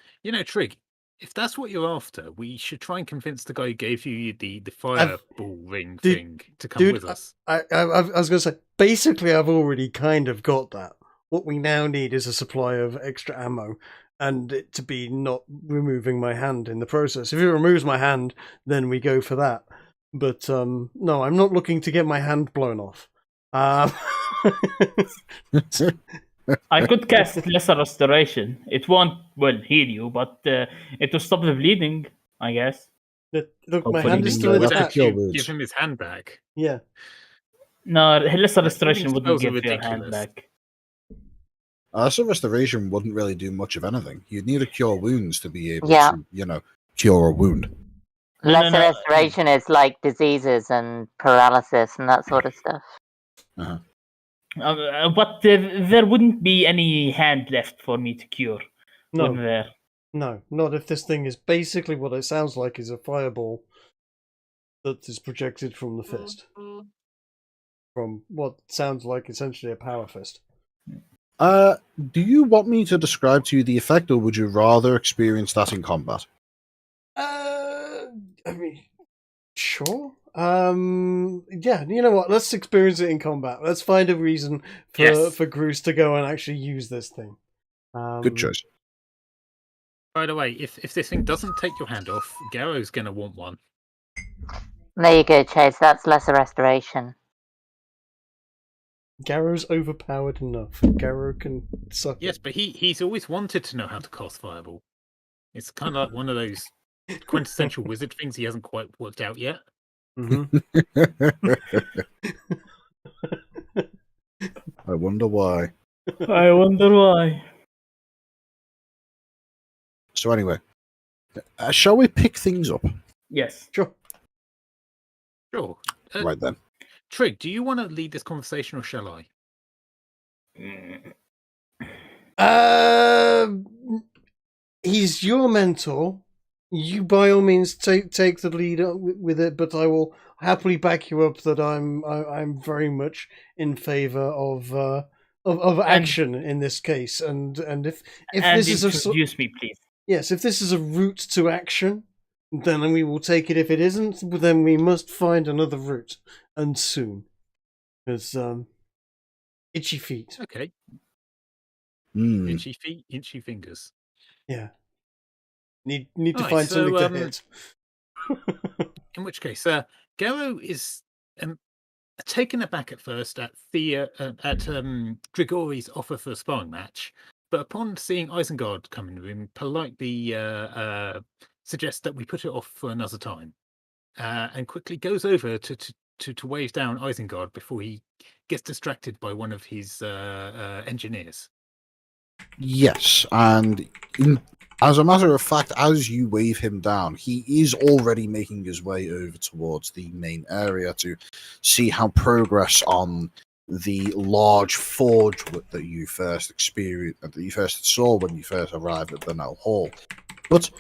Trig, if that's what you're after, we should try and convince the guy who gave you the fireball ring thing to come with us. I was going to say, basically, I've already kind of got that. What we now need is a supply of extra ammo, and it to be not removing my hand in the process. If it removes my hand, then we go for that. But no, I'm not looking to get my hand blown off. I could cast Lesser Restoration. It won't, heal you, but it will stop the bleeding, I guess. Look, my Hopefully hand he is can still go Would back. attached. Cure actually wounds. give him his hand back. Yeah. No, lesser Healing restoration wouldn't spells are give your hand ridiculous. back. So restoration wouldn't really do much of anything. You'd need a cure wounds to be able Yeah. to, cure a wound. No, Lesser restoration is like diseases and paralysis and that sort of stuff. But there wouldn't be any hand left for me to cure. Wouldn't No, there? no, not if this thing is basically what it sounds like is a fireball that is projected from the fist. From what sounds like essentially a power fist. Do you want me to describe to you the effect, or would you rather experience that in combat? I mean, sure. Yeah, you know what? Let's experience it in combat. Let's find a reason for Groose to go and actually use this thing. Good choice. By the way, if this thing doesn't take your hand off, Garrow's going to want one. There you go, Chase. That's lesser restoration. Garrow's overpowered enough. Garrow can suck Yes, it. but he's always wanted to know how to cast Fireball. It's kind of like one of those quintessential wizard things he hasn't quite worked out yet. Mm-hmm. I wonder why. I wonder why. So anyway, shall we pick things up? Yes. Sure. Sure. Right then. Trig, do you want to lead this conversation or shall I? He's your mentor. You by all means take the lead with it, but I will happily back you up that I'm very much in favour of action in this case, and if this is introduce me, please. Yes, if this is a route to action, then we will take it. If it isn't, then we must find another route, and soon, because itchy feet. Okay. Hmm. Itchy feet, itchy fingers. Yeah. Need to Right, find so, something to hit. In which case, Garrow is taken aback at first at Grigori's offer for a sparring match, but upon seeing Isengard come in the room, politely suggests that we put it off for another time, and quickly goes over to wave down Isengard before he gets distracted by one of his engineers. Yes, and as a matter of fact, as you wave him down, he is already making his way over towards the main area to see how progress on the large forge that you first experienced, that you first saw when you first arrived at Bernal Hall. But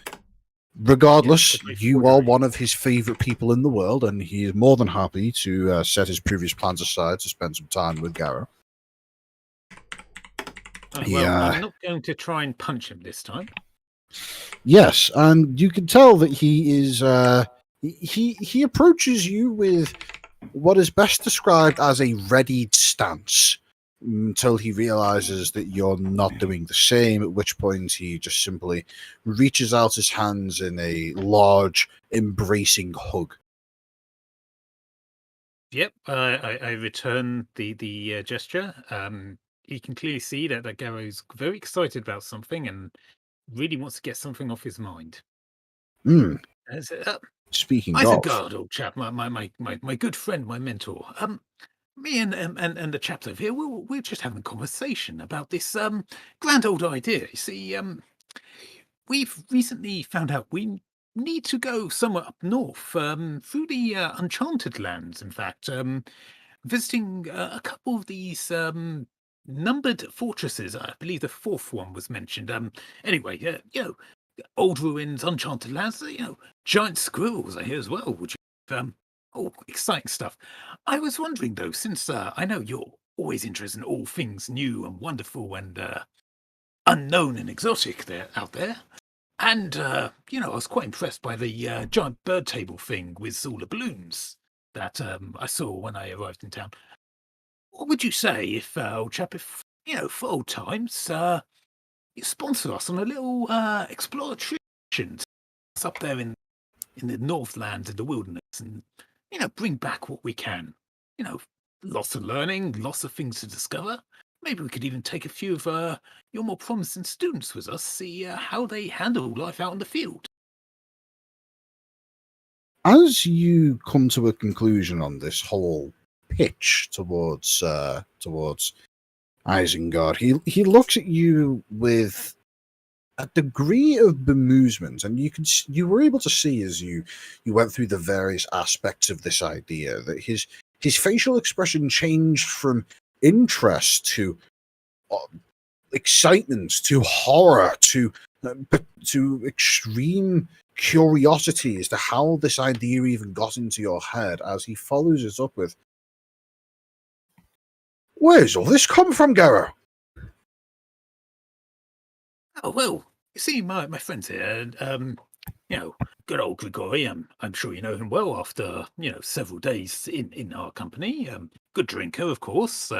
regardless, Yes, you are one of his favourite people in the world, and he is more than happy to set his previous plans aside to spend some time with Garrow. I'm not going to try and punch him this time. Yes, and you can tell that he is. He approaches you with what is best described as a readied stance until he realizes that you're not doing the same, at which point he just simply reaches out his hands in a large, embracing hug. Yep, I return the gesture. You can clearly see that Garrow's very excited about something and really wants to get something off his mind. Speaking of, Isengard, old chap, my good friend, my mentor. Me and the chaps over here, we're just having a conversation about this grand old idea. You see, we've recently found out we need to go somewhere up north, through the Enchanted Lands. In fact, visiting a couple of these numbered fortresses. I believe the fourth one was mentioned. Anyway, old ruins, Enchanted Lands. Giant squirrels I hear as well. Would you? Exciting stuff. I was wondering though, since I know you're always interested in all things new and wonderful and unknown and exotic out there. And, I was quite impressed by the giant bird table thing with all the balloons that I saw when I arrived in town. What would you say if, old chap, for old times, you sponsor us on a little exploratory mission up there in the Northlands, in the wilderness, and, bring back what we can. Lots of learning, lots of things to discover. Maybe we could even take a few of your more promising students with us, see how they handle life out in the field. as you come to a conclusion on this whole pitch towards Isengard, he looks at you with a degree of bemusement, and you were able to see as you went through the various aspects of this idea that his facial expression changed from interest to excitement to horror to extreme curiosity as to how this idea even got into your head, as he follows it up with, "Where's all this come from, Garrow?" Oh, well, you see, my friends here, good old Grigori, I'm sure you know him well after, several days in our company. Good drinker, of course.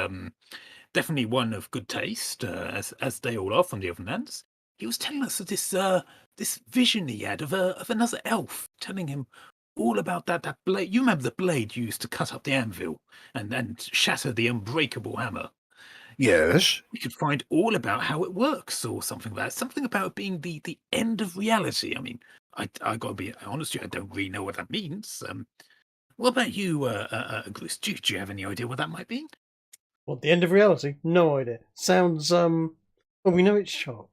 Definitely one of good taste, as they all are from the other lands. He was telling us of this vision he had of another elf, telling him all about that blade. You remember the blade used to cut up the anvil and shatter the unbreakable hammer? Yes. We could find all about how it works or something like that. Something about it being the end of reality. I mean, I got to be honest with you, I don't really know what that means. What about you, Gris? Do you have any idea what that might be? What, the end of reality? No idea. Sounds, well, we know it's sharp.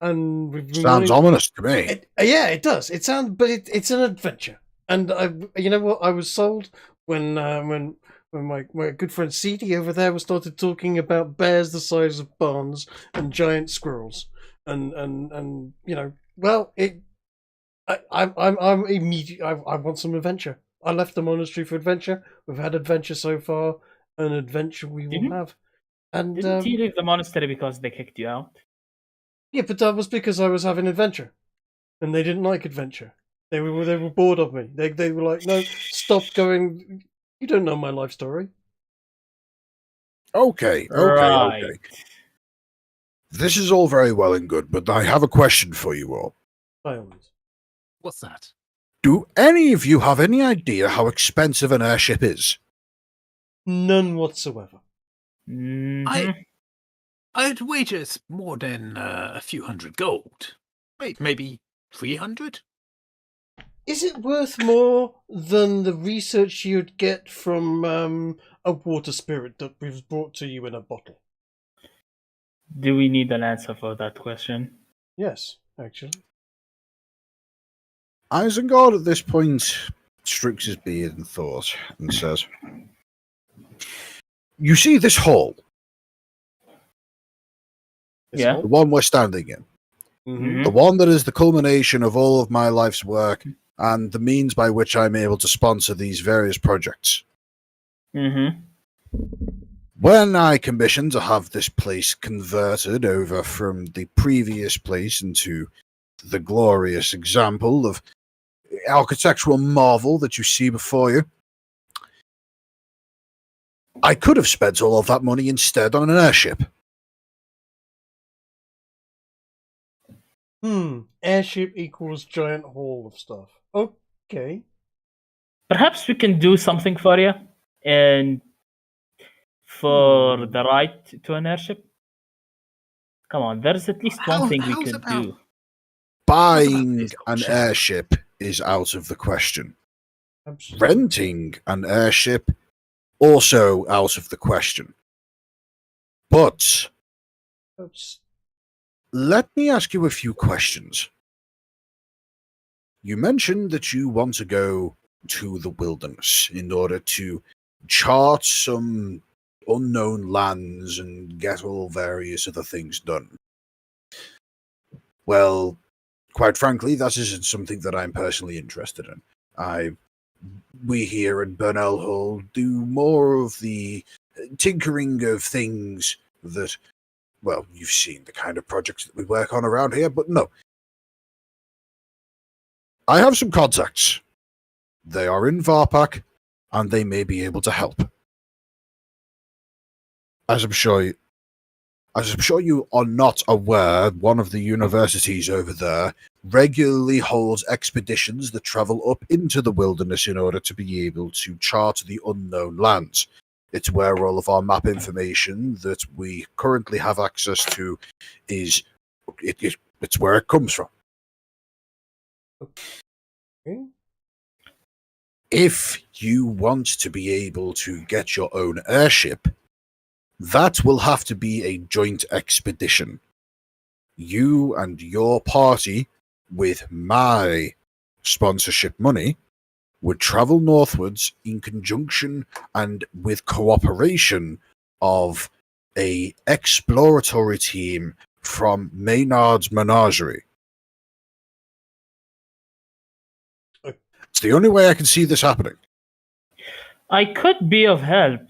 And we've been Sounds wanting- ominous to me. Yeah, it does. It sounds, but it's an adventure. And you know what? I was sold when my good friend Cede over there started talking about bears the size of barns and giant squirrels, and well, I'm immediate. I want some adventure. I left the monastery for adventure. We've had adventure so far. An adventure we will have. And Didn't you leave the monastery because they kicked you out? yeah, but that was because I was having adventure, and they didn't like adventure. They were bored of me. They were like, no, stop going. You don't know my life story. Okay. Right. This is all very well and good, but I have a question for you all. By all means. What's that? Do any of you have any idea how expensive an airship is? None whatsoever. Mhm. I'd wager it's more than a few hundred gold. Maybe 300? Is it worth more than the research you'd get from a water spirit that was brought to you in a bottle? Do we need an answer for that question? Yes, actually. Isengard at this point strokes his beard in thought and says, "You see this hall, Yeah. the one we're standing in, Mm-hmm. the one that is the culmination of all of my life's work and the means by which I'm able to sponsor these various projects. Mm-hmm. When I commissioned to have this place converted over from the previous place into the glorious example of architectural marvel that you see before you, I could have spent all of that money instead on an airship. Airship equals giant hall of stuff. Okay. Perhaps we can do something for you, and for the right to an airship. Come on, there's at least one thing we could do. Buying an airship is out of the question. Absolutely. Renting an airship, also out of the question. But let me ask you a few questions. You mentioned that you want to go to the wilderness in order to chart some unknown lands and get all various other things done. Well, quite frankly, that isn't something that I'm personally interested in. We here in Burnell Hall do more of the tinkering of things that, well, you've seen the kind of projects that we work on around here, but no. I have some contacts. They are in Varpak, and they may be able to help. As I'm sure you are not aware, one of the universities over there regularly holds expeditions that travel up into the wilderness in order to be able to chart the unknown lands. It's where all of our map information that we currently have access to it's where it comes from. Okay. If you want to be able to get your own airship, that will have to be a joint expedition. You and your party, with my sponsorship money, would travel northwards in conjunction and with cooperation of a exploratory team from Maynard's Menagerie. It's the only way I can see this happening. I could be of help.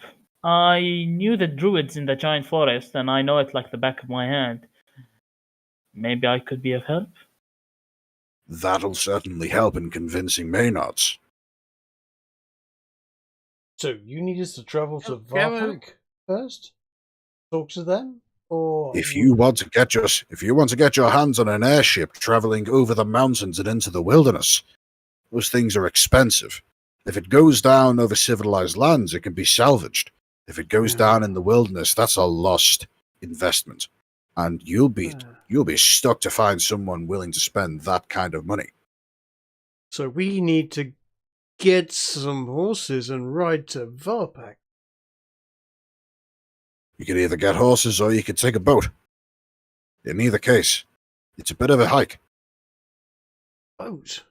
I knew the druids in the giant forest, and I know it like the back of my hand. Maybe I could be of help? That'll certainly help in convincing Maynards. So you need us to travel to Garrow? Varpak first? Talk to them? Or If you want to get your hands on an airship traveling over the mountains and into the wilderness, those things are expensive. If it goes down over civilized lands, it can be salvaged. If it goes down in the wilderness, that's a lost investment, and you'll be stuck to find someone willing to spend that kind of money. So we need to get some horses and ride to Varpak. You can either get horses or you can take a boat. In either case, it's a bit of a hike. Boat?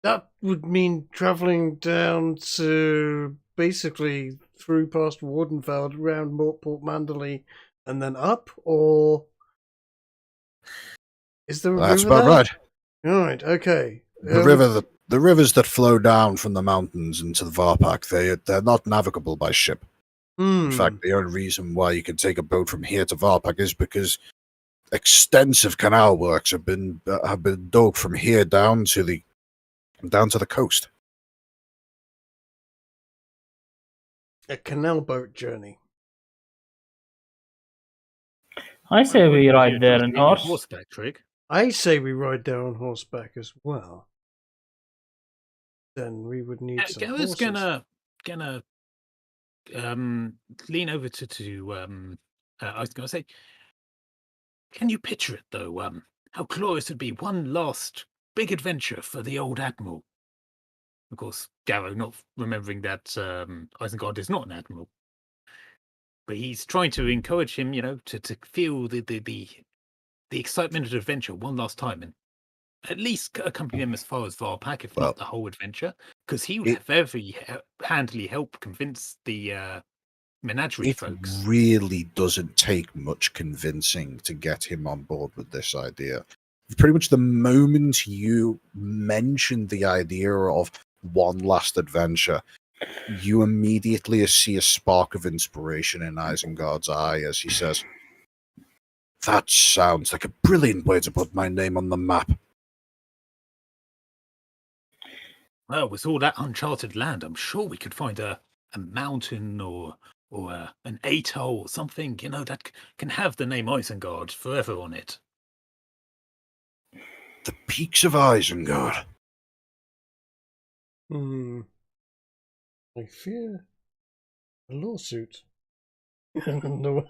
That would mean travelling down to basically through past Wardenfeld, around Port Manderley, and then up, or is there a That's river about there? right. Right, okay. The rivers that flow down from the mountains into the Varpak, they're not navigable by ship. In fact, the only reason why you can take a boat from here to Varpak is because extensive canal works have been dug from here down to the coast. A canal boat journey. I say we ride there in You're horse. horseback, Trig. I say we ride there on horseback as well. Then we would need some Garrow's horses. gonna lean over to I was gonna say, can you picture it though? How glorious it'd be, one last big adventure for the old admiral. Of course, Garrow not remembering that Isengard is not an admiral, but he's trying to encourage him, to feel the excitement of adventure one last time, and at least accompany them as far as Varpak, if not the whole adventure, because he would very handily help convince the menagerie folks. It really doesn't take much convincing to get him on board with this idea. Pretty much the moment you mention the idea of one last adventure, you immediately see a spark of inspiration in Isengard's eye as he says, "That sounds like a brilliant way to put my name on the map." Well, with all that uncharted land, I'm sure we could find a mountain or an atoll or something, that can have the name Isengard forever on it. The peaks of Isengard. I fear a lawsuit. No.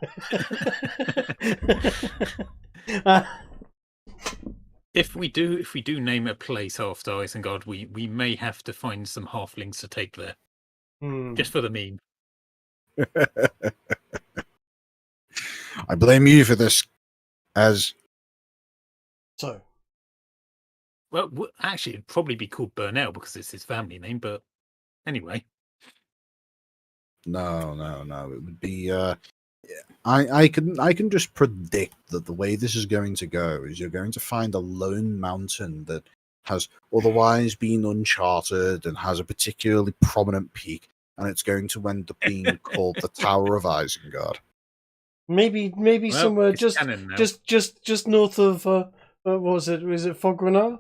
If we do name a place after Isengard, we may have to find some halflings to take there, just for the meme. I blame you for this, as So. Well, actually, it'd probably be called Burnell because it's his family name. But anyway, no. It would be. I can just predict that the way this is going to go is you're going to find a lone mountain that has otherwise been uncharted and has a particularly prominent peak, and it's going to end up being called the Tower of Isengard. Maybe somewhere just north of what was it? Was it Fogrenar?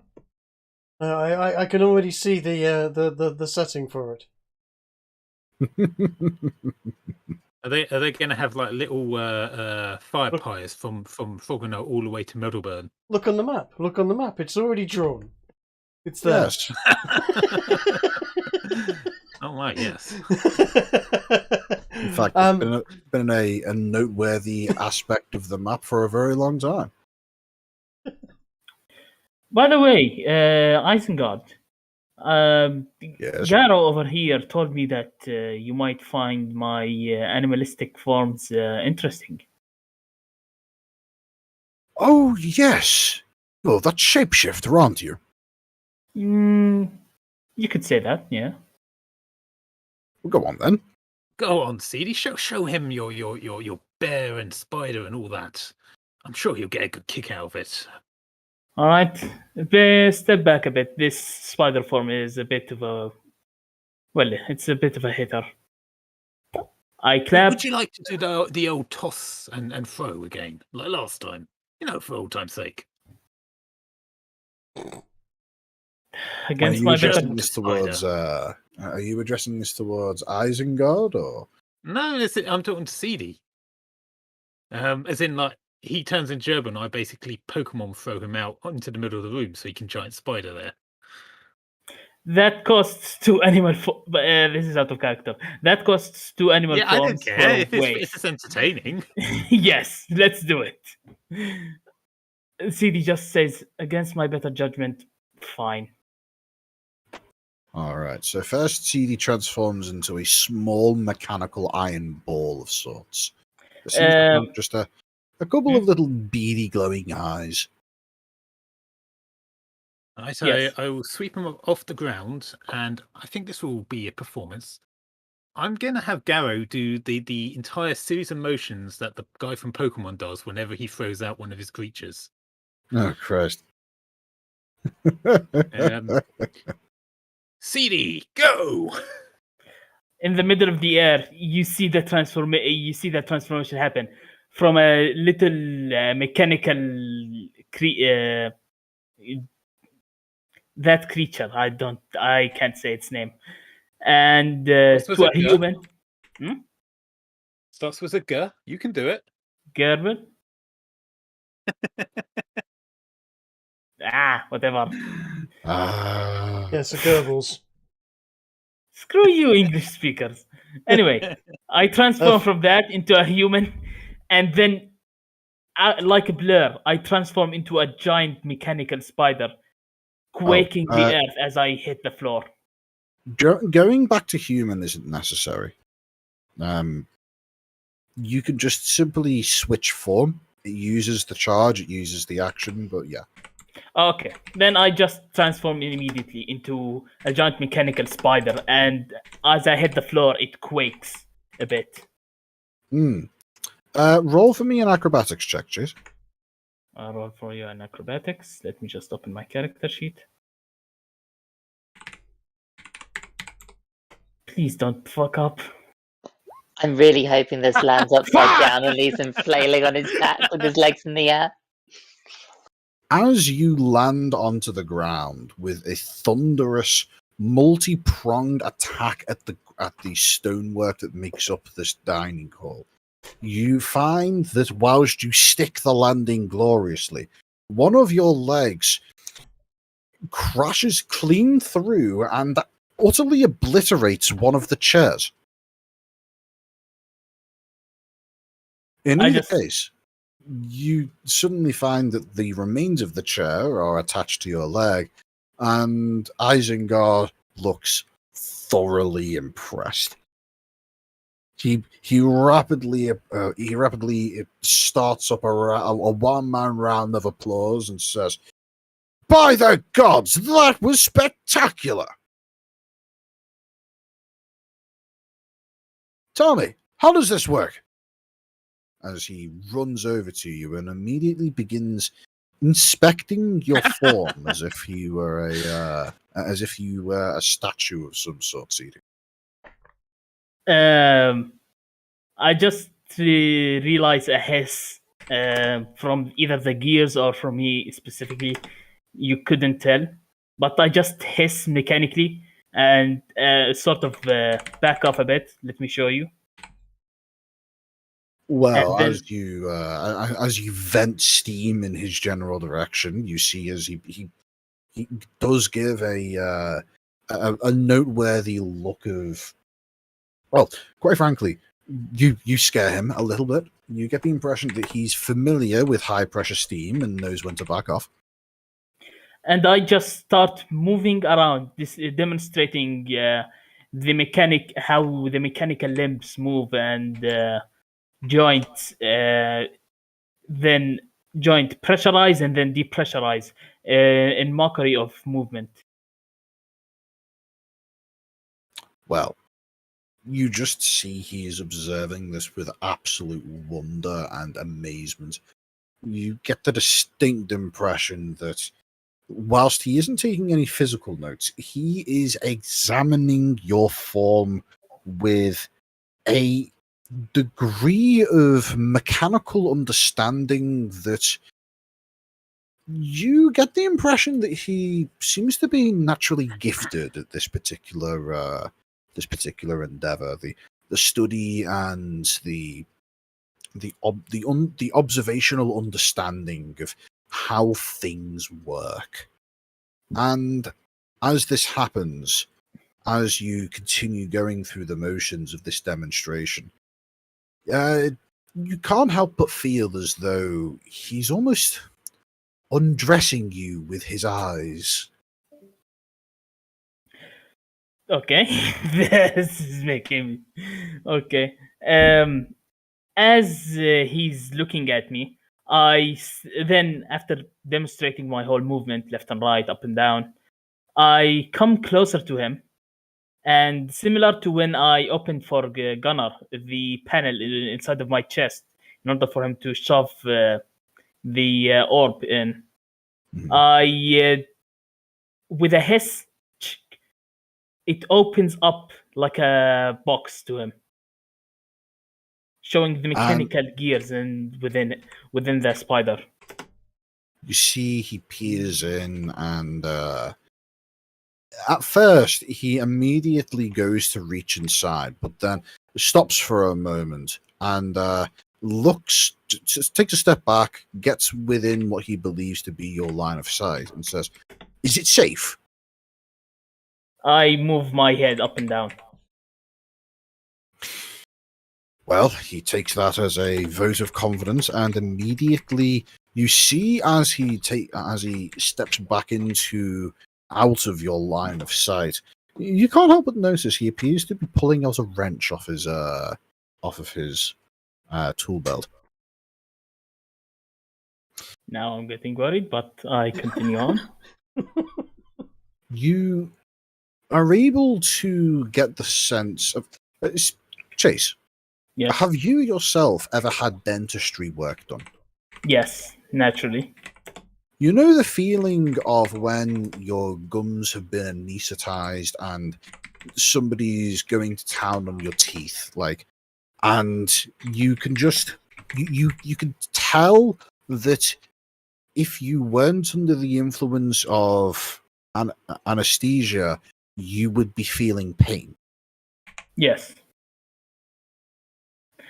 I can already see the setting for it. Are they going to have like little fire pyres from Fogrenar all the way to Middleburn? Look on the map. It's already drawn. It's there. Yes. Oh right, yes. In fact, it's been a noteworthy aspect of the map for a very long time. By the way, Isengard, Yes. Garo over here told me that you might find my animalistic forms interesting. Oh, yes. Well, that's shapeshifter, aren't you? You could say that, yeah. Well, go on then. Go on, CD. Show him your bear and spider and all that. I'm sure he'll get a good kick out of it. All right, step back a bit. This spider form is a bit of a it's a bit of a hitter. I clap. Would you like to do the old toss and throw again, like last time? For old time's sake. Against Are my you better. addressing this towards? Are you addressing this towards Isengard or? No, I'm talking to CD. As in, like, he turns in German. I basically Pokemon throw him out into the middle of the room so he can giant spider there. That costs 2 animal forms. This is out of character. That costs 2 animal Yeah, I don't forms. care if Wait. it's entertaining. Yes, let's do it. CD just says, against my better judgment, fine. All right. So first, CD transforms into a small mechanical iron ball of sorts. It seems to have just a couple of little beady glowing eyes. I will sweep him off the ground, and I think this will be a performance. I'm going to have Garo do the entire series of motions that the guy from Pokemon does whenever he throws out one of his creatures. Oh, Christ. CD, go! In the middle of the air, you see the transformation happen from a little mechanical that creature. I can't say its name. And to a human. Starts with a G. You can do it. Gerbil. Whatever. Yes, the Goebbels. Screw you, English speakers. Anyway, I transform from that into a human, and then, like a blur, I transform into a giant mechanical spider, quaking the earth as I hit the floor. Going back to human isn't necessary. You can just simply switch form. It uses the charge, it uses the action, but yeah. Okay, then I just transform immediately into a giant mechanical spider, and as I hit the floor, it quakes a bit. Roll for me an acrobatics check, please. I'll roll for you an acrobatics. Let me just open my character sheet. Please don't fuck up. I'm really hoping this lands upside down and leaves him flailing on his back with his legs in the air. As you land onto the ground with a thunderous, multi-pronged attack at the stonework that makes up this dining hall, you find that whilst you stick the landing gloriously, one of your legs crashes clean through and utterly obliterates one of the chairs. In either case, you suddenly find that the remains of the chair are attached to your leg, and Isengard looks thoroughly impressed. He rapidly starts up a one-man round of applause and says, "By the gods, that was spectacular! Tell me, how does this work?" As he runs over to you and immediately begins inspecting your form as if you were a statue of some sort, CD. I just realized a hiss from either the gears or from me specifically. You couldn't tell, but I just hiss mechanically and sort of back off a bit. Let me show you. Well, then, as you vent steam in his general direction, you see as he does give a noteworthy look of, well, quite frankly, you scare him a little bit. You get the impression that he's familiar with high pressure steam and knows when to back off. and I just start moving around, this demonstrating the how the mechanical limbs move and joints, then joint pressurize and then depressurize in mockery of movement. Well, you just see he is observing this with absolute wonder and amazement. You get the distinct impression that whilst he isn't taking any physical notes, he is examining your form with a degree of mechanical understanding that you get the impression that he seems to be naturally gifted at this particular endeavor. The study and the observational understanding of how things work. And as this happens, as you continue going through the motions of this demonstration, you can't help but feel as though he's almost undressing you with his eyes. Okay, this is making me okay. As he's looking at me, then after demonstrating my whole movement, left and right, up and down, I come closer to him, and similar to when I opened for Gunnar the panel inside of my chest in order for him to shove the orb in, I with a hiss, it opens up like a box to him, showing the mechanical gears and within the spider. You see he peers in, and at first he immediately goes to reach inside, but then stops for a moment and looks, just takes a step back, gets within what he believes to be your line of sight, and says, "Is it safe?" I move my head up and down. Well, he takes that as a vote of confidence, and immediately you see as he steps back out of your line of sight, you can't help but notice he appears to be pulling out a wrench off of his tool belt. Now I'm getting worried, but I continue on. You are able to get the sense of Chase. Yes. Have you yourself ever had dentistry work done? Yes, naturally. You know the feeling of when your gums have been anesthetized and somebody's going to town on your teeth, and you can just you can tell that if you weren't under the influence of anesthesia, you would be feeling pain. Yes.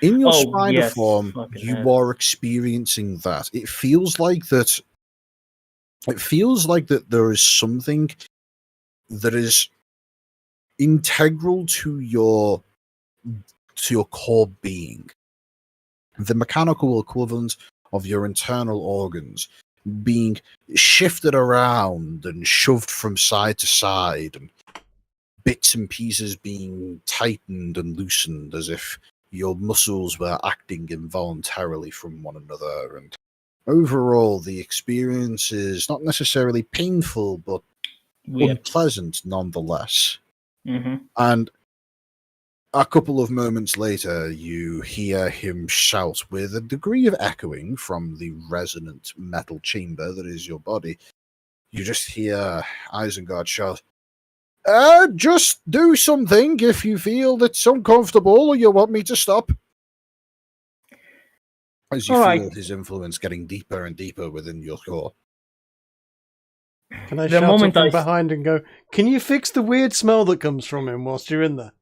In your spider yes, form, fucking you hell. are experiencing that. It feels like that. It feels like that there is something that is integral to your core being. The mechanical equivalent of your internal organs being shifted around and shoved from side to side, and bits and pieces being tightened and loosened as if your muscles were acting involuntarily from one another. And overall, the experience is not necessarily painful, but Weird. unpleasant nonetheless. Mm-hmm. And a couple of moments later, you hear him shout with a degree of echoing from the resonant metal chamber that is your body. You just hear Isengard shout, "Just do something if you feel it's uncomfortable or you want me to stop." As you feel his influence getting deeper and deeper within your core. Can I shout up from behind and go, "Can you fix the weird smell that comes from him whilst you're in there?"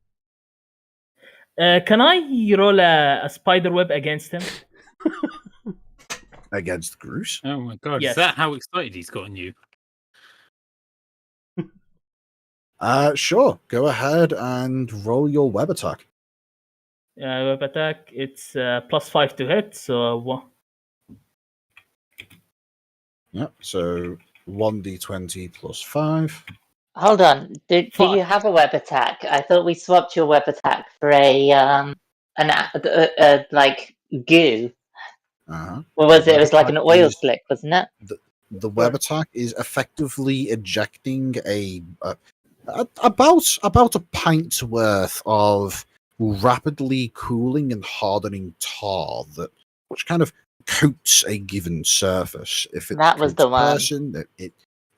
Can I roll a spider web against him? Against Groose? Oh my god, Yes. Is that how excited he's gotten you? Sure. Go ahead and roll your web attack. Web attack, it's +5 to hit, so... Yeah, so 1d20 plus 5. Hold on. Do you Fuck. have a web attack? I thought we swapped your web attack for like goo. Uh-huh. What was it? It Web was like an attack oil is- slick, wasn't it? The web attack is effectively ejecting about a pint's worth of rapidly cooling and hardening tar which kind of coats a given surface. If it That was coats the a one. person, it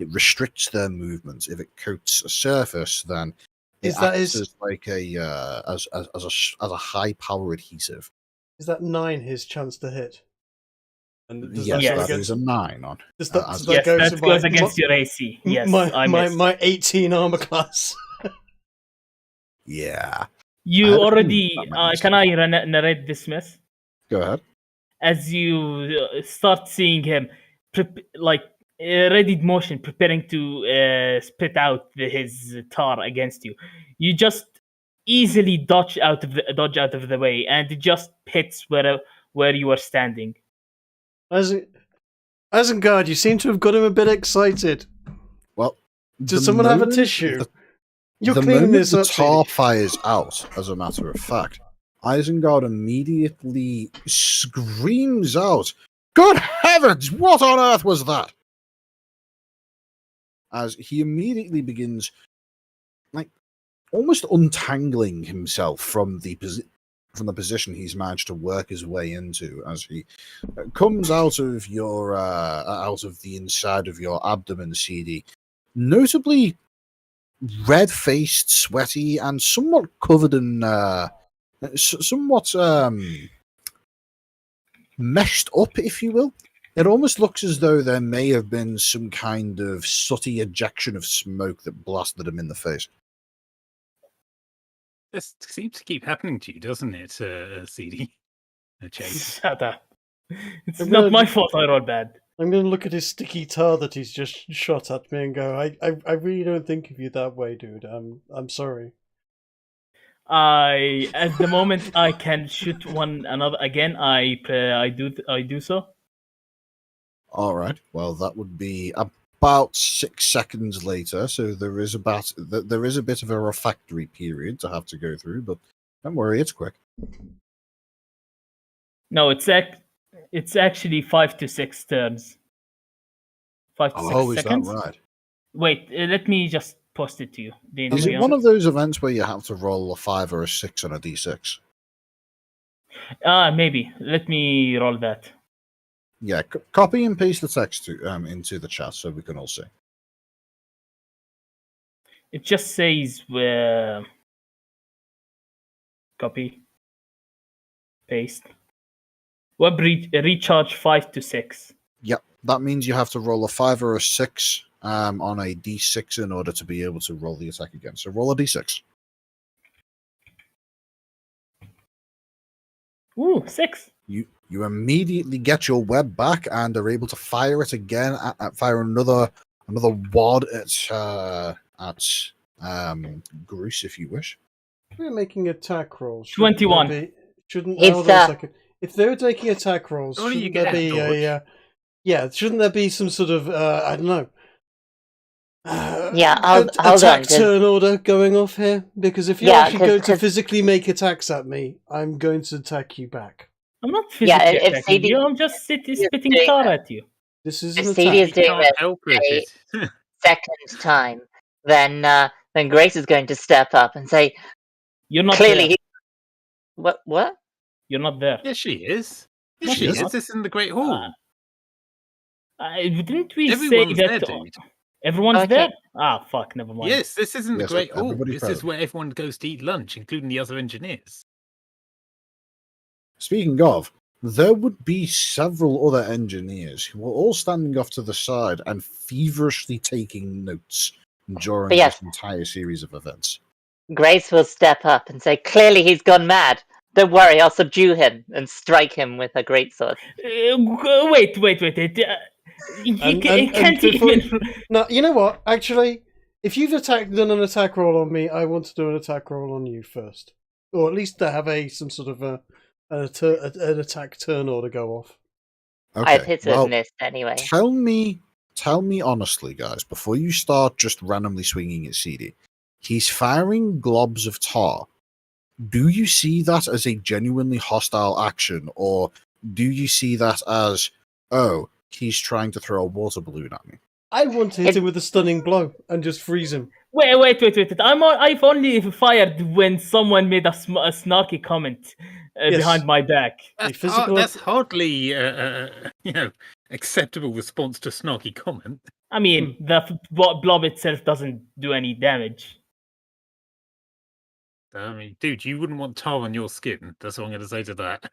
restricts their movements. If it coats a surface, then it Is that acts his- as like as a high power adhesive. Is that 9 his chance to hit? And does Yes, that go that is against? a 9 on. Does that, as- does that Yes, go that to goes my, against your AC. Yes, I my missed. my 18 armor class? Yeah. I You had a already. feeling that might Can I narrate this mess? Go ahead. As you start seeing him, readied motion, preparing to spit out his tar against you, you just easily dodge out of the way, and it just hits where you are standing. Isengard, you seem to have got him a bit excited. Well, Does the someone have a moment tissue? the- You're the cleaning moment this the up, tar Sadie. fires out, as a matter of fact, Isengard immediately screams out, "Good heavens, what on earth was that?" As he immediately begins, like, almost untangling himself from the position he's managed to work his way into, as he comes out of the inside of your abdomen, CD, notably red-faced, sweaty, and somewhat covered in somewhat meshed up, if you will. It almost looks as though there may have been some kind of sooty ejection of smoke that blasted him in the face. This seems to keep happening to you, doesn't it, CD? Chase. Shut up. It's I'm not gonna- my fault I rolled bad. I'm going to look at his sticky tar that he's just shot at me and go, I really don't think of you that way, dude. I'm sorry. At the moment I can shoot one another again. I do so. All right. Well, that would be about 6 seconds later. So there is a bit of a refractory period to have to go through, but don't worry, it's quick. No, it's actually 5 to 6 turns. 5 to 6 Oh, is that seconds. right? Wait, let me just post it to you. Is it one of those events where you have to roll a 5 or a 6 on a d6? Maybe. Let me roll that. Yeah, copy and paste the text into the chat so we can all see. It just says copy, paste. Web recharge 5 to 6. Yep, that means you have to roll a 5 or a 6 on a d6 in order to be able to roll the attack again. So roll a d6. Ooh, 6. You immediately get your web back and are able to fire it again. Fire another wad at Groose if you wish. We're making attack rolls. 21. Shouldn't It's, hold on a second. If they were making attack rolls, Only you shouldn't get there be dodge. shouldn't there be some sort of I don't know. Hold on, attack 'cause- turn order going off here, because if you're Yeah, actually going to 'cause- physically make attacks at me, I'm going to attack you back. I'm not physically Yeah, if attacking CD you. I'm just spitting doing tar that. at you. This is If an CD attack. is doing Can't this help it. second time, then Grace is going to step up and say, You're not clearly, there. what? You're not there. Yes, she is. No, Yes, she she's is. not. This is in the Great Hall. Didn't we Everyone's say there, that dude. everyone's Okay. there? Ah, fuck, never mind. Yes, this isn't the Yes, Great Hall. everybody This is present. where everyone goes to eat lunch, including the other engineers. Speaking of, there would be several other engineers who are all standing off to the side and feverishly taking notes during But yes. this entire series of events. Grace will step up and say, clearly he's gone mad. Don't worry, I'll subdue him and strike him with a greatsword. Wait. He And can't before- even. No, you know what? Actually, if you've done an attack roll on me, I want to do an attack roll on you first, or at least to have some sort of an attack turn order go off. Okay, I've hit well, and missed anyway. tell me tell me honestly, guys, before you start just randomly swinging at CD, he's firing globs of tar. Do you see that as a genuinely hostile action, or do you see that as, oh, he's trying to throw a water balloon at me? I want to hit him with a stunning blow and just freeze him. Wait. I've only fired when someone made a snarky comment Yes. behind my back. That's hardly, acceptable response to snarky comment. I mean, the blob itself doesn't do any damage. I mean, dude, you wouldn't want tar on your skin. That's what I'm going to say to that.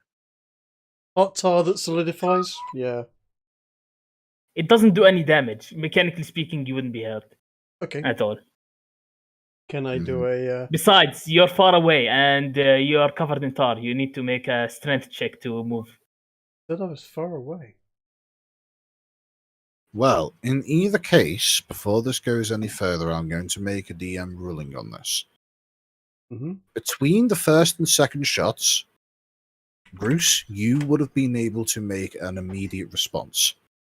Hot tar that solidifies? Yeah. It doesn't do any damage. Mechanically speaking, you wouldn't be hurt Okay. at all. Can I do a... Besides, you're far away and you are covered in tar. You need to make a strength check to move. That I was far away. Well, in either case, before this goes any further, I'm going to make a DM ruling on this. Mm-hmm. Between the first and second shots, Bruce, you would have been able to make an immediate response.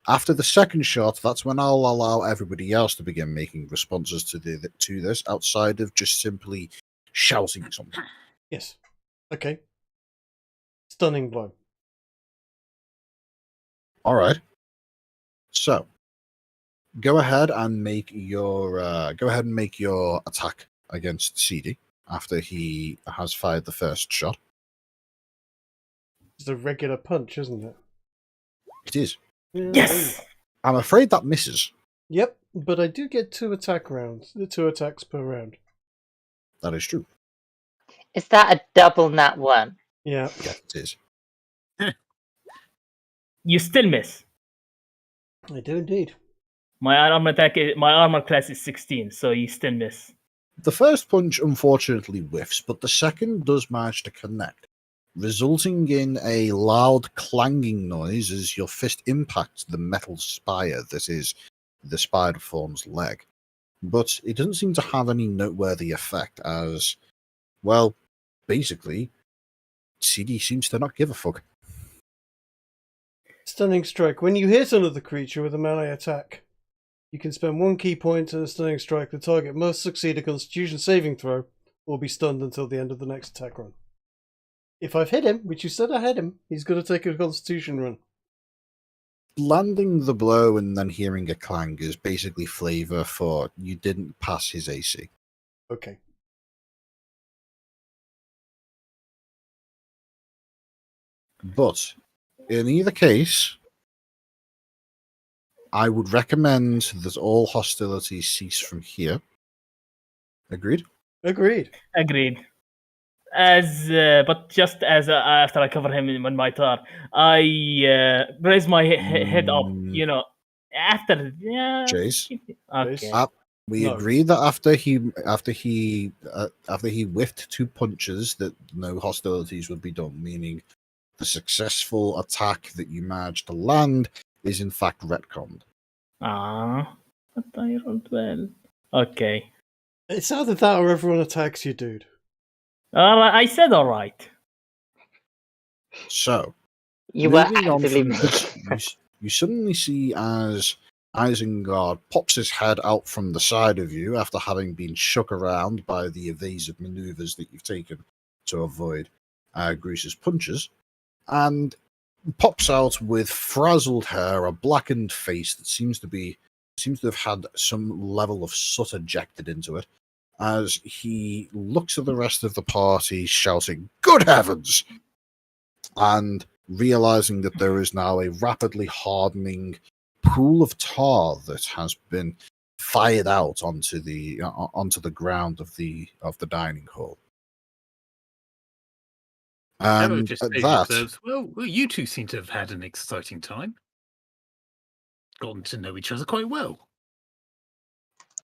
After the second shot, that's when I'll allow everybody else to begin making responses to this, outside of just simply shouting something. Yes. Okay. Stunning blow. All right. So, go ahead and make your attack against CD after he has fired the first shot. It's a regular punch, isn't it? It is. Yes! I'm afraid that misses. Yep, but I do get 2 attack rounds. 2 attacks per round. That is true. Is that a double nat 1? Yeah, Yeah. it is. You still miss. I do indeed. My armor class is 16, so you still miss. The first punch unfortunately whiffs, but the second does manage to connect, resulting in a loud clanging noise as your fist impacts the metal spire that is the spider form's leg. But it doesn't seem to have any noteworthy effect as, well, basically, CD seems to not give a fuck. Stunning strike. When you hit another creature with a melee attack, you can spend 1 key point and a stunning strike. The target must succeed a Constitution saving throw or be stunned until the end of the next attack run. If I've hit him, which you said I had him, he's going to take a Constitution run. Landing the blow and then hearing a clang is basically flavor for you didn't pass his AC. Okay. But in either case, I would recommend that all hostilities cease from here. Agreed? Agreed. But just as after I cover him in my tar, I raise my head up. You know, after Chase. Okay. We No. agree that after he whiffed 2 punches, that no hostilities would be done. Meaning, the successful attack that you managed to land is in fact retconned. But I rolled well. Okay. It's either that or everyone attacks you, dude. All right. I said all right. So, You were moving on actively from making this, you suddenly see as Isengard pops his head out from the side of you after having been shook around by the evasive maneuvers that you've taken to avoid Grease's punches, and pops out with frazzled hair, a blackened face that seems to have had some level of soot ejected into it, as he looks at the rest of the party shouting, "Good heavens!" and realizing that there is now a rapidly hardening pool of tar that has been fired out onto the ground of the dining hall. Theo And just at stays that, observes, well, you two seem to have had an exciting time. Gotten to know each other quite well.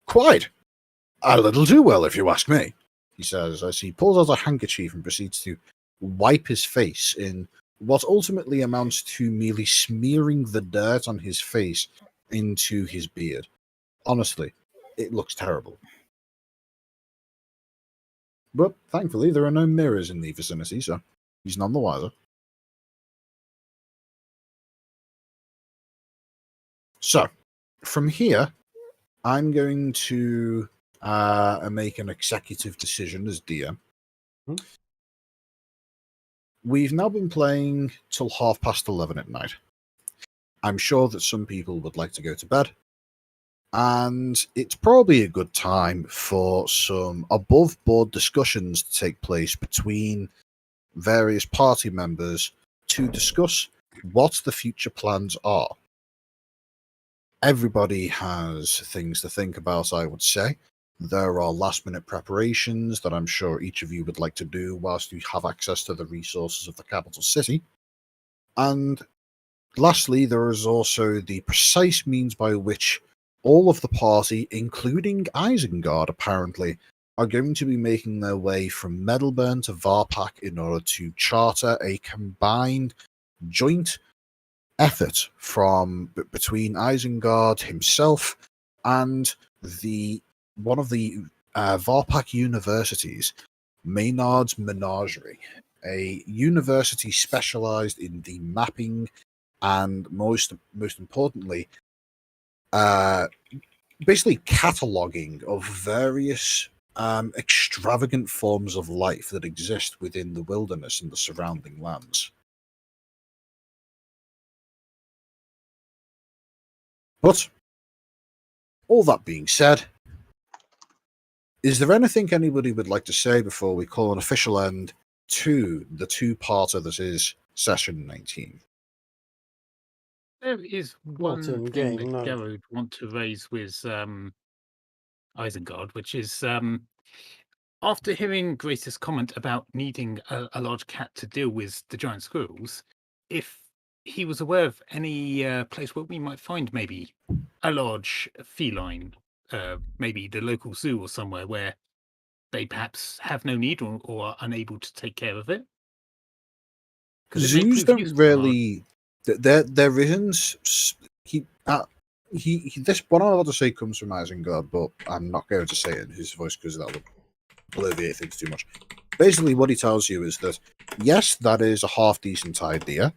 quite a little too well, if you ask me, he says as he pulls out a handkerchief and proceeds to wipe his face in what ultimately amounts to merely smearing the dirt on his face into his beard. Honestly, it looks terrible. But thankfully, there are no mirrors in the vicinity, so he's none the wiser. So, from here, I'm going to make an executive decision as DM. Hmm. We've now been playing till 11:30 at night. I'm sure that some people would like to go to bed, and it's probably a good time for some above-board discussions to take place between various party members to discuss what the future plans are. Everybody has things to think about, I would say. There are last-minute preparations that I'm sure each of you would like to do whilst you have access to the resources of the capital city. And lastly, there is also the precise means by which all of the party, including Isengard apparently, are going to be making their way from Meadleburn to Varpak in order to charter a combined joint effort from between Isengard himself and one of the Varpak universities, Maynard's Menagerie, a university specialized in the mapping and most importantly, basically cataloging of various extravagant forms of life that exist within the wilderness and the surrounding lands. But all that being said, is there anything anybody would like to say before we call an official end to the two-parter that is session 19? There is Not one in thing game, that no. Garrow would want to raise with Isengard, which is after hearing Grace's comment about needing a large cat to deal with the giant squirrels, if he was aware of any place where we might find maybe a large feline, maybe the local zoo or somewhere where they perhaps have no need or are unable to take care of it. 'Cause it may Zoos prove don't useful or- really. There isn't. This what I'm about to say comes from Isengard, but I'm not going to say it in his voice because that would alleviate things too much. Basically, what he tells you is that yes, that is a half decent idea,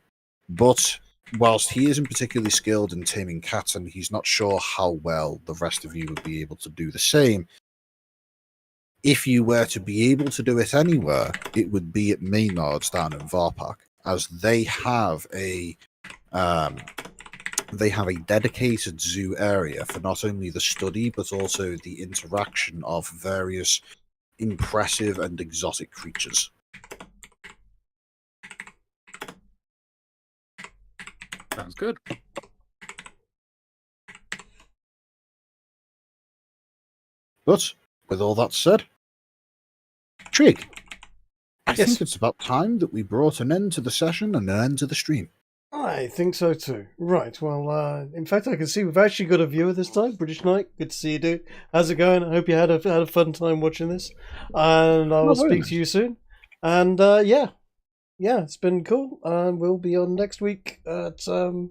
but whilst he isn't particularly skilled in taming cats, and he's not sure how well the rest of you would be able to do the same, if you were to be able to do it anywhere, it would be at Maynard's down in Varpak, as they have a dedicated zoo area for not only the study but also the interaction of various impressive and exotic creatures. Sounds good. But with all that said, Trig, I Yes. think it's about time that we brought an end to the session and an end to the stream. I think so too. Right, well, in fact, I can see we've actually got a viewer this time. British Knight, good to see you, dude. How's it going? I hope you had a fun time watching this. And I will very speak nice. to you soon. And yeah, it's been cool. We'll be on next week at on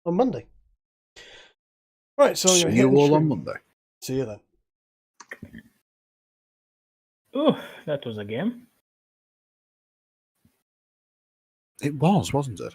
Monday. Right, so I'm See going to hit you and all on stream. Monday. See you then. Oh, that was a game. It was, wasn't it?